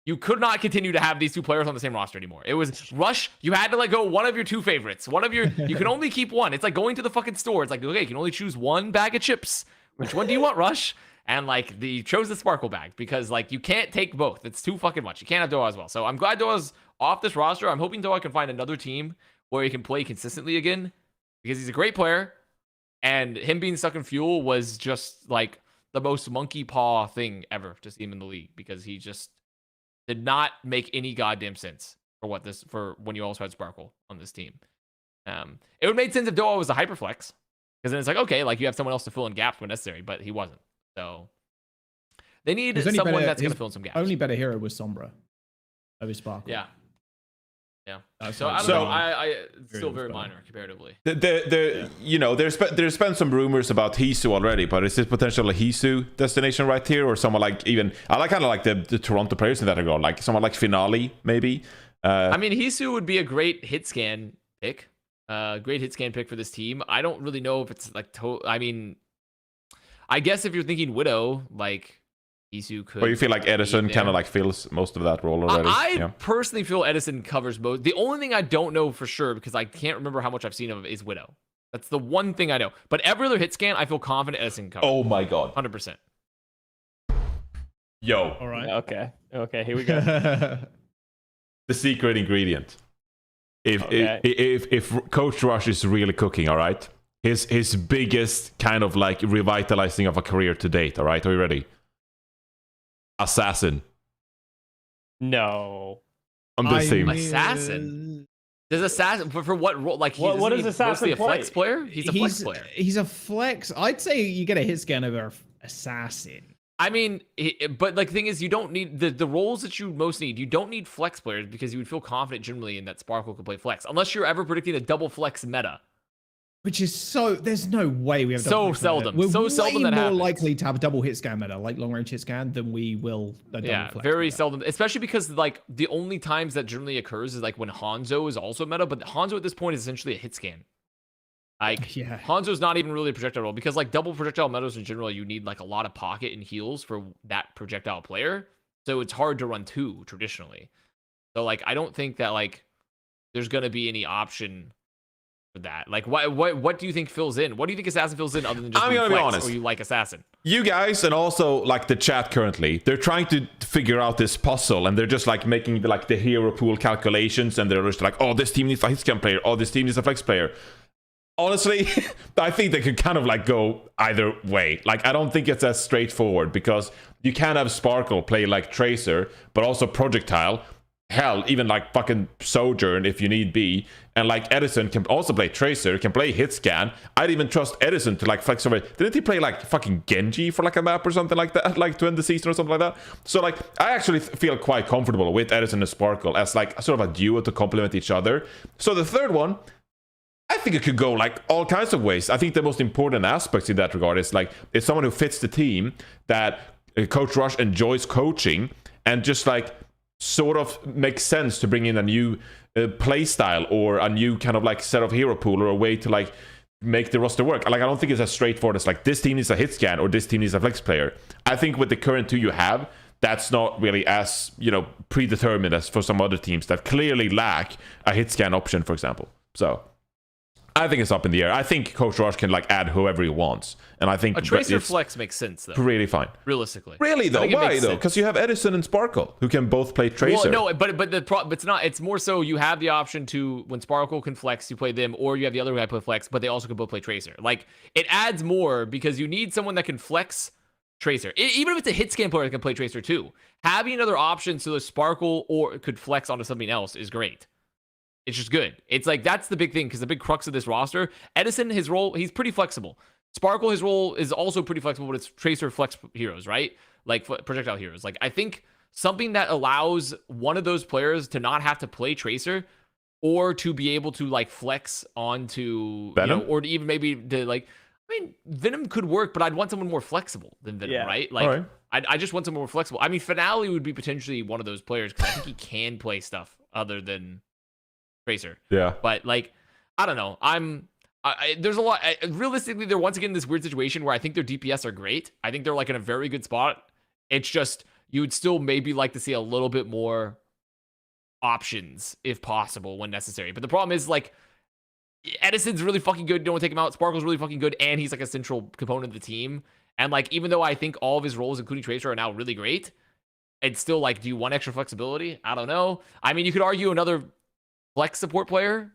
you could not continue to have these two players on the same roster anymore. It was Rush. You had to let go one of your two favorites. You can only keep one. It's like going to the fucking store. It's like, okay, you can only choose one bag of chips. Which one do you want, Rush? And like, you chose the Sparkle bag, because like, you can't take both. It's too fucking much. You can't have Doha as well. So I'm glad Doha's off this roster. I'm hoping Doha can find another team where he can play consistently again, because he's a great player. And him being stuck in Fuel was just like the most monkey paw thing ever to see him in the league, because he just did not make any goddamn sense for when you also had Sparkle on this team. It would make sense if Doa was a hyperflex, because then it's like, okay, like you have someone else to fill in gaps when necessary, but he wasn't. So they need someone that's going to fill in some gaps. Only better hero was Sombra over Sparkle. Yeah. Yeah. That's So I don't know. I still very minor comparatively. You know, there's been some rumors about Hisu already, but is this potential a Hisu destination right here, or someone like even I like kind of like the Toronto players in that regard, like someone like Finale maybe. I mean, Hisu would be a great hit scan pick. Great hit scan pick for this team. I don't really know if it's like I mean, I guess if you're thinking Widow, like Hisu could. But you feel like Edison kind of like fills most of that role already. I personally feel Edison covers most. The only thing I don't know for sure, because I can't remember how much I've seen of, is Widow. That's the one thing I know. But every other hit scan, I feel confident Edison covers. Oh my god. 100%. Yo. All right. Okay, here we go. The secret ingredient. If Coach Rush is really cooking, all right, his biggest kind of like revitalizing of a career to date, all right, are you ready? Assassin No. on this team. Assassin? Does Assassin for what role? Like, What does Assassin mostly a flex play? player? He's a flex player. He's a flex. I'd say you get a hit scan over Assassin. I mean, but like the thing is, you don't need the roles that you most need. You don't need flex players because you would feel confident generally in that Sparkle could play flex, unless you're ever predicting a double flex meta. Which is there's no way we have so seldom. We're so seldom that more happens. likely to have a double hit scan meta, like long range hit scan, than we will a double flex very meta. seldom, especially because like the only times that generally occurs is like when Hanzo is also meta, but Hanzo at this point is essentially a hit scan. Like Hanzo's not even really a projectile role, because like double projectile metas in general, you need like a lot of pocket and heals for that projectile player. So it's hard to run two traditionally. So like I don't think that like there's gonna be any option for that. Like what do you think fills in? What do you think Assassin fills in other than just I'm gonna be flex, honest. or you like Assassin? You guys and also like the chat currently, they're trying to figure out this puzzle, and they're just like making the hero pool calculations, and they're just like, oh, this team needs a hit scan player, oh, this team needs a flex player. Honestly, I think they could kind of like go either way. Like, I don't think it's as straightforward, because you can have Sparkle play like Tracer, but also Projectile. Hell, even like fucking Sojourn if you need be. And like Edison can also play Tracer, can play Hit Scan. I'd even trust Edison to like flex over. Didn't he play like fucking Genji for like a map or something like that? Like to end the season or something like that? So like, I actually feel quite comfortable with Edison and Sparkle as like sort of a duo to complement each other. So the third one, I think it could go like all kinds of ways. I think the most important aspects in that regard is like, it's someone who fits the team, that Coach Rush enjoys coaching, and just like sort of makes sense to bring in a new play style, or a new kind of like set of hero pool, or a way to like make the roster work. Like, I don't think it's as straightforward as like this team needs a hit scan or this team needs a flex player. I think with the current two you have, that's not really as, you know, predetermined as for some other teams that clearly lack a hit scan option, for example. So I think it's up in the air. I think Coach Rush can like add whoever he wants, and I think a Tracer flex makes sense though. Really fine. Realistically. Really though? Why though? Because you have Edison and Sparkle who can both play Tracer. Well, no, but it's not. It's more so you have the option to, when Sparkle can flex, you play them, or you have the other guy play flex, but they also can both play Tracer. Like, it adds more because you need someone that can flex Tracer. Even if it's a hit scan player that can play Tracer too, having another option so the Sparkle or could flex onto something else is great. It's just good. It's like, that's the big thing, because the big crux of this roster, Edison, his role, he's pretty flexible. Sparkle, his role is also pretty flexible, but it's Tracer flex heroes, right? Like projectile heroes. Like, I think something that allows one of those players to not have to play Tracer, or to be able to like flex onto Venom, or to even maybe to like, I mean, Venom could work, but I'd want someone more flexible than Venom, right? Like, I just want someone more flexible. I mean, Finale would be potentially one of those players, because I think he can play stuff other than Tracer. Yeah. But like, I don't know. There's a lot. Realistically, they're once again in this weird situation where I think their DPS are great. I think they're like in a very good spot. It's just, you would still maybe like to see a little bit more options if possible when necessary. But the problem is, like, Edison's really fucking good. Don't want to take him out. Sparkle's really fucking good, and he's like a central component of the team. And like, even though I think all of his roles, including Tracer, are now really great, it's still like, do you want extra flexibility? I don't know. I mean, you could argue another flex support player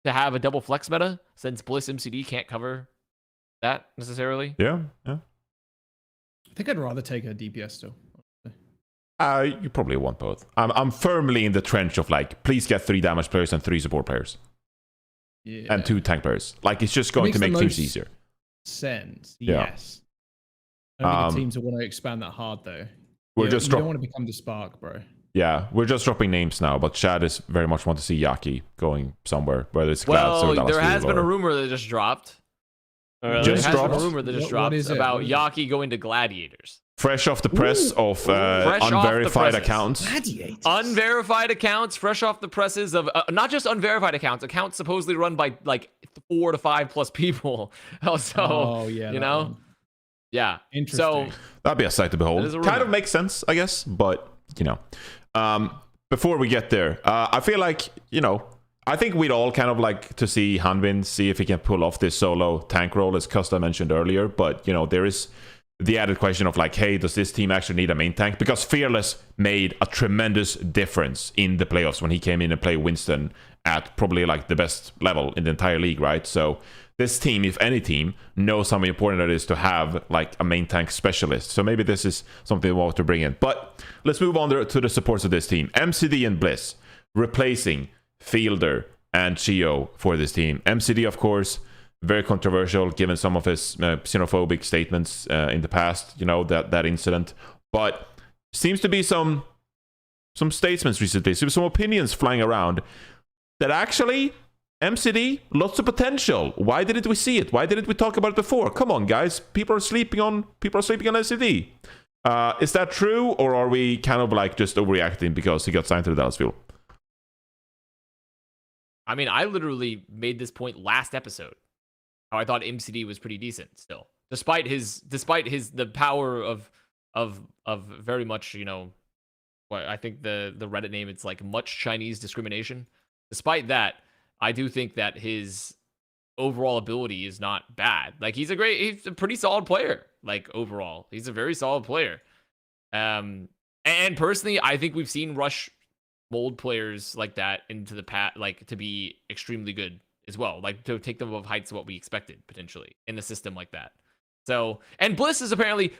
to have a double flex meta, since Bliss MCD can't cover that necessarily. Yeah. I think I'd rather take a DPS still. You probably want both. I'm firmly in the trench of like, please get 3 damage players and 3 support players. Yeah. And 2 tank players. Like, it's just going to make things easier. Sense. Yeah. Yes. I don't think the teams will want to expand that hard though. You don't want to become the spark, bro. Yeah, we're just dropping names now, but Chad is very much want to see Yaki going somewhere, whether it's Clouds or Dallas. There has been a rumor that just dropped. Just there dropped? has been a rumor that just dropped about Yaki going to Gladiators. Fresh off the press of unverified accounts. Gladiators. Unverified accounts, fresh off the presses of not just unverified accounts supposedly run by like 4 to 5 plus people. So, you know, one. yeah. Interesting. So that'd be a sight to behold. Kind of makes sense, I guess, but you know, before we get there, I feel like, you know, I think we'd all kind of like to see Hanvin see if he can pull off this solo tank role, as Custa mentioned earlier. But, you know, there is the added question of like, hey, does this team actually need a main tank? Because Fearless made a tremendous difference in the playoffs when he came in and played Winston at probably like the best level in the entire league, right? So this team, if any team, knows how important it is to have like a main tank specialist. So maybe this is something we want to bring in. But let's move on to the supports of this team. MCD and Bliss replacing Fielder and Geo for this team. MCD, of course, very controversial given some of his xenophobic statements in the past, you know, that incident. But seems to be some statements recently, some opinions flying around that actually MCD, lots of potential. Why didn't we see it? Why didn't we talk about it before? Come on, guys. People are sleeping on MCD. Is that true, or are we kind of like just overreacting because he got signed to the Dallas Fuel? I mean, I literally made this point last episode. How I thought MCD was pretty decent still, despite the power of very much, you know, what I think the Reddit name, it's like much Chinese discrimination. Despite that, I do think that his overall ability is not bad. Like he's a pretty solid player. Like overall, he's a very solid player. And personally, I think we've seen Rush mold players like that into the like to be extremely good as well. Like to take them above heights of what we expected potentially in a system like that. So, and Bliss is apparently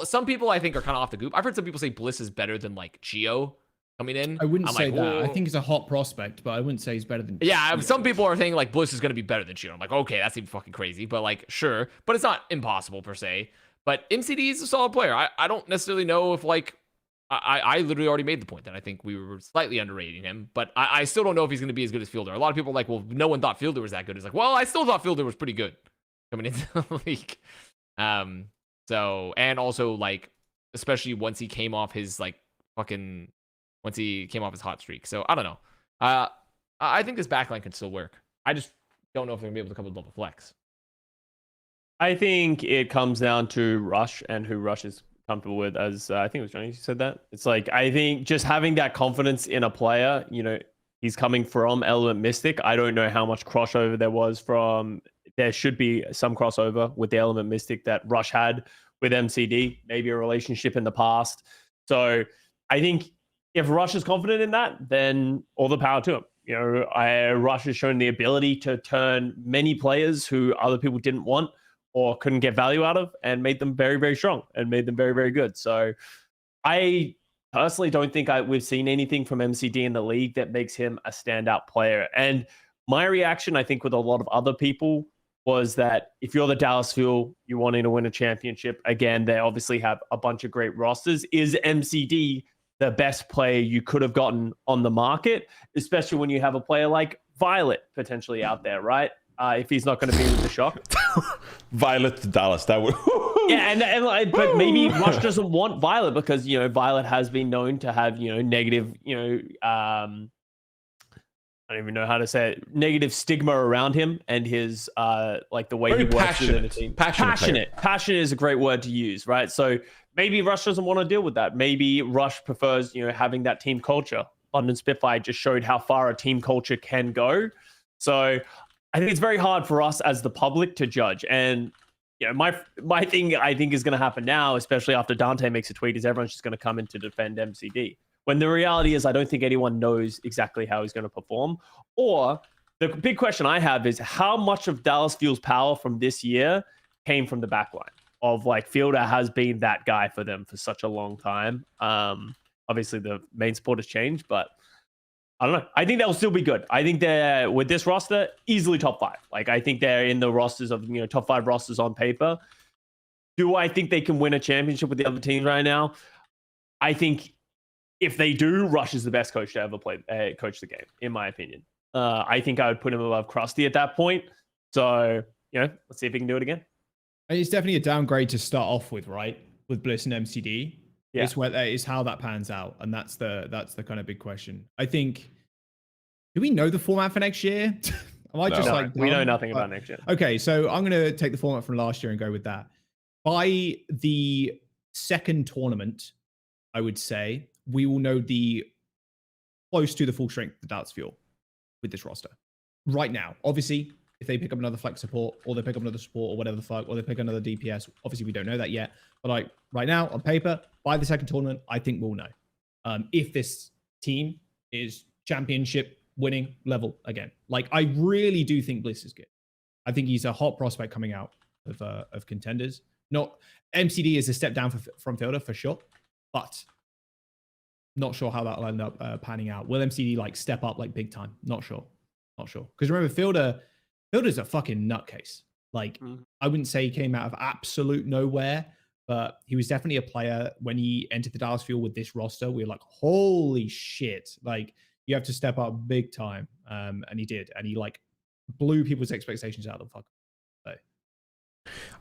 some people I think are kind of off the goop. I've heard some people say Bliss is better than like Geo coming in. I wouldn't say like, that. whoa. I think he's a hot prospect, but I wouldn't say he's better than. Yeah, Geo. some people are saying like Bliss is going to be better than Geo. I'm like, okay, that seems fucking crazy, but like, sure, but it's not impossible per se. But MCD is a solid player. I don't necessarily know if like I literally already made the point that I think we were slightly underrating him, but I still don't know if he's going to be as good as Fielder. A lot of people are like, well, no one thought Fielder was that good. It's like, well, I still thought Fielder was pretty good coming into the league. So, and also like, especially once he came off his like once he came off his hot streak. So I don't know. I think this backline can still work. I just don't know if they're gonna be able to come with double flex. I think it comes down to Rush and who Rush is comfortable with, as I think it was Johnny who said that. It's like, I think just having that confidence in a player, you know, he's coming from Element Mystic. I don't know how much crossover there should be some crossover with the Element Mystic that Rush had with MCD, maybe a relationship in the past. So I think if Rush is confident in that, then all the power to him. You know, Rush has shown the ability to turn many players who other people didn't want or couldn't get value out of and made them very, very strong and made them very, very good. So I personally don't think we've seen anything from MCD in the league that makes him a standout player. And my reaction, I think, with a lot of other people was that if you're the Dallas Fuel, you're wanting to win a championship, again, they obviously have a bunch of great rosters. Is MCD the best player you could have gotten on the market, especially when you have a player like Violet potentially out there, right? If he's not going to be with the Shock. Violet to Dallas, that would... Yeah, but maybe Rush doesn't want Violet because, you know, Violet has been known to have, you know, negative, you know, I don't even know how to say it, negative stigma around him and his, like the way Very he works within the team. Passionate. Passionate is a great word to use, right? So maybe Rush doesn't want to deal with that. Maybe Rush prefers, you know, having that team culture. London Spitfire just showed how far a team culture can go. So I think it's very hard for us as the public to judge. And you know, my thing I think is going to happen now, especially after Dante makes a tweet, is everyone's just going to come in to defend MCD. When the reality is, I don't think anyone knows exactly how he's going to perform. Or the big question I have is how much of Dallas Fuel's power from this year came from the backline of like Fielder has been that guy for them for such a long time. obviously the main sport has changed, but I don't know. I think they'll still be good. I think they're, with this roster, easily top 5. Like, I think they're in the rosters of, top 5 rosters on paper. Do I think they can win a championship with the other teams right now? I think if they do, Rush is the best coach to ever coach the game, in my opinion. I think I would put him above Krusty at that point. So, let's see if he can do it again. And it's definitely a downgrade to start off with, right? With Bliss and MCD. Yeah. It's how that pans out. And that's the kind of big question. I think, do we know the format for next year? We know nothing about next year. Okay, so I'm going to take the format from last year and go with that. By the second tournament, I would say, we will know close to the full strength of the Dallas Fuel with this roster. Right now, obviously, if they pick up another flex support, or they pick up another support, or whatever the fuck, or they pick another DPS, obviously we don't know that yet. But like right now, on paper, by the second tournament, I think we'll know if this team is championship winning level again. Like, I really do think Bliss is good. I think he's a hot prospect coming out of contenders. Not MCD is a step down from Fielder for sure, but not sure how that'll end up panning out. Will MCD like step up like big time? Not sure. Because remember, Fielder's a fucking nutcase. Like, I wouldn't say he came out of absolute nowhere, but he was definitely a player when he entered the Dallas Fuel with this roster. We were like, holy shit! Like, you have to step up big time, and he did, and he like blew people's expectations out of the fuck. So.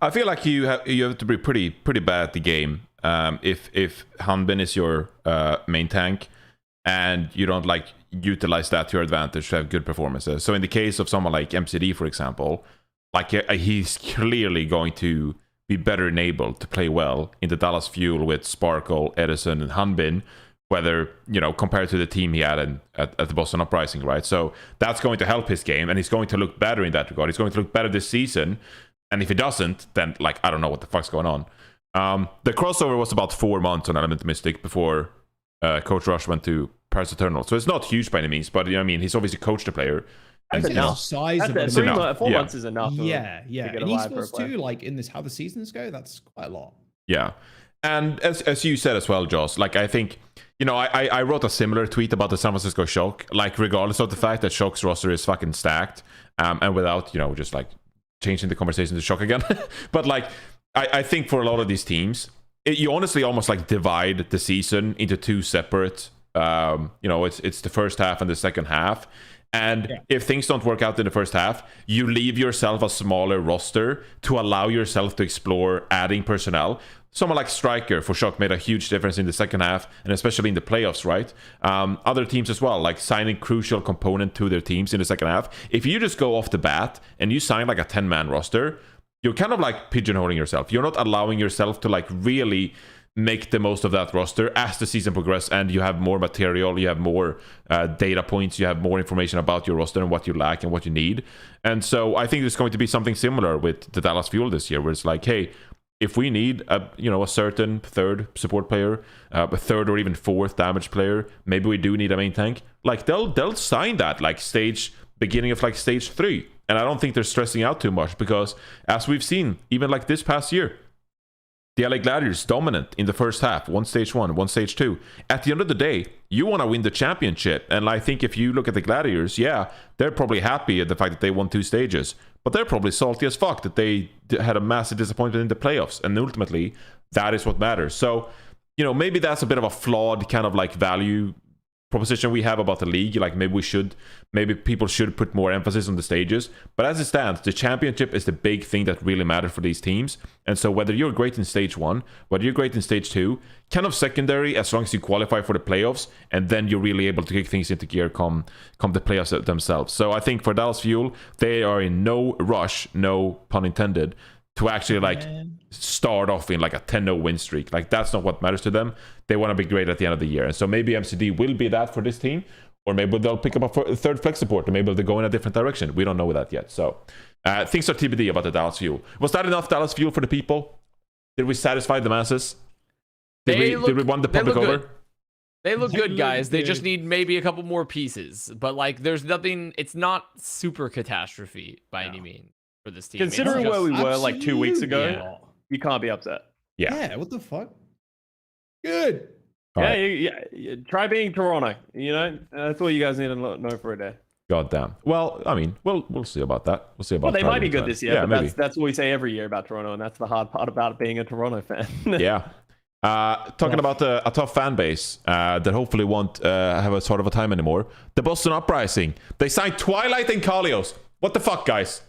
I feel like you have to be pretty bad at the game if Hanbin is your main tank, and you don't like utilize that to your advantage to have good performances. So in the case of someone like MCD, for example, like he's clearly going to be better enabled to play well in the Dallas Fuel with Sparkle, Edison, and Hanbin, whether, compared to the team he had at the Boston Uprising, right? So that's going to help his game, and he's going to look better in that regard. He's going to look better this season, and if he doesn't, then, like, I don't know what the fuck's going on. The crossover was about 4 months on Element Mystic before Coach Rush went to Paris Eternal. So it's not huge by any means, but, he's obviously coached a player. That's enough. Size of That's 4 months is enough. Yeah. And Esports too, like, in this, how the seasons go, that's quite a lot. Yeah. And as you said as well, Joss, like, I think, I wrote a similar tweet about the San Francisco Shock, like, regardless of the fact that Shock's roster is fucking stacked, and without, just, like, changing the conversation to Shock again. But, like, I think for a lot of these teams, you honestly almost, like, divide the season into 2 separate, it's the first half and the second half. And if things don't work out in the first half, you leave yourself a smaller roster to allow yourself to explore adding personnel. Someone like Striker for Shock made a huge difference in the second half, and especially in the playoffs, right? Other teams as well, like signing crucial component to their teams in the second half. If you just go off the bat and you sign like a 10-man roster, you're kind of like pigeonholing yourself. You're not allowing yourself to like really make the most of that roster as the season progresses, and you have more material, you have more data points, you have more information about your roster and what you lack and what you need. And so I think there's going to be something similar with the Dallas Fuel this year, where it's like, hey, if we need a certain third support player, a third or even fourth damage player, maybe we do need a main tank. Like they'll sign that like beginning of like stage 3, and I don't think they're stressing out too much, because as we've seen, even like this past year, the LA Gladiators dominant in the first half, one stage 1, one stage 2. At the end of the day, you want to win the championship, and I think if you look at the Gladiators, yeah, they're probably happy at the fact that they won 2 stages. But they're probably salty as fuck that they had a massive disappointment in the playoffs. And ultimately, that is what matters. So, maybe that's a bit of a flawed kind of like value proposition we have about the league. Like maybe people should put more emphasis on the stages. But as it stands, the championship is the big thing that really matters for these teams. And so whether you're great in stage 1, whether you're great in stage 2, kind of secondary as long as you qualify for the playoffs, and then you're really able to kick things into gear come the playoffs themselves. So I think for Dallas Fuel, they are in no rush, no pun intended, to actually like start off in like a 10-0 win streak. Like that's not what matters to them. They want to be great at the end of the year. And so maybe MCD will be that for this team, or maybe they'll pick up a third flex support, or maybe they'll go in a different direction. We don't know that yet. So things are TBD about the Dallas Fuel. Was that enough Dallas Fuel for the people? Did we satisfy the masses? Did we won the public over? Good. They look good, guys. They just need maybe a couple more pieces. But like there's nothing, it's not super catastrophe by any means for this team. Considering where we were like 2 weeks ago, you can't be upset. Yeah. What the fuck? Good. All Yeah, right. yeah. Try being Toronto. You know, that's all you guys need to know for a day. God damn. Well, I mean, we'll see about that. We'll see about. Well, they might be good trying. this year, Yeah, but maybe. that's what we say every year about Toronto, and that's the hard part about being a Toronto fan. Yeah. Talking about a tough fan base that hopefully won't have a sort of a time anymore. The Boston Uprising. They signed Twilight and Kalios. What the fuck, guys?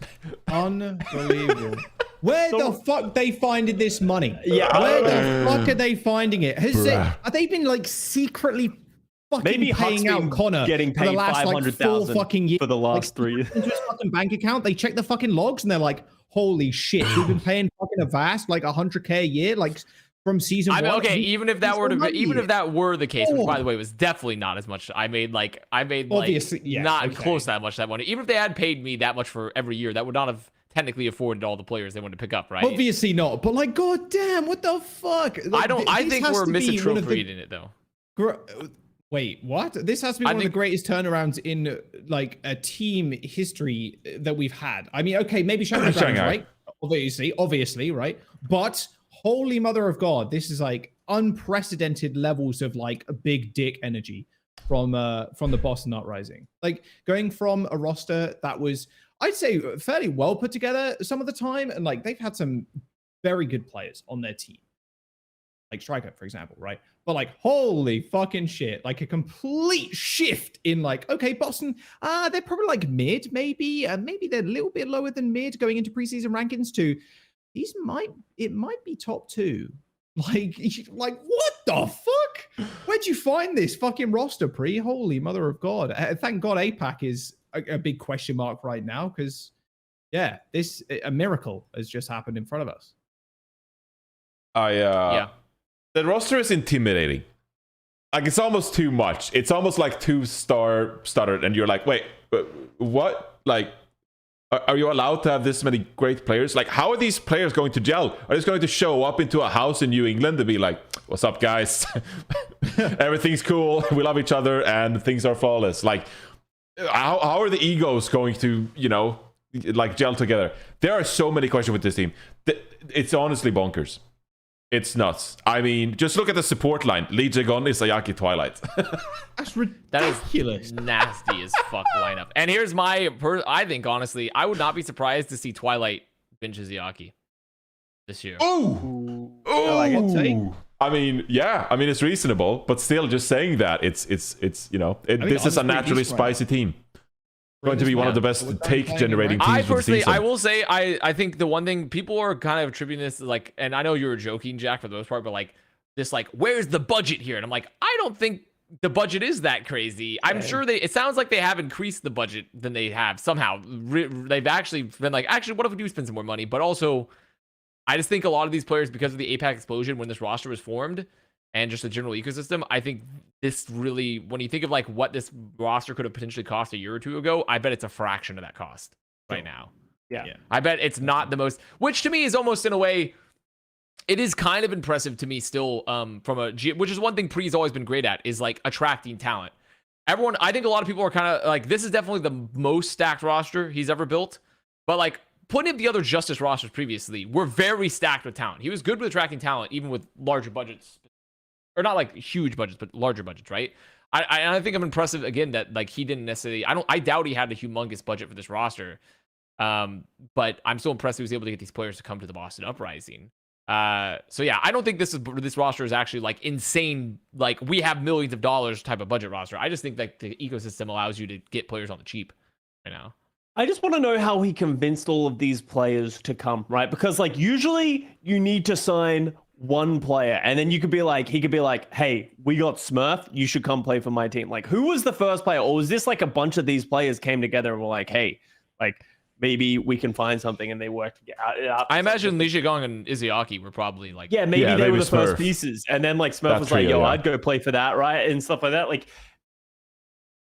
Unbelievable. Where the fuck they finding this money? Yeah, Where the fuck are they finding it? Have they been like secretly fucking Maybe Huck's paying out been Connor getting for the paid last like 4 $500,000 fucking years for the last 3 years. into his fucking bank account? They check the fucking logs and they're like, holy shit, we've been paying fucking Avast like $100K a year, like from season I mean, 1. okay, even if that were the case, which by the way was definitely not as much. I made Obviously, yeah, not okay. close to that much that money. Even if they had paid me that much for every year, that would not have technically afforded all the players they wanted to pick up, right? Obviously not, but like, god damn, what the fuck? Like, I think we're misinterpreting it though. Wait, what? This has to be one of the greatest turnarounds in like a team history that we've had. I mean, okay, maybe Shanghai, right? Obviously, right? But holy mother of God, this is like unprecedented levels of like a big dick energy from the Boston Uprising. Like going from a roster that was, I'd say, fairly well put together some of the time, and like they've had some very good players on their team, like Striker, for example, right? But like, holy fucking shit, like a complete shift in like, okay, Boston, they're probably like mid, maybe they're a little bit lower than mid going into preseason rankings to it might be top 2. Like what the fuck? Where'd you find this fucking roster, Pre? Holy mother of God. Thank God APAC is a big question mark right now, because yeah, a miracle has just happened in front of us. Yeah. The roster is intimidating. Like, it's almost too much. It's almost like 2-star stuttered, and you're like, wait, what? Like, are you allowed to have this many great players? Like, how are these players going to gel? Are they just going to show up into a house in New England and be like, what's up, guys? Everything's cool. We love each other, and things are flawless. Like, how are the egos going to, like, gel together? There are so many questions with this team. It's honestly bonkers. It's nuts. I mean, just look at the support line. Lee Jagon is Sayaki Twilight. That's ridiculous. That is nasty as fuck lineup. And here's I think, honestly, I would not be surprised to see Twilight bench Izayaki this year. Ooh. Ooh. I mean, yeah. I mean, it's reasonable, but still, just saying that, it's this is a naturally spicy team. Going to be one of the best take-generating teams. I personally, I will say, I think the one thing people are kind of attributing this to, like, and I know you were joking, Jack, for the most part, but like this, like, where's the budget here? And I'm like, I don't think the budget is that crazy. I'm sure it sounds like they have increased the budget than they have somehow. They've actually been like, actually, what if we do spend some more money? But also, I just think a lot of these players, because of the APAC explosion when this roster was formed, and just the general ecosystem, I think this really, when you think of like what this roster could have potentially cost a year or two ago, I bet it's a fraction of that cost right now. Yeah. I bet it's not the most, which to me is almost in a way, it is kind of impressive to me still, which is one thing Pre's always been great at, is like attracting talent. I think a lot of people are kind of like, this is definitely the most stacked roster he's ever built, but like putting up the other Justice rosters previously were very stacked with talent. He was good with attracting talent, even with larger budgets. Or not like huge budgets, but larger budgets, right? I think I'm impressive again that like he didn't necessarily. I doubt he had a humongous budget for this roster, but I'm so impressed he was able to get these players to come to the Boston Uprising. So yeah, I don't think this roster is actually like insane. Like we have millions of dollars type of budget roster. I just think that the ecosystem allows you to get players on the cheap right now. I just want to know how he convinced all of these players to come, right? Because like usually you need to sign one player and then he could be like, hey, we got Smurf, you should come play for my team. Like, who was the first player? Or was this like a bunch of these players came together and were like, hey, like maybe we can find something, and they worked out. I imagine Lee Jae-gong and Izayaki were probably like, they were the first pieces, and then like Smurf was like, yo, I'd go play for that, right? And stuff like that. Like,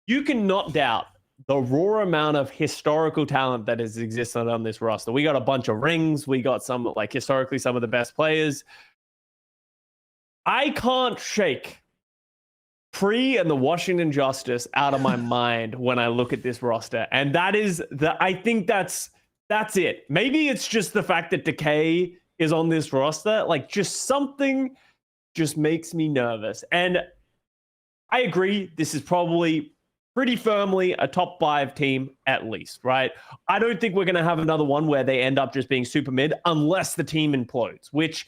you cannot doubt the raw amount of historical talent that has existed on this roster. We got a bunch of rings. We got some, like, historically some of the best players. I can't shake Pre and the Washington Justice out of my mind when I look at this roster. And that is I think that's it. Maybe it's just the fact that Decay is on this roster. Like, just something just makes me nervous. And I agree, this is probably pretty firmly a top 5 team at least, right? I don't think we're going to have another one where they end up just being super mid unless the team implodes, which,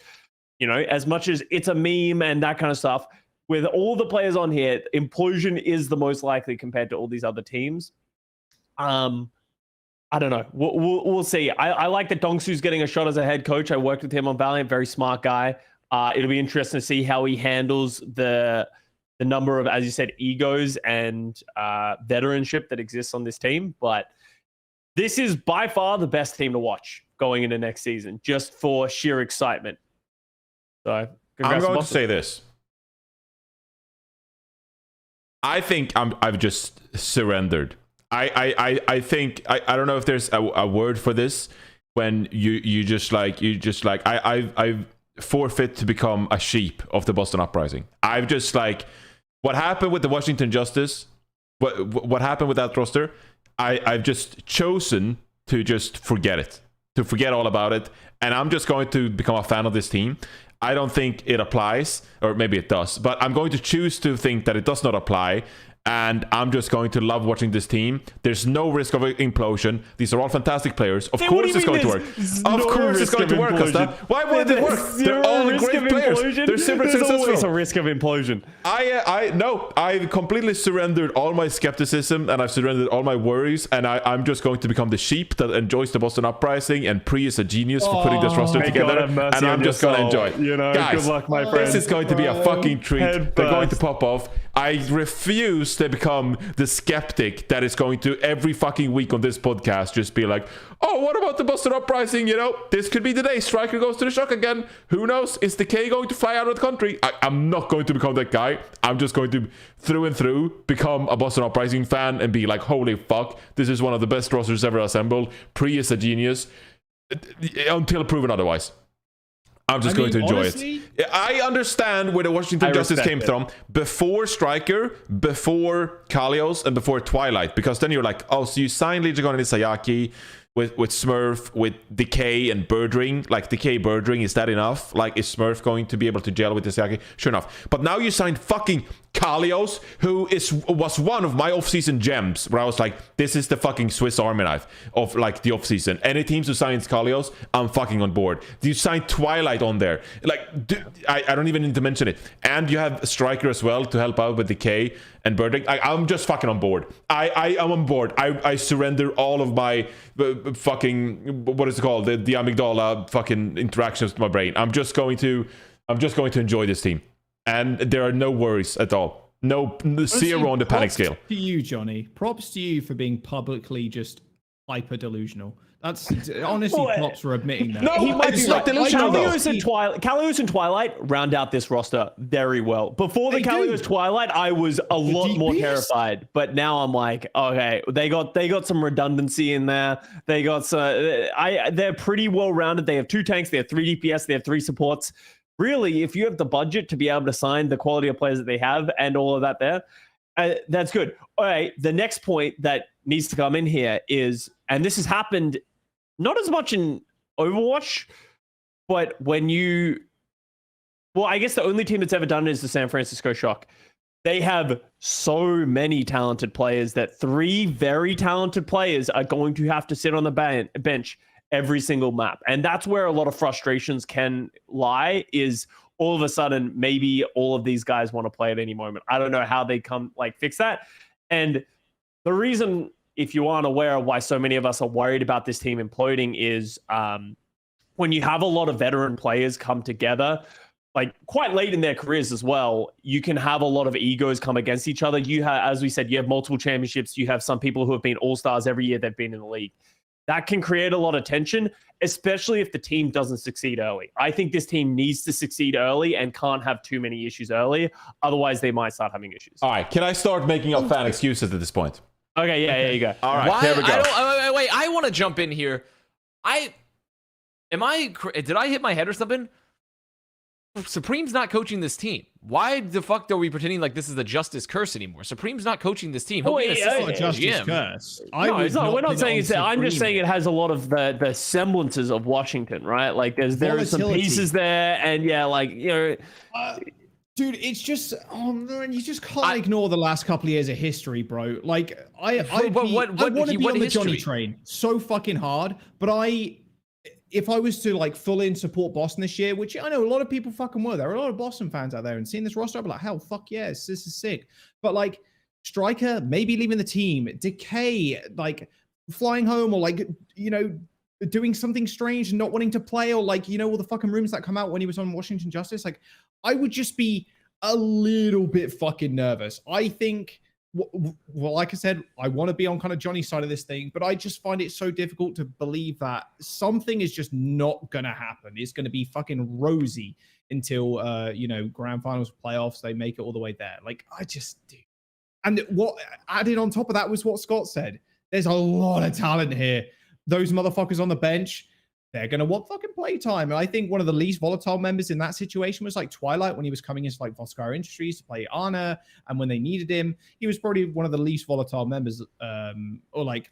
you know, as much as it's a meme and that kind of stuff, with all the players on here, implosion is the most likely compared to all these other teams. I don't know. We'll see. I like that Dongsu's getting a shot as a head coach. I worked with him on Valiant, very smart guy. It'll be interesting to see how he handles the number of, as you said, egos and veteranship that exists on this team. But this is by far the best team to watch going into next season, just for sheer excitement. So I'm going to say this. I think I've just surrendered. I think I don't know if there's a word for this when you just like I forfeit to become a sheep of the Boston Uprising. I've just like what happened with the Washington Justice, what happened with that roster. I've just chosen to just forget it, to forget all about it, and I'm just going to become a fan of this team. I don't think it applies, or maybe it does, but I'm going to choose to think that it does not apply. And I'm just going to love watching this team. There's no risk of implosion. These are all fantastic players. Of course it's going to work. Of course it's going to work, Custa. Why would it work? They're all great players. They're super successful. There's always a risk of implosion. I completely surrendered all my skepticism and I've surrendered all my worries, and I'm just going to become the sheep that enjoys the Boston Uprising, and Pri is a genius for putting this roster together, and I'm just going to enjoy it. You know, guys, good luck, my friend. This is going to be a fucking treat. They're going to pop off. I refuse to become the skeptic that is going to every fucking week on this podcast just be like, oh, what about the Boston Uprising? You know, this could be the day Striker goes to the shock again. Who knows? Is the K going to fly out of the country? I'm not going to become that guy. I'm just going to, through and through, become a Boston Uprising fan and be like, holy fuck, this is one of the best rosters ever assembled. Pri is a genius. Until proven otherwise. I'm just going to enjoy it. I understand where the Washington Justice came from before Striker, before Kalios, and before Twilight. Because then you're like, oh, so you signed Legion and Isayaki with Smurf, with Decay and Birdring. Like, Decay, Birdring, is that enough? Like, is Smurf going to be able to gel with Isayaki? Sure enough. But now you signed fucking Kalios, who was one of my off-season gems, where I was like, this is the fucking Swiss Army knife of like the off-season. Any teams who signs Kalios, I'm fucking on board. You signed Twilight on there. Like, I don't even need to mention it. And you have Striker as well to help out with Decay and Birding. I'm just fucking on board. I am on board. I surrender all of my fucking, what is it called? The amygdala fucking interactions with my brain. I'm just going to enjoy this team. And there are no worries at all. No, zero on the panic scale. Props to you, Johnny. Props to you for being publicly just hyper delusional. That's honestly, props for admitting that. No, he might it's be not right. delusional. Kalios and Twilight round out this roster very well. Before the Kalios Twilight, I was a lot more terrified. But now I'm like, okay, they got some redundancy in there. They got some. They're pretty well rounded. They have 2 tanks. They have 3 DPS. They have 3 supports. Really, if you have the budget to be able to sign the quality of players that they have and all of that there, that's good. All right, the next point that needs to come in here is, and this has happened not as much in Overwatch, but I guess the only team that's ever done it is the San Francisco Shock. They have so many talented players that 3 very talented players are going to have to sit on the bench every single map. And that's where a lot of frustrations can lie, is all of a sudden, maybe all of these guys want to play at any moment. I don't know how they fix that. And the reason, if you aren't aware of why so many of us are worried about this team imploding, is when you have a lot of veteran players come together, like quite late in their careers as well, you can have a lot of egos come against each other. You have, as we said, you have multiple championships. You have some people who have been all-stars every year they've been in the league. That can create a lot of tension, especially if the team doesn't succeed early. I think this team needs to succeed early and can't have too many issues early. Otherwise, they might start having issues. All right, can I start making up fan excuses at this point? Okay, yeah, there you go. All right, here we go. Wait, I want to jump in here. Did I hit my head or something? Supreme's not coaching this team. Why the fuck are we pretending like this is the Justice curse anymore? Supreme's not coaching this team. He'll be an assistant Justice GM. curse. No, it's not. We're not saying it's that. I'm just saying it has a lot of the semblances of Washington, right? Like there are some pieces there, and yeah, like dude, it's just man, you just can't ignore the last couple of years of history, bro. Like I want to be on the Johnny train so fucking hard, but if I was to like full in support Boston this year, which I know a lot of people fucking were, there are a lot of Boston fans out there, and seeing this roster, I'd be like, hell, fuck yes, this is sick. But like Striker maybe leaving the team, Decay like flying home, or like doing something strange and not wanting to play, or like all the fucking rumors that come out when he was on Washington Justice, like I would just be a little bit fucking nervous. I think. Well, like I said, I want to be on kind of Johnny's side of this thing, but I just find it so difficult to believe that something is just not going to happen. It's going to be fucking rosy until, grand finals, playoffs, they make it all the way there. Like, I just do. And what added on top of that was what Scott said. There's a lot of talent here. Those motherfuckers on the bench, they're going to want fucking playtime. And I think one of the least volatile members in that situation was like Twilight when he was coming into like Voscar Industries to play Ana. And when they needed him, he was probably one of the least volatile members, or like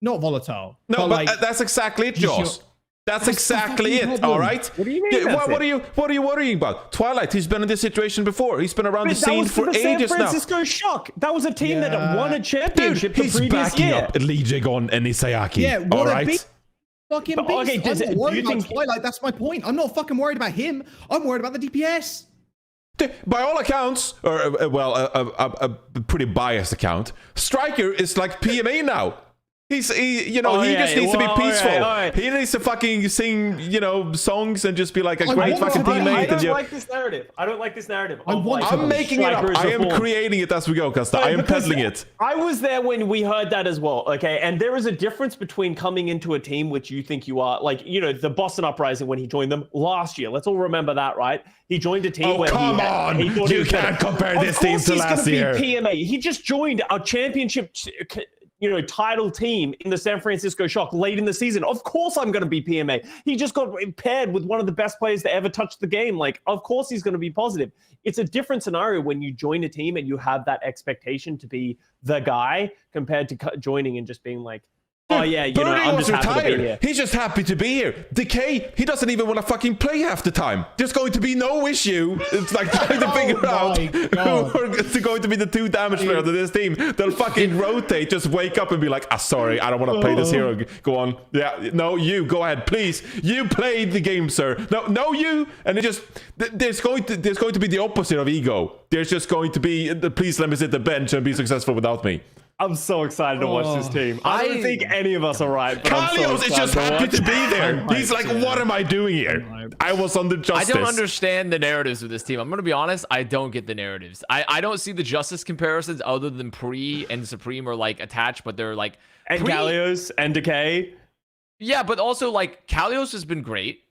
not volatile. No, but like, that's exactly it, Josh. That's exactly it. Problem. All right. What do you mean? What are you worrying about? Twilight, he's been in this situation before. He's been around the scene for ages now. San Francisco Shock. That was a team that won a championship. Dude, he's backing up Lee Jagon and Isayaki. Yeah, all right. Fucking beast. Okay, I'm not worried about Twilight. That's my point. I'm not fucking worried about him. I'm worried about the DPS. By all accounts, or a pretty biased account, Striker is like PMA now. He just needs to be peaceful. All right. He needs to fucking sing, songs and just be like a great fucking teammate. I don't like this narrative. I'm making it up. I am creating it as we go, Custa. I am peddling it. I was there when we heard that as well, okay? And there is a difference between coming into a team which you think you are, like, the Boston Uprising when he joined them last year. Let's all remember that, right? He joined a team where come on! You can't compare this team to last year. Be PMA. He just joined a championship title team in the San Francisco Shock late in the season. Of course I'm going to be PMA. He just got paired with one of the best players to ever touch the game. Like, of course he's going to be positive. It's a different scenario when you join a team and you have that expectation to be the guy compared to joining and just being like, oh yeah, I'm just happy to be here. He's just happy to be here. Decay, he doesn't even want to fucking play half the time. There's going to be no issue. It's like trying to figure out who are going to be the two damage players of this team. They'll fucking rotate, just wake up and be like, sorry, I don't want to play this hero. Go on. Yeah, no, you, go ahead, please. You play the game, sir. No, you. And it just, there's going to be the opposite of ego. There's just going to be, please let me sit the bench and be successful without me. I'm so excited to watch this team. I don't think any of us are right. But Kalios is just happy to be there. He's like, what am I doing here? I was on the Justice. I don't understand the narratives of this team. I'm going to be honest. I don't get the narratives. I don't see the Justice comparisons other than Pre and Supreme are like attached, but they're like... And Kalios and Decay. Yeah, but also like Kalios has been great.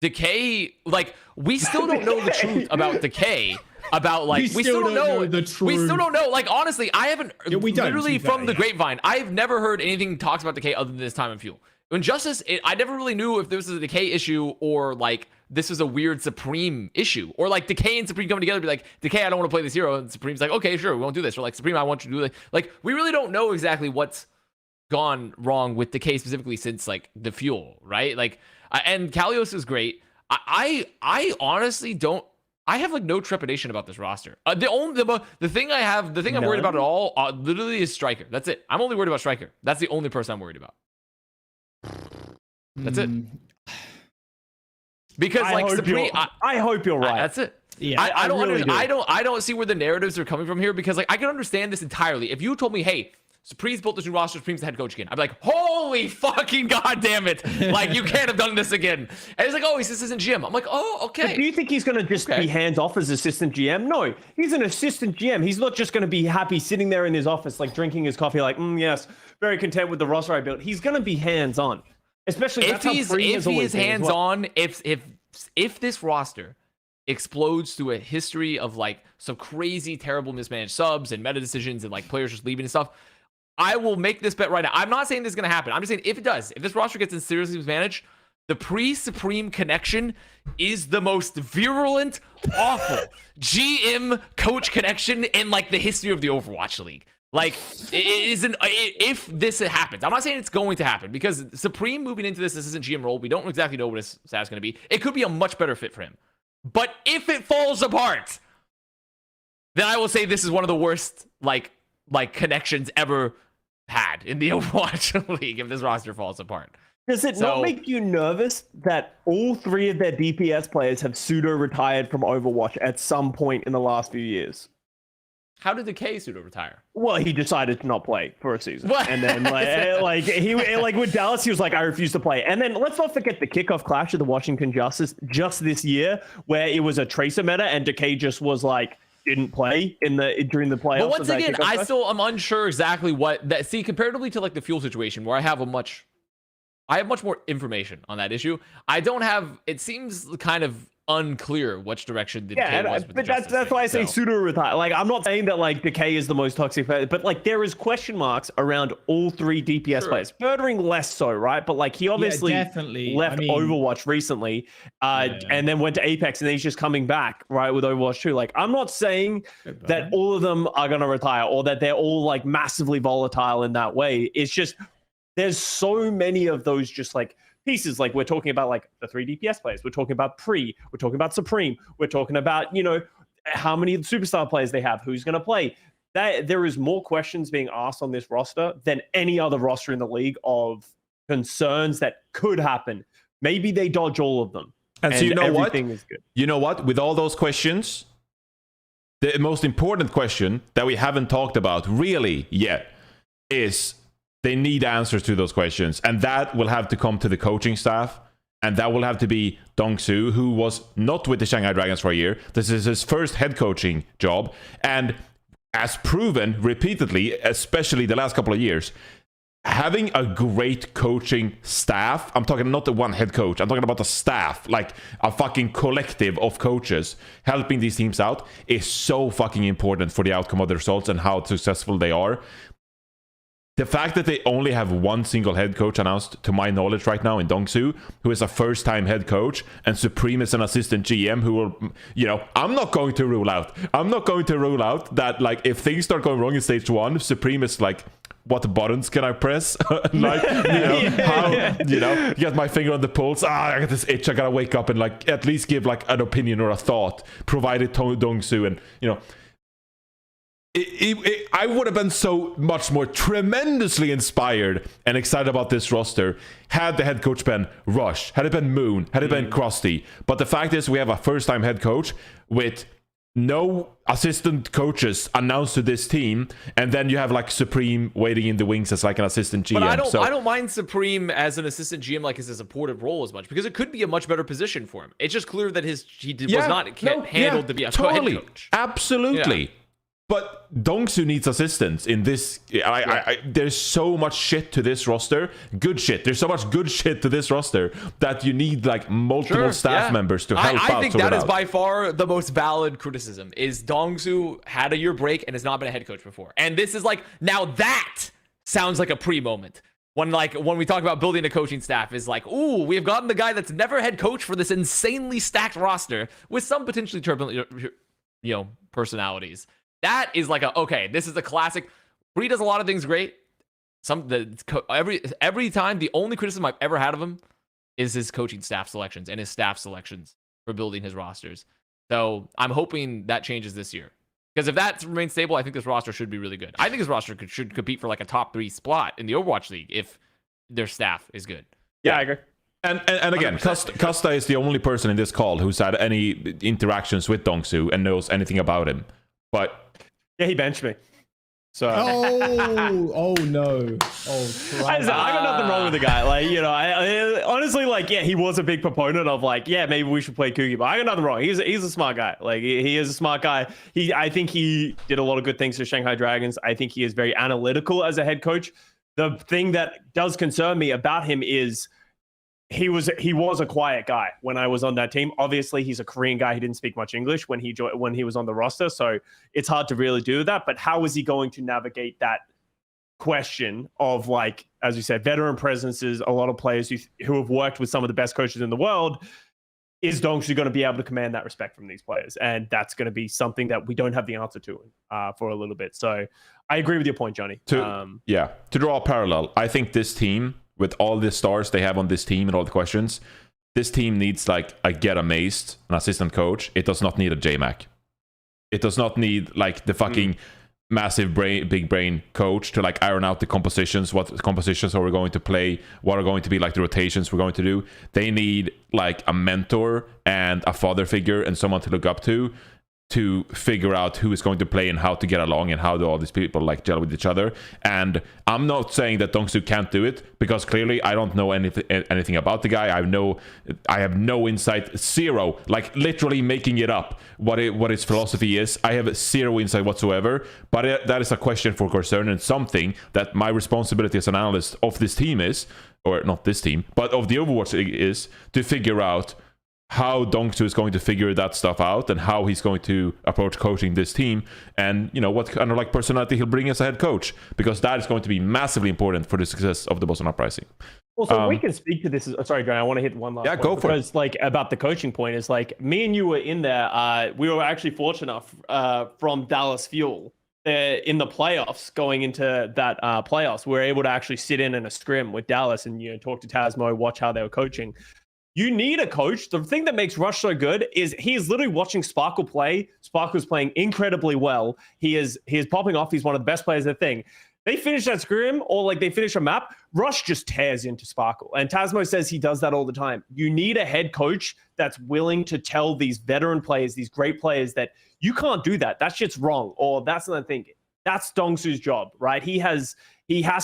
Decay, like we still don't know the truth about Decay. About like we still don't know the truth. We still don't know. Like honestly, I haven't literally from the grapevine. I've never heard anything talks about Decay other than this time in Fuel. When Justice, I never really knew if this was a Decay issue or like this was a weird Supreme issue, or like Decay and Supreme coming together, be like, Decay, I don't want to play this hero, and Supreme's like, okay, sure, we won't do this. Or like Supreme, I want you to do that. Like we really don't know exactly what's gone wrong with Decay specifically since like the Fuel, right? Like and Kalios is great. I honestly don't. I have like no trepidation about this roster. The thing I'm worried about at all, literally is Striker. That's it. I'm only worried about Striker. That's the only person I'm worried about. That's it. Because like Supreme, I hope you're right. That's it. Yeah, I don't see where the narratives are coming from here, because like I can understand this entirely. If you told me, hey, Supreme's built this new roster, Supreme's the head coach again, I'd be like, holy fucking goddamn it. Like, you can't have done this again. And he's like, oh, he's assistant GM. I'm like, oh, okay. But do you think he's going to just be hands off as assistant GM? No, he's an assistant GM. He's not just going to be happy sitting there in his office, like drinking his coffee, like, yes, very content with the roster I built. He's going to be hands on. Especially if he is hands on, if this roster explodes through a history of like some crazy, terrible mismanaged subs and meta decisions and like players just leaving and stuff, I will make this bet right now. I'm not saying this is going to happen. I'm just saying if it does, if this roster gets seriously mismanaged, The pre-Supreme connection is the most virulent, awful GM coach connection in like the history of the Overwatch League. Like, it isn't, if this happens, I'm not saying it's going to happen, because Supreme moving into this assistant GM role, we don't exactly know what his status is going to be. It could be a much better fit for him. But if it falls apart, then I will say this is one of the worst, like connections ever had in the Overwatch League if this roster falls apart. Does it not make you nervous that all 3 of their DPS players have pseudo-retired from Overwatch at some point in the last few years? How did Decay pseudo-retire? Well, he decided to not play for a season. What? And then, like with Dallas, he was like, I refuse to play. And then let's not forget the kickoff clash of the Washington Justice just this year, where it was a Tracer meta and Decay just was like, didn't play during the playoffs. But once again, I'm unsure exactly what that. See, comparatively to like the Fuel situation, where I have much more information on that issue. I don't have. It seems kind of unclear which direction the Decay was. But that's why I say pseudo retire. Like, I'm not saying that like Decay is the most toxic, but like there is question marks around all 3 DPS players. Furthering less so, right? But like he obviously definitely left Overwatch recently, and then went to Apex, and then he's just coming back, right, with Overwatch 2. Like, I'm not saying that all of them are gonna retire or that they're all like massively volatile in that way. It's just there's so many of those just like pieces. Like, we're talking about like the 3 DPS players, we're talking about we're talking about Supreme, we're talking about, you know, how many superstar players they have, who's going to play. That there is more questions being asked on this roster than any other roster in the league of concerns that could happen. Maybe they dodge all of them, and so you know everything what is good. You know what, with all those questions, the most important question that we haven't talked about really yet is they need answers to those questions, and that will have to come to the coaching staff, and that will have to be Dongsu, who was not with the Shanghai Dragons for a year. This is his first head coaching job, and as proven repeatedly, especially the last couple of years, having a great coaching staff, I'm talking not the one head coach, I'm talking about the staff, like a fucking collective of coaches helping these teams out, is so fucking important for the outcome of the results and how successful they are. The fact that they only have one single head coach announced, to my knowledge right now, in Dongsu, who is a first-time head coach, and Supreme is an assistant GM who will, you know, I'm not going to rule out that, like, if things start going wrong in stage 1, Supreme is like, what buttons can I press? Like, you know, get my finger on the pulse. I got this itch. I gotta wake up and, like, at least give, like, an opinion or a thought, provided Dongsu, and, you know, I would have been so much more tremendously inspired and excited about this roster had the head coach been Rush, had it been Moon, had it been Krusty. But the fact is, we have a first-time head coach with no assistant coaches announced to this team, and then you have like Supreme waiting in the wings as like an assistant GM. But I don't mind Supreme as an assistant GM, like as a supportive role as much, because it could be a much better position for him. It's just clear that was not handled to be a head coach. Absolutely. Yeah. But Dongsu needs assistance in this. There's so much shit to this roster. Good shit. There's so much good shit to this roster that you need like multiple staff members to help out. I think that is by far the most valid criticism. Is Dongsu had a year break and has not been a head coach before. And this is like, now that sounds like a pre-moment. When we talk about building a coaching staff, is like, ooh, we have gotten the guy that's never head coach for this insanely stacked roster with some potentially turbulent, personalities. That is like okay, this is a classic. Bree does a lot of things great. Every time, the only criticism I've ever had of him is his coaching staff selections and his staff selections for building his rosters. So I'm hoping that changes this year. Because if that remains stable, I think this roster should be really good. I think this roster should compete for like a top 3 spot in the Overwatch League if their staff is good. Yeah, I agree. And again, Custa is the only person in this call who's had any interactions with Dongsu and knows anything about him. But yeah, he benched me. So oh no. I got nothing wrong with the guy. Like, I honestly, like, yeah, he was a big proponent of like, yeah, maybe we should play Kugi, but I got nothing wrong. He's a smart guy. Like, he is a smart guy. I think he did a lot of good things for Shanghai Dragons. I think he is very analytical as a head coach. The thing that does concern me about him is he was a quiet guy when I was on that team. Obviously, he's a Korean guy. He didn't speak much English when he was on the roster, so it's hard to really do that. But how is he going to navigate that question of, like, as you said, veteran presences, a lot of players who have worked with some of the best coaches in the world. Is Dongsu going to be able to command that respect from these players? And that's going to be something that we don't have the answer to for a little bit. So I agree with your point, Johnny. To draw a parallel, I think this team, with all the stars they have on this team and all the questions, this team needs like a Get Amazed, an assistant coach. It does not need a JMac. It does not need like the fucking massive big brain coach to like iron out the compositions, what compositions are we going to play, what are going to be like the rotations we're going to do. They need like a mentor and a father figure and someone to look up to figure out who is going to play and how to get along and how do all these people like gel with each other. And I'm not saying that Dongsu can't do it, because clearly I don't know anything about the guy. I have no insight, zero, like literally making it up what his philosophy is. I have zero insight whatsoever, but that is a question for concern and something that my responsibility as an analyst of this team is, or not this team, but of the Overwatch League is, to figure out how Dongsu is going to figure that stuff out and how he's going to approach coaching this team, and you know what kind of like personality he'll bring as a head coach, because that is going to be massively important for the success of the Boston Uprising. Also, we can speak to this. Sorry, John, I want to hit one last point. Go for it. Because, like, about the coaching point is, like, me and you were in there. We were actually fortunate enough from Dallas Fuel in the playoffs, going into that playoffs. We were able to actually sit in a scrim with Dallas and, you know, talk to Tasmo, watch how they were coaching. You need a coach. The thing that makes Rush so good is he is literally watching Sparkle play. Sparkle's playing incredibly well. He is popping off. He's one of the best players in the thing. They finish that scrim or like they finish a map, Rush just tears into Sparkle. And Tasmo says he does that all the time. You need a head coach that's willing to tell these veteran players, these great players, that you can't do that. That shit's wrong. Or that's not thinking. That's Dongsu's job, right? He has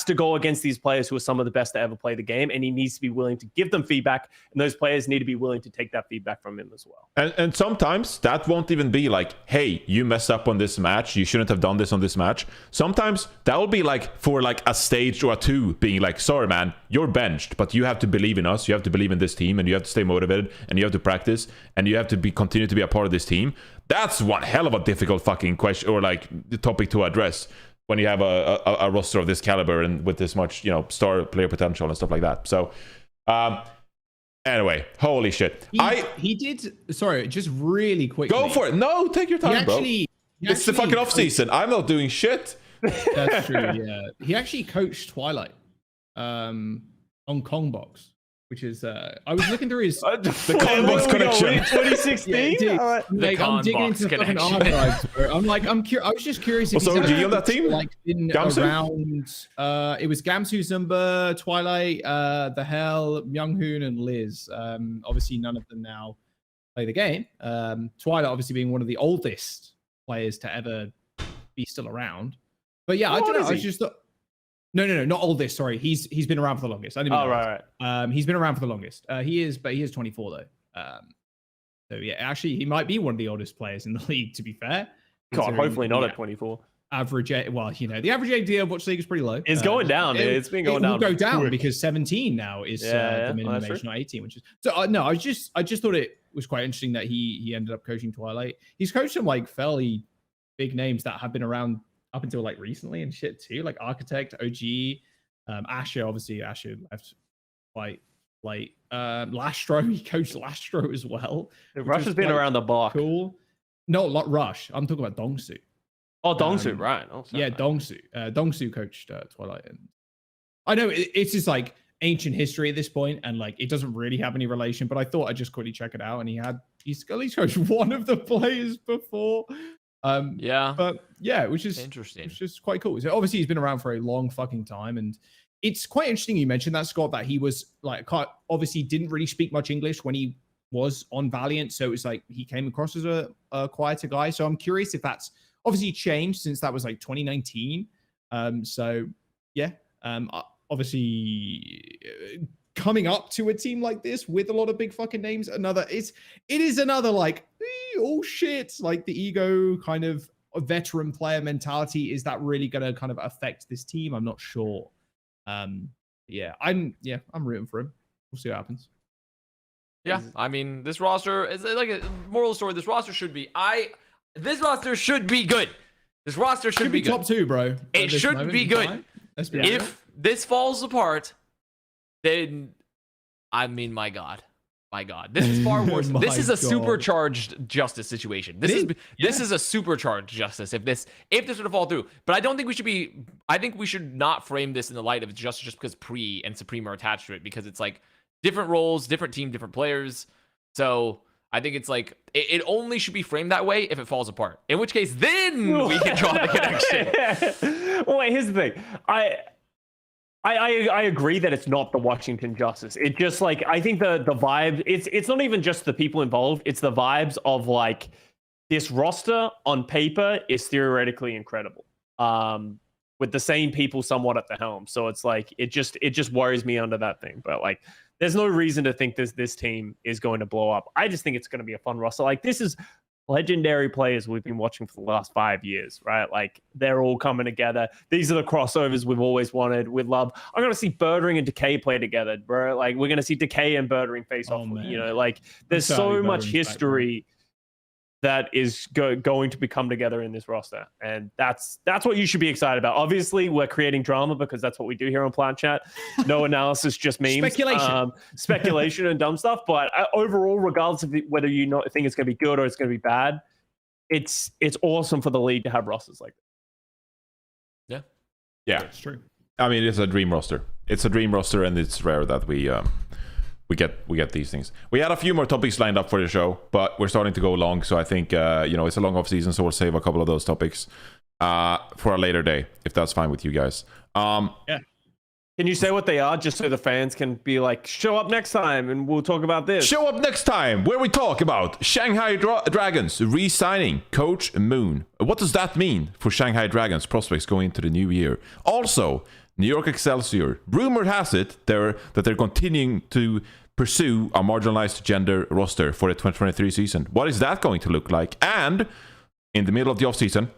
to go against these players who are some of the best to ever play the game, and he needs to be willing to give them feedback, and those players need to be willing to take that feedback from him as well. And sometimes that won't even be like, hey, you messed up on this match, you shouldn't have done this on this match. Sometimes that will be like for like a stage or a two being like, sorry man, you're benched, but you have to believe in us, you have to believe in this team, and you have to stay motivated, and you have to practice, and you have to continue to be a part of this team. That's one hell of a difficult fucking question, or like the topic to address, when you have a roster of this caliber and with this much, you know, star player potential and stuff like that. So anyway, holy shit. He did, sorry, just really quickly. Go for it. No, take your time, bro. It's the fucking off season. I'm not doing shit. That's true, yeah. He actually coached Twilight on Kongbox, which is I was looking through his the Kongbox connection. 2016. Yeah, like, I'm digging into the fucking archives, bro. I'm like, I was just curious if he's OG on that team. Like been Gamsu? Around. It was Gamsu, Zumba, Twilight, The Hell, Myunghoon, and Liz. Obviously, none of them now play the game. Twilight, obviously, being one of the oldest players to ever be still around. But yeah, I don't know. I just thought. No, not oldest. Sorry, he's been around for the longest. I didn't even know right. He's been around for the longest. He is 24 though. So yeah, actually, he might be one of the oldest players in the league. To be fair, God, hopefully not at 24. Average, well, you know, the average age of Overwatch League is pretty low. It's going down. It's been going down. It will go down because 17 now is the minimum age, not 18. Which is so. No, I just thought it was quite interesting that he ended up coaching Twilight. He's coached some like fairly big names that have been around up until like recently and shit too, like Architect, OG, Asher. Obviously, Asher left quite late. Lastro, he coached Lastro as well. Rush has been around the block. Cool. No, not Rush. I'm talking about Dongsu. Oh, Dongsu, right? Oh, yeah, right. Dongsu coached Twilight, and I know it's just like ancient history at this point, and like it doesn't really have any relation. But I thought I'd just quickly check it out, and he's at least coached one of the players before. But yeah, which is interesting. Which is quite cool. So obviously he's been around for a long fucking time, and it's quite interesting you mentioned that, Scott, that he was like obviously didn't really speak much English when he was on Valiant, so it was like he came across as a quieter guy. So I'm curious if that's obviously changed since that was like 2019. So yeah, obviously coming up to a team like this with a lot of big fucking names, it is another like, oh shit, like the ego kind of veteran player mentality. Is that really going to kind of affect this team? I'm not sure. I'm rooting for him. We'll see what happens. Yeah, I mean, this roster is like a moral story. This roster should be good. This roster should be good. Should be top two, bro. It should be good. Let's be real. If this falls apart, then I mean, my God, this is far worse. My This is a God. supercharged justice situation. This is a supercharged justice. If this were to fall through, but I don't think we should be. I think we should not frame this in the light of justice just because Pre and Supreme are attached to it, because it's like different roles, different team, different players. So I think it's like it only should be framed that way if it falls apart. In which case, then we can draw the connection. Well, wait, here's the thing. I agree that it's not the Washington Justice. It just like, I think the vibe, it's not even just the people involved, it's the vibes of like this roster on paper is theoretically incredible. With the same people somewhat at the helm. So it's like it just worries me under that thing. But like there's no reason to think this team is going to blow up. I just think it's going to be a fun roster. Like this is legendary players we've been watching for the last 5 years, right? Like they're all coming together. These are the crossovers we've always wanted. We'd love. I'm gonna see Birdring and Decay play together, bro. Like we're gonna see Decay and Birdring face off. Man. You know, like there's so much history that is going to become together in this roster, and that's what you should be excited about. Obviously, we're creating drama because that's what we do here on Plat Chat. No analysis, just memes, speculation, and dumb stuff. But overall, regardless of whether you think it's going to be good or it's going to be bad, it's awesome for the league to have rosters like this. Yeah, It's true. I mean, it's a dream roster. It's a dream roster, and it's rare that we get these things. We had a few more topics lined up for the show, but we're starting to go long, so I think it's a long off season, so we'll save a couple of those topics for a later day, if that's fine with you guys. Yeah. Can you say what they are, just so the fans can be like, show up next time and we'll talk about this? Show up next time, where we talk about Shanghai Dragons re-signing Coach Moon. What does that mean for Shanghai Dragons prospects going into the new year? Also, New York Excelsior. Rumor has it that they're continuing to pursue a marginalized gender roster for the 2023 season. What is that going to look like? And in the middle of the offseason,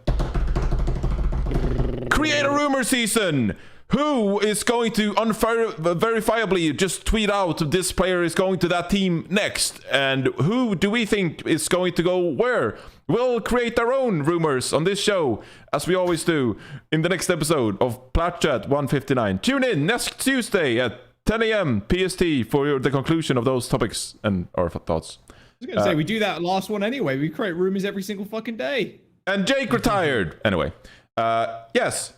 create a rumor season. Who is going to verifiably just tweet out this player is going to that team next? And who do we think is going to go where? We'll create our own rumors on this show, as we always do, in the next episode of Plat Chat 159. Tune in next Tuesday at 10 a.m. PST for the conclusion of those topics and our thoughts. I was going to say, we do that last one anyway. We create rumors every single fucking day. And Jake retired. Anyway, yes.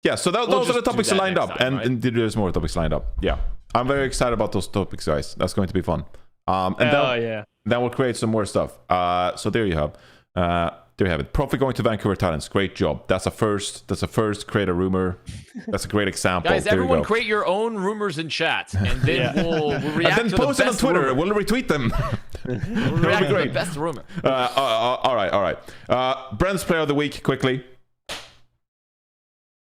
Yeah, so those are the topics lined up. Time, right? And there's more topics lined up. Yeah. I'm very excited about those topics, guys. That's going to be fun. Then we'll create some more stuff. So there you have. There you have it. Profit going to Vancouver Talents. Great job. That's a first. Create a rumor. That's a great example. Guys, everyone create your own rumors in chat, and then we'll react and then to post the it on best Twitter. rumor. We'll retweet them. We'll react to the best rumor. All right. Bren's player of the week, quickly.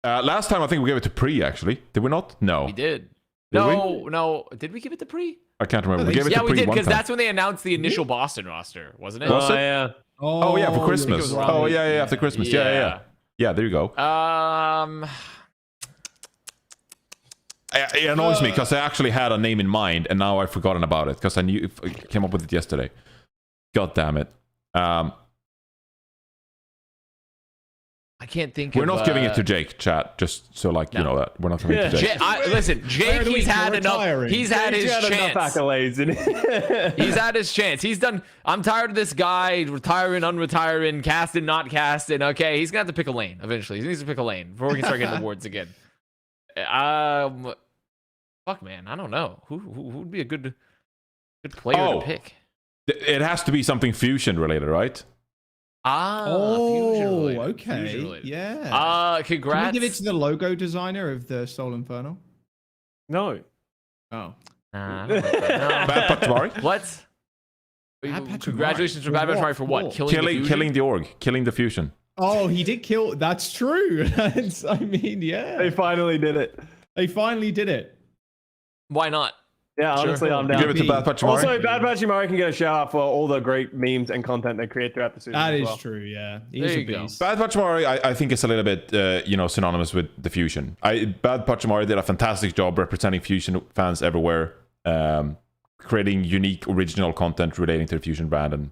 Last time I think we gave it to Pre, actually. Did we not? No. We did. Did No. Did we give it to Pre? I can't remember. We gave it Yeah, to we Pre did, one because time. that's when they announced the initial Boston roster, wasn't it? Was it? Yeah. Oh, yeah, for Christmas. right. Oh, yeah, after Christmas. Yeah, there you go. It annoys me because I actually had a name in mind and now I've forgotten about it because I came up with it yesterday. God damn it. I can't think We're of... not giving it to Jake, chat, just so you know that. We're not giving it to Jake. Listen, Jake, he's had enough. He's had his chance. Enough accolades in it. He's had his chance. He's done. I'm tired of this guy retiring, unretiring, casting, not casting. Okay, he's gonna have to pick a lane eventually. He needs to pick a lane before we can start getting awards again. Fuck, man, I don't know who would be a good player to pick. It has to be something fusion related, right? Fusion related. Okay. Fusion related. Yeah. Congrats. Can we give it to the logo designer of the Seoul Infernal? No. Oh. I don't think so. No. Bad Patmari? What? Congratulations to Bad Patmari for what? Killing the org. Killing the fusion. Oh, he did kill. That's true. I mean, yeah. They finally did it. They finally did it. Why not? Yeah, honestly, I'm down. Give it to Bad Patmari. Also, Bad Patmari can get a shout out for all the great memes and content they create throughout the season. That as is well. true, yeah. He's There a you go. beast. Bad Patmari, I think is a little bit, synonymous with the fusion. Bad Patmari did a fantastic job representing fusion fans everywhere, creating unique, original content relating to the fusion brand, and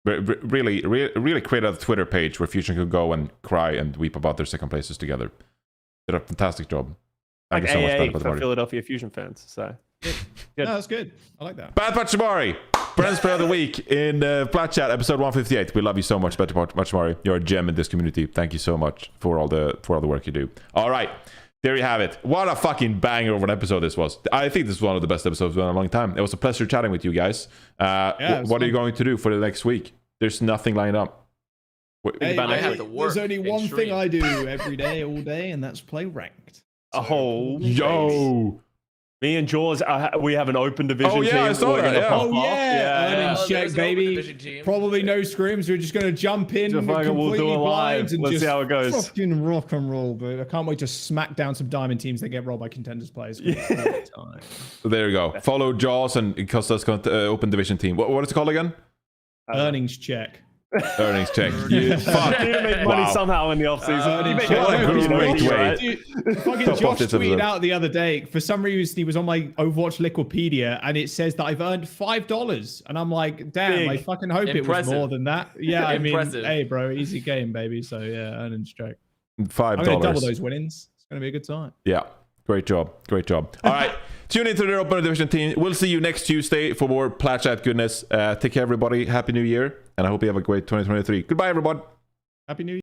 really created a Twitter page where fusion could go and cry and weep about their second places together. Did a fantastic job. Thank Like you so much, AA Brennan, for for the party. Philadelphia Fusion fans. So No, that's good. I like that. Bad Pachamari, Brenn's Player of the Week in Plat Chat, episode 158. We love you so much, Bad Pachamari. You're a gem in this community. Thank you so much for all the work you do. All right, there you have it. What a fucking banger of an episode this was. I think this is one of the best episodes in a long time. It was a pleasure chatting with you guys. What are you going to do for the next week? There's nothing lined up. Hey, I have to work. there's only and one stream. thing I do every day, all day, and that's play ranked. Oh, Yo. me and Jaws, we have an open division Oh, yeah, team. I saw We're that, gonna yeah. pop Oh off. yeah, earnings Oh, check, there's an open baby. division team. Probably no scrims. We're just gonna jump in, Just fucking, we'll do completely it live. blind, and Let's just see how it goes. fucking rock and roll, dude. I can't wait to smack down some diamond teams that get rolled by contenders players. Yeah. So there you go. Follow Jaws and Custa's open division team. What is it called again? Earnings check. Earnings check. You fuck. You make money Wow. somehow in the off season. Earnings You make check. money, What a you know, great way. right? Dude, fucking Top Josh off this tweeted episode. out the other day. For some reason, he was on my Overwatch Liquipedia, and it says that I've earned $5. And I'm like, damn, I Big. fucking hope it was Impressive. more than that. Yeah, I mean, Impressive. hey, bro, easy game, baby. So yeah, earnings check. $5. I'm gonna double those winnings. It's gonna be a good time. Yeah. Great job. Great job. All right. Tune into the Open Division team. We'll see you next Tuesday for more Plat Chat goodness. Take care, everybody. Happy New Year. And I hope you have a great 2023. Goodbye, everyone. Happy New Year.